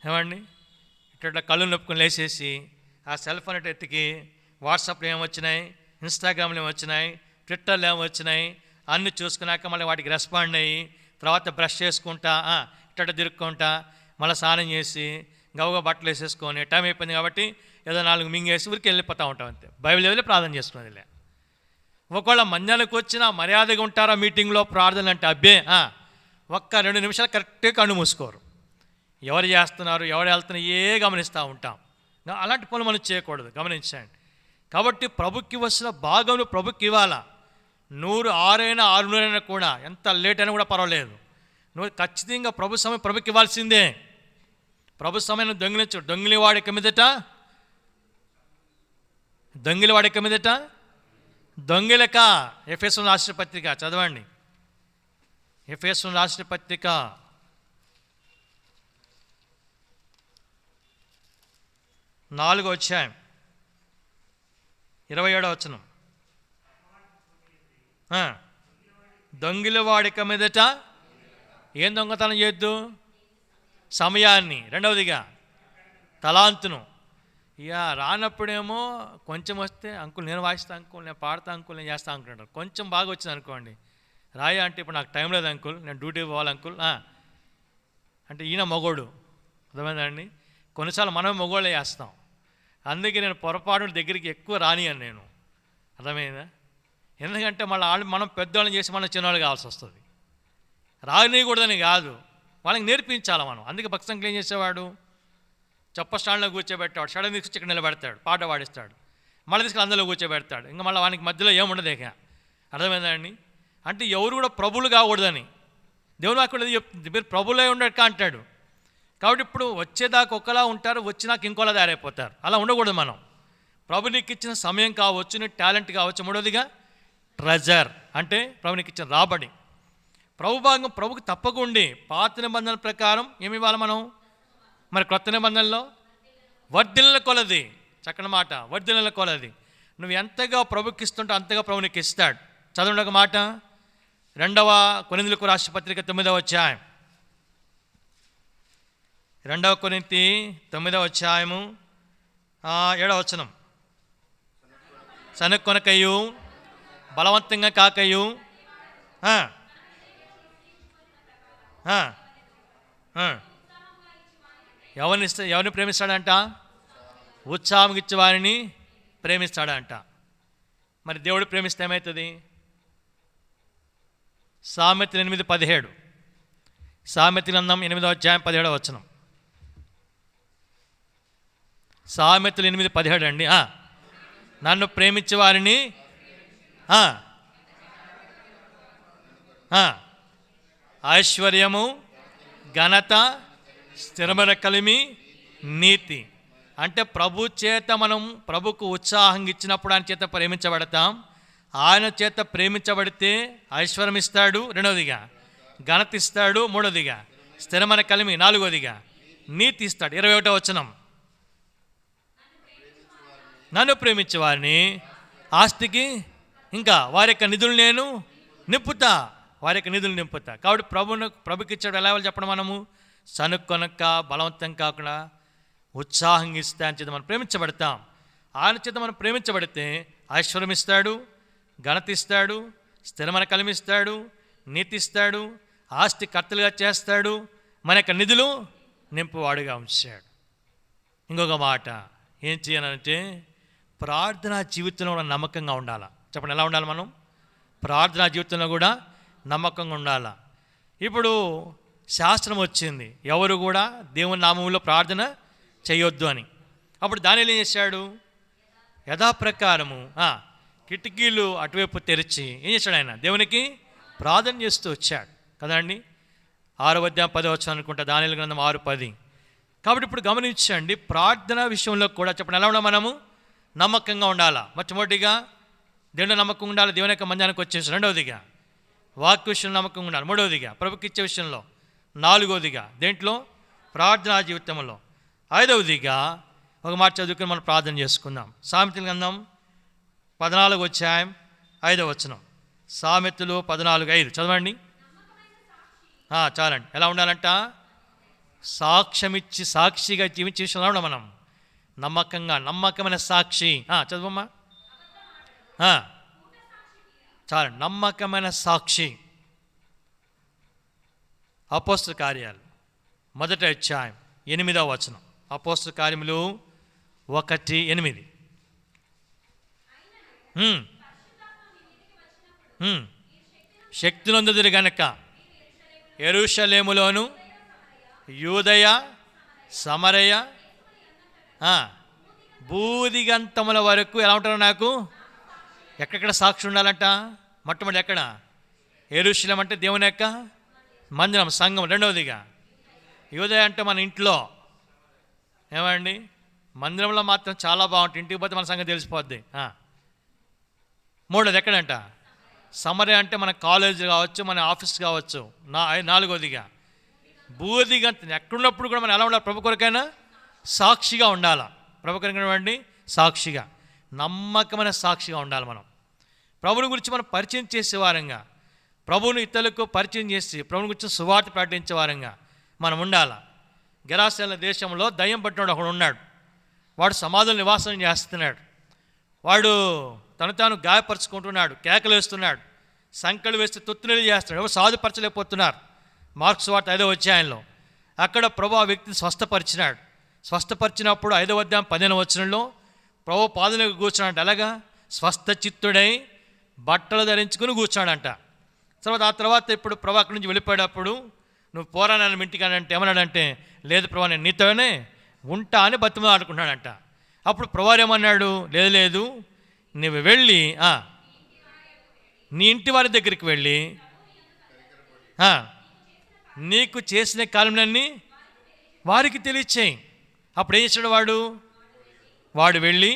ఏమండి? ఇట్లా కళ్ళు నొప్పుకొని లేచేసి ఆ సెల్ ఫోన్ ఎత్తికి వాట్సాప్లో ఏమొచ్చినాయి, ఇన్స్టాగ్రామ్లో ఏమొచ్చినాయి, ట్విట్టర్లో ఏమొచ్చినాయి అన్నీ చూసుకున్నాక మళ్ళీ వాటికి రెస్పాండ్ అయ్యి తర్వాత బ్రష్ చేసుకుంటా ఇట్ట తిరుక్కుంటా మళ్ళీ స్నానం చేసి గవగా బట్టలు వేసేసుకొని టైం అయిపోయింది కాబట్టి ఏదో 4 మింగేసి ఊరికి వెళ్ళిపోతూ ఉంటాం. అంతే. బైబిల్ చదివి ప్రార్థన చేసుకునేదిలే. ఒకవేళ మందిరానికి వచ్చినా మర్యాదగా ఉంటారా మీటింగ్లో ప్రార్థన అంటే? అబ్బే, 1-2 నిమిషాలు కరెక్ట్గా కన్ను మూసుకోరు. ఎవరు చేస్తున్నారు, ఎవరు వెళ్తున్నారు గమనిస్తూ ఉంటాం. అలాంటి పనులు మనం చేయకూడదు, గమనించండి. కాబట్టి ప్రభుకి వచ్చిన భాగం ప్రభుకి ఇవ్వాలా. 100, 6 అయినా 600 అయినా కూడా, ఎంత లేట్ అయినా కూడా పర్వాలేదు. నువ్వు ఖచ్చితంగా ప్రభు సమయం ప్రభుకి ఇవ్వాల్సిందే. ప్రభు సమయం దొంగిలించు. దొంగిలివాడికి మీదట దొంగిల వాడిక మీదట దొంగిలక. ఎఫెసీయులకు రాసిన పత్రిక చదవండి. ఎఫెసీయులకు రాసిన పత్రిక 4వ అధ్యాయం 27వ వచనం. దొంగిల వాడిక మీదట ఏం దొంగతనం చేయొద్దు? సమయాన్ని. రెండవదిగా తలాంతును. ఇక రానప్పుడేమో కొంచెం వస్తే అంకుల్ నేను వాయిస్తా, అంకుల్ నేను పాడతా, అంకుల్ నేను చేస్తా అనుకుంటారు. కొంచెం బాగా వచ్చింది అనుకోండి, రాయ అంటే ఇప్పుడు నాకు టైం లేదు అంకుల్, నేను డ్యూటీ పోవాలి అంకుల్ అంటే ఈయన మగోడు. అర్థమైందండి? కొన్నిసార్లు మనమే మగోళ్ళే చేస్తాం. అందుకే నేను పొరపాటు దగ్గరికి ఎక్కువ రానియను నేను. అర్థమైందా? ఎందుకంటే మళ్ళీ మనం పెద్దవాళ్ళని చేసి మనం చిన్నవాళ్ళు కావాల్సి వస్తుంది. రానియకూడదని కాదు, వాళ్ళకి నేర్పించాలి మనం. అందుకే భక్తంగా ఏం చేసేవాడు, చెప్ప స్టాండ్లో కూర్చోబెట్టాడు, సడన్ తీసుకొచ్చి ఇక్కడ నిలబెడతాడు, పాట పాడిస్తాడు, మళ్ళీ తీసుకుని అందులో కూర్చోబెడతాడు. ఇంకా మళ్ళీ వానికి మధ్యలో ఏముండదు. ఇక అర్థమైందండి? అంటే ఎవరు కూడా ప్రభులు కాకూడదని దేవుని వాక్యం చెప్తుంది. మీరు ప్రభులే ఉండక అంటాడు. కాబట్టి ఇప్పుడు వచ్చేదాకా ఒకలా ఉంటారు, వచ్చినాక ఇంకోలా తయారైపోతారు. అలా ఉండకూడదు మనం. ప్రభు నీకు ఇచ్చిన సమయం కావచ్చు, నీ టాలెంట్ కావచ్చు. మూడవదిగా ట్రెజర్ అంటే ప్రభు నీకు ఇచ్చిన రాబడి. ప్రభు భాగం ప్రభుకి తప్పకుండా పాత నిబంధనల ప్రకారం ఏమి ఇవ్వాలి మనం? మరి క్రొత్త నిబంధనలో వర్ధిల్ల కొలది. చక్కని మాట, వర్ధిల్ల కొలది. నువ్వు ఎంతగా ప్రభుకి ఇస్తుంటే అంతగా ప్రభు నీకు ఇస్తాడు. చదవండి ఒక మాట, 2వ కొరింథీయులకు రాసిన పత్రిక 9వ అధ్యాయం. 2వ కొరింథీ 9వ అధ్యాయము 7వ వచనం. సనక్కొనకయు బలవంతంగా కాకయు ఎవరిని ప్రేమిస్తాడంట? ఉత్సాహం ఇచ్చే వారిని ప్రేమిస్తాడంట. మరి దేవుడు ప్రేమిస్తే ఏమవుతుంది? సామెతలు 8:17. సామెతల గ్రంథం 8వ అధ్యాయం 17వ వచనం. సామెతలు 8:17 అండి. నన్ను ప్రేమించే వారిని ఐశ్వర్యము, ఘనత, స్థిరమైన కలిమి, నీతి. అంటే ప్రభు చేత మనం ప్రభుకు ఉత్సాహం ఇచ్చినప్పుడు ఆయన చేత ప్రేమించబడతాం. ఆయన చేత ప్రేమించబడితే ఐశ్వర్యం ఇస్తాడు, రెండవదిగా ఘనత ఇస్తాడు, మూడవదిగా స్థిరమైన కలిమి, నాలుగవదిగా నీతి ఇస్తాడు. 21వ వచనం. నన్ను ప్రేమించే వారిని ఆస్తికి ఇంకా వారి యొక్క నిధులు నేను నింపుతా, వారి యొక్క నిధులు నింపుతా. కాబట్టి ప్రభుకి ఇచ్చాడు ఎలా చెప్పడం? మనము సనుక్కొనక బలవంతం కాకుండా ఉత్సాహంగా ఇస్తే ఆయన చేత మనం ప్రేమించబడతాం. ఆయన చేత మనం ప్రేమించబడితే ఐశ్వర్యం ఇస్తాడు, ఘనత ఇస్తాడు, స్థిరమైన కలిమిస్తాడు, నీతి ఇస్తాడు, ఆస్తి కర్తలుగా చేస్తాడు, మన యొక్క నిధులు నింపువాడుగా ఉంచాడు. ఇంకొక మాట ఏం చేయాలంటే ప్రార్థనా జీవితంలో కూడా నమ్మకంగా ఉండాలి. చెప్పండి, ఎలా ఉండాలి మనం? ప్రార్థనా జీవితంలో కూడా నమ్మకంగా ఉండాలి. ఇప్పుడు శాస్త్రం వచ్చింది, ఎవరు కూడా దేవుని నామంలో ప్రార్థన చేయొద్దు అని. అప్పుడు దానియేలు ఏం చేశాడు? యథాప్రకారము కిటికీలు అటువైపు తెరిచి ఏం చేశాడు? ఆయన దేవునికి ప్రార్థన చేస్తూ వచ్చాడు కదండి. 6వ అధ్యాయం 10వ వచనం అనుకుంటా, దానియేలు గ్రంథం 6:10. కాబట్టి ఇప్పుడు గమనించండి, ప్రార్థన విషయంలో కూడా చెప్పండి ఎలా ఉండాలి? మనము నమ్మకంగా ఉండాలా. మొట్టమొదటిగా దేవుని నమ్మకం ఉండాలి, దేవుని యొక్క మందిరానికి వచ్చేసి. రెండవదిగా వాక్య విషయంలో నమ్మకంగా ఉండాలి. మూడవదిగా ప్రభుకి ఇచ్చే విషయంలో. నాలుగవదిగా దేంట్లో? ప్రార్థనా జీవితంలో. ఐదవదిగా ఒక మాట చదువుకుని మనం ప్రార్థన చేసుకుందాం. సామెతల గ్రంథం 14వ అధ్యాయం 5వ వచనం. సామెతలు 14:5 చదవండి. చాలండి. ఎలా ఉండాలంట? సాక్ష్యమిచ్చి సాక్షిగా జీవించే విషయంలో ఉండాలి మనం. నమ్మకమైన సాక్షి. చదువమ్మా. చాలండి. నమ్మకమైన సాక్షి. అపోస్తల కార్యాలు 1వ అధ్యాయం 8వ వచనం. అపోస్తల కార్యములు 1:8. శక్తి నొందుదురు గనక యెరూషలేములోను యూదయ సమరయ బూదిగంతముల వరకు ఎలా ఉంటారో నాకు ఎక్కడెక్కడ సాక్షి ఉండాలంట? మొట్టమొదటి ఎక్కడ? యెరూషలేం అంటే దేవుని యొక్క మందిరం, సంఘం. రెండవదిగా యూదయ అంటే మన ఇంట్లో. ఏమండి? మందిరంలో మాత్రం చాలా బాగుంటుంది, ఇంటికి పోతే మన సంగతి తెలిసిపోద్ది. మూడోది ఎక్కడంట? సమరే అంటే మన కాలేజ్ కావచ్చు, మన ఆఫీస్ కావచ్చు. నాలుగోదిగా బూదిగా. ఎక్కడున్నప్పుడు కూడా మనం ఎలా ఉండాలి? ప్రభు కొరకైనా సాక్షిగా ఉండాలా. ప్రభు కొరకైనా సాక్షిగా, నమ్మకమైన సాక్షిగా ఉండాలి. మనం ప్రభుని గురించి మనం పరిచయం చేసే వారంగా, ప్రభువుని ఇతరులకు పరిచయం చేసి ప్రభుని గురించి సువార్త ప్రకటించే వారంగా మనం ఉండాలి. గెరాసేన దేశంలో దయ్యం పట్టినాడు ఒకడు ఉన్నాడు. వాడు సమాధులు నివాసం చేస్తున్నాడు. వాడు తను తాను గాయపరుచుకుంటున్నాడు, కేకలు వేస్తున్నాడు, సంకలు వేస్తే తొత్తునీళ్ళు చేస్తున్నాడు. ఎవరు సాధుపరచలేకపోతున్నారు. మార్క్స్ వార్త 5వ అధ్యాయంలో అక్కడ ప్రభు ఆ వ్యక్తిని స్వస్థపరిచినాడు. స్వస్థపరిచినప్పుడు 5వ అధ్యాయం 15వ వచనంలో ప్రభు పాదనకు కూర్చున్నాడు. అలాగా స్వస్థ చిత్తుడై బట్టలు ధరించుకుని కూర్చున్నాడంట. ఆ తర్వాత ఇప్పుడు ప్రభు అక్కడి నుంచి వెళ్ళిపోయేటప్పుడు నువ్వు పోరా నన్ను ఇంటికి అంటే ఏమన్నాడంటే, లేదు ప్రభు నేను నీతోనే ఉంటా అని బతిమలు ఆడుకుంటున్నాడంట. అప్పుడు ప్రభు ఏమన్నాడు, లేదు నువ్వు వెళ్ళి నీ ఇంటి వారి దగ్గరికి వెళ్ళి నీకు చేసిన కాలంలన్నీ వారికి తెలియచేయి. అప్పుడు ఏం చేశాడు వాడు వెళ్ళి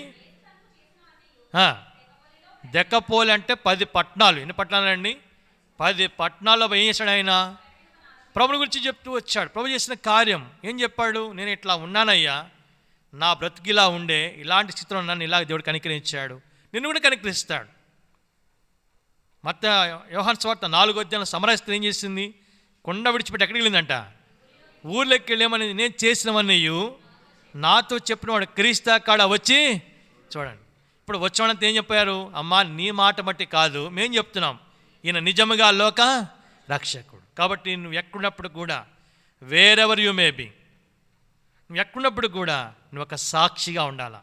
దెక్కపోలి అంటే 10 పట్టణాలు. ఎన్ని పట్టణాలండి? 10 పట్టణాల్లో ఏం చేశాడు? ఆయన ప్రభుని గురించి చెప్తూ వచ్చాడు. ప్రభు చేసిన కార్యం ఏం చెప్పాడు? నేను ఇట్లా ఉన్నానయ్యా, నా బ్రతికిలా ఉండే, ఇలాంటి స్థితిలో నన్ను ఇలా దేవుడు కనికరించాడు, నిన్ను కూడా కనికరిస్తాడు. యోహాను సువార్త 4వ అధ్యాయంలో సమరస్త్రీ ఏం చేసింది? కొండ విడిచిపెట్టి ఎక్కడికి వెళ్ళిందంట? ఊర్లోకి వెళ్ళేమని నేను చేసినవన్నయ్యు నాతో చెప్పిన వాడు క్రీస్తా కాడ వచ్చి చూడండి. ఇప్పుడు వచ్చాడంతా ఏం చెప్పారు? అమ్మా నీ మాట బట్టి కాదు, మేము చెప్తున్నాం, ఈయన నిజముగా లోక రక్షకుడు. కాబట్టి నువ్వు ఎక్కడున్నప్పుడు కూడా, వేరెవర్ యు మే బి, నువ్వు ఎక్కడున్నప్పుడు కూడా నువ్వు ఒక సాక్షిగా ఉండాలా.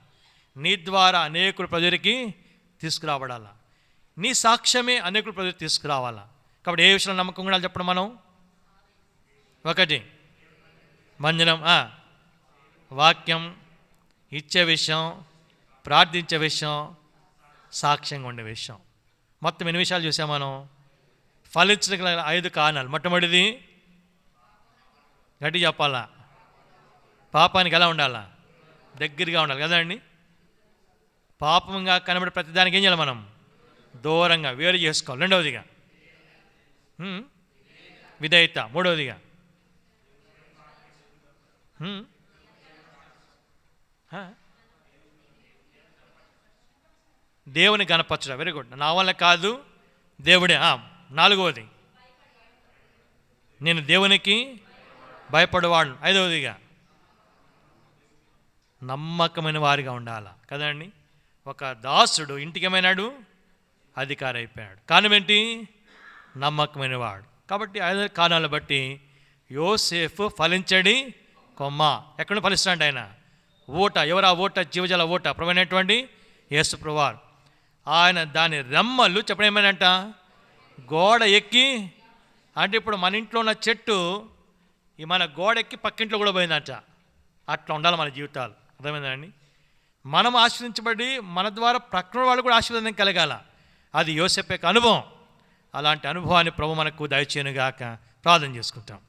నీ ద్వారా అనేకుల ప్రజలకి తీసుకురాబడాలా. నీ సాక్ష్యమే అనేకుల ప్రజలకు తీసుకురావాలా. కాబట్టి ఏ విషయంలో నమ్మకం కూడా చెప్పడం? మనం 1 మందిరం, వాక్యం, ఇచ్చే విషయం, ప్రార్థించే విషయం, సాక్ష్యంగా ఉండే విషయం. మొత్తం 8 విషయాలు చూసాం మనం. ఫలించగల 5 కారణాలు. మొట్టమొదటిది గట్టి చెప్పాలా, పాపానికి ఎలా ఉండాలా? దగ్గరగా ఉండాలి కదండి. పాపంగా కనబడే ప్రతిదానికి ఏం చేయాలి? మనం దూరంగా వేరు చేసుకోవాలి. రెండవదిగా విధేయత. మూడవదిగా దేవుని గణపరచడం. Very good. నా వల్ల కాదు, దేవుడే. 4వది నేను దేవునికి భయపడేవాడు. 5వదిగా నమ్మకమైన వారిగా ఉండాలా కదండి. ఒక దాసుడు ఇంటికి ఏమైనాడు? అధికారి అయిపోయాడు. కారణం ఏంటి? నమ్మకమైన వాడు. కాబట్టి 5 కారణాలు బట్టి యోసేపు ఫలించడి కొమ్మ. ఎక్కడ ఫలిస్తాడు ఆయన? ఊట. ఎవరు ఆ ఊట? జీవజల ఊట, ప్రభువైనటువంటి యేసు ప్రభువారు. ఆయన దాని రెమ్మలు చెప్పడం ఏమైనాట? గోడ ఎక్కి, అంటే ఇప్పుడు మన ఇంట్లో ఉన్న చెట్టు ఈ మన గోడ ఎక్కి పక్కింట్లో కూడా పోయిందంట. అట్లా ఉండాలి మన జీవితాలు. అర్థమైందండి. మనం ఆశీర్వదించబడి మన ద్వారా ప్రక్కన వాళ్ళు కూడా ఆశీర్వాదం కలగాల. అది యోసేపు యొక్క అనుభవం. అలాంటి అనుభవాన్ని ప్రభు మనకు దయచేయనుగాక ప్రార్థన చేసుకుంటాం.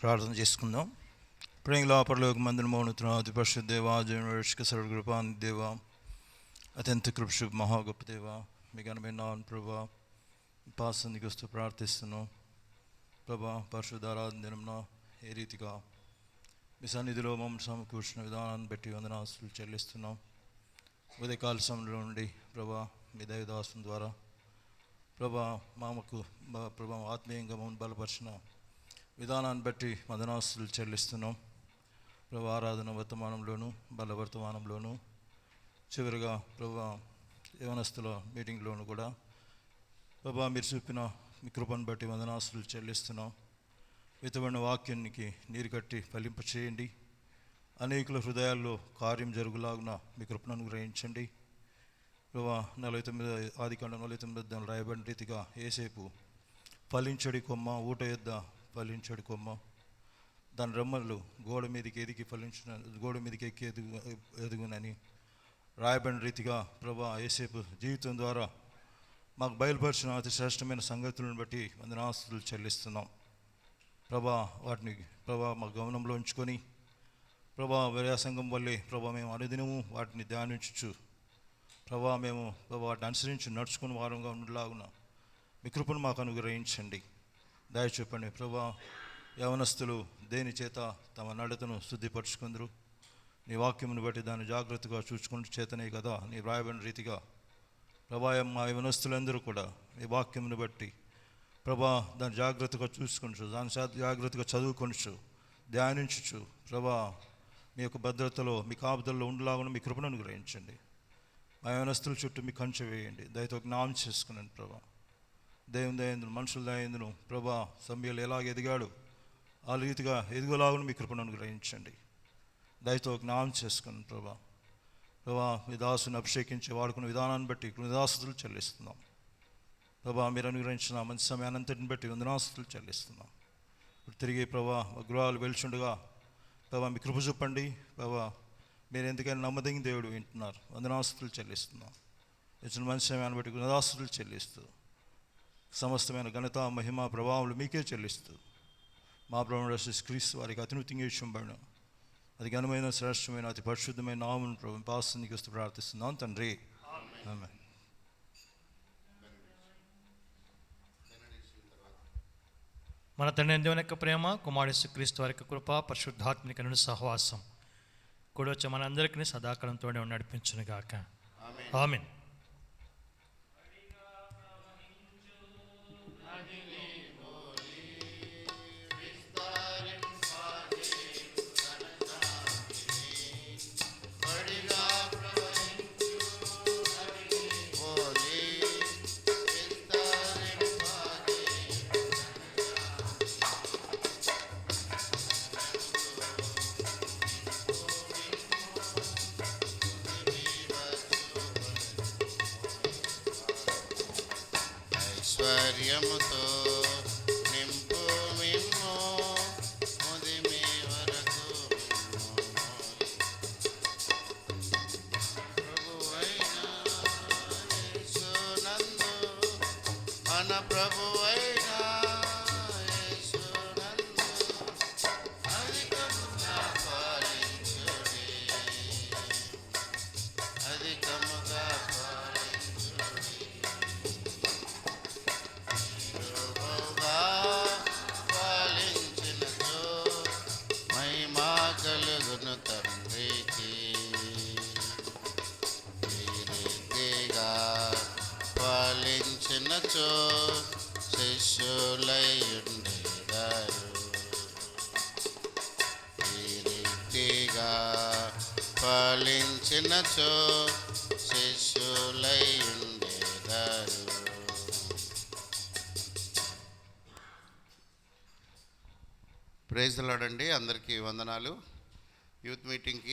ప్రార్థన చేసుకుందాం. ప్రేంగుల పరలోక మందిరమౌనతున అతి పరిశుద్ధ దేవా, జన్మరక్షక సర్వకృపాని దేవా, అత్యంత కృప మహా గొప్ప దేవా, మీ ఘనమైన నామమున ప్రభా పాసందికి వస్తూ ప్రార్థిస్తున్నాం. ప్రభా పరిశుద్ధ ఆరాధన దినంన ఏ రీతిగా మీ సన్నిధిలో మమ్మల్ని సమకూర్చిన విధానాన్ని బట్టి వందనాస్తులు చెల్లిస్తున్నాం. ఉదయకాల సమయంలో నుండి ప్రభా మీ దైవదాసం ద్వారా ప్రభా మామకు ప్రభా ఆత్మీయంగా మమ్మల్ని బలపరిచిన విధానాన్ని బట్టి వందనాస్తులు చెల్లిస్తున్నాం. ప్రభా ఆరాధన వర్తమానంలోను బలవర్తమానంలోను చివరిగా ప్రభా యవనస్తుల మీటింగ్లోను కూడా ప్రభా మీరు చూపిన మీ కృపను బట్టి వందనాస్తులు చెల్లిస్తున్నాం. విత్తబడిన వాక్యానికి నీరు కట్టి ఫలింప చేయండి. అనేకుల హృదయాల్లో కార్యం జరుగులాగున మీ కృపను అనుగ్రహించండి. ప్రభా 49 ఆదికాండం 49 రాయబడిన రీతిగా యేసేపు ఫలించడి కొమ్మ, ఊట యొద్ద ఫలించడి కొమ్మ, దాని రెమ్మలు గోడ మీదకి ఎక్కి ఎదుగునని రాయబడిన రీతిగా ప్రభా యేసేపు జీవితం ద్వారా మాకు బయలుపరిచిన అతి శ్రేష్టమైన సంగతులను బట్టి వందనాస్తులు చెల్లిస్తున్నాం. ప్రభా వాటిని మా గమనంలో ఉంచుకొని సంఘం వల్లే మేము అనుదినము వాటిని ధ్యానించు మేము వాటిని అనుసరించి నడుచుకుని వారంగా ఉండలాగున మీ కృపను మాకు అనుగ్రహించండి, దయచూపండి. యవనస్తులు దేని చేత తమ నడతను శుద్ధిపరచుకుందరు, నీ వాక్యమును బట్టి దాన్ని జాగ్రత్తగా చూసుకుని చేతనే కదా నీ వ్రాయబడిన రీతిగా మా యవనస్తులందరూ కూడా నీ వాక్యమును బట్టి దాన్ని జాగ్రత్తగా చూసుకొనచ్చు, దాన్ని జాగ్రత్తగా చదువుకొనచ్చు, ధ్యానించచ్చు. మీ యొక్క భద్రతలో మీ కాపుదల్లో ఉండలాగా మీ కృపను అనుగ్రహించండి. మా యవనస్తుల చుట్టూ మీ కంచె వేయండి, దయతో జ్ఞానం చేసుకున్నాను. దేవుని దయందును మనుషుల దయందును సమయంలో ఎలాగ ఎదిగాడు ఆ రీతిగా ఎదుగులాగా మీ కృపను అనుగ్రహించండి, దయతో జ్ఞానం చేసుకున్నాను. మీ దాసుని అభిషేకించి వాడుకున్న విధానాన్ని బట్టి కృతజ్ఞతాస్తుతులు చెల్లిస్తున్నాం. మీరు అనుగ్రహించిన మంచి సమయాన్నంతటిని బట్టి వందనాస్తుతులు చెల్లిస్తున్నాం. ఇప్పుడు తిరిగి మా గృహాలు వెళ్చుండగా మీ కృప చూపండి. మీరు ఎందుకైనా నమ్మదగిన దేవుడు వింటున్నారు, వందనాస్తుతులు చెల్లిస్తున్నాం. ఇచ్చిన మంచి సమయాన్ని బట్టి కృతజ్ఞతాస్తుతులు చెల్లిస్తూ సమస్తమైన ఘనత మహిమ ప్రభావాలు మీకే చెల్లిస్తూ మా ప్రభువైన యేసు క్రీస్తు వారికి అతినూతంగా ఇచ్చుబడిన అది ఘనమైన శ్రేష్టమైన అతి పరిశుద్ధమైన నామమున ప్రభు పాస్తునికి వస్తూ ప్రార్థిస్తున్నాం తండ్రి, ఆమేన్. మన తండ్రి దేవుని యొక్క ప్రేమ, కుమారుడు యేసు క్రీస్తు వారి యొక్క కృప, పరిశుద్ధాత్మనిక సహవాసం కూడా వచ్చి మనందరికీ సదాకాలంతోనే నడిపించునుగాక, ఆమేన్. ఐశ్వర్యముతో నింపు మిమ్ము ముదిమి వరకు ప్రభువైన యేసునందు మన ప్రభువైన యేసునందు అధికముగా పాలించుడి, అధికముగా కలుగును తండ్రికి. ఈ రీతిగా ఫలించినచో శిష్యులై ఉండేవారు. ఈ రీతిగా ఫలించినచో శిష్యులై ఉండేవారు. ప్రైజ్ ది లార్డ్ అండి, అందరికీ వందనాలు. యూత్ మీటింగ్కి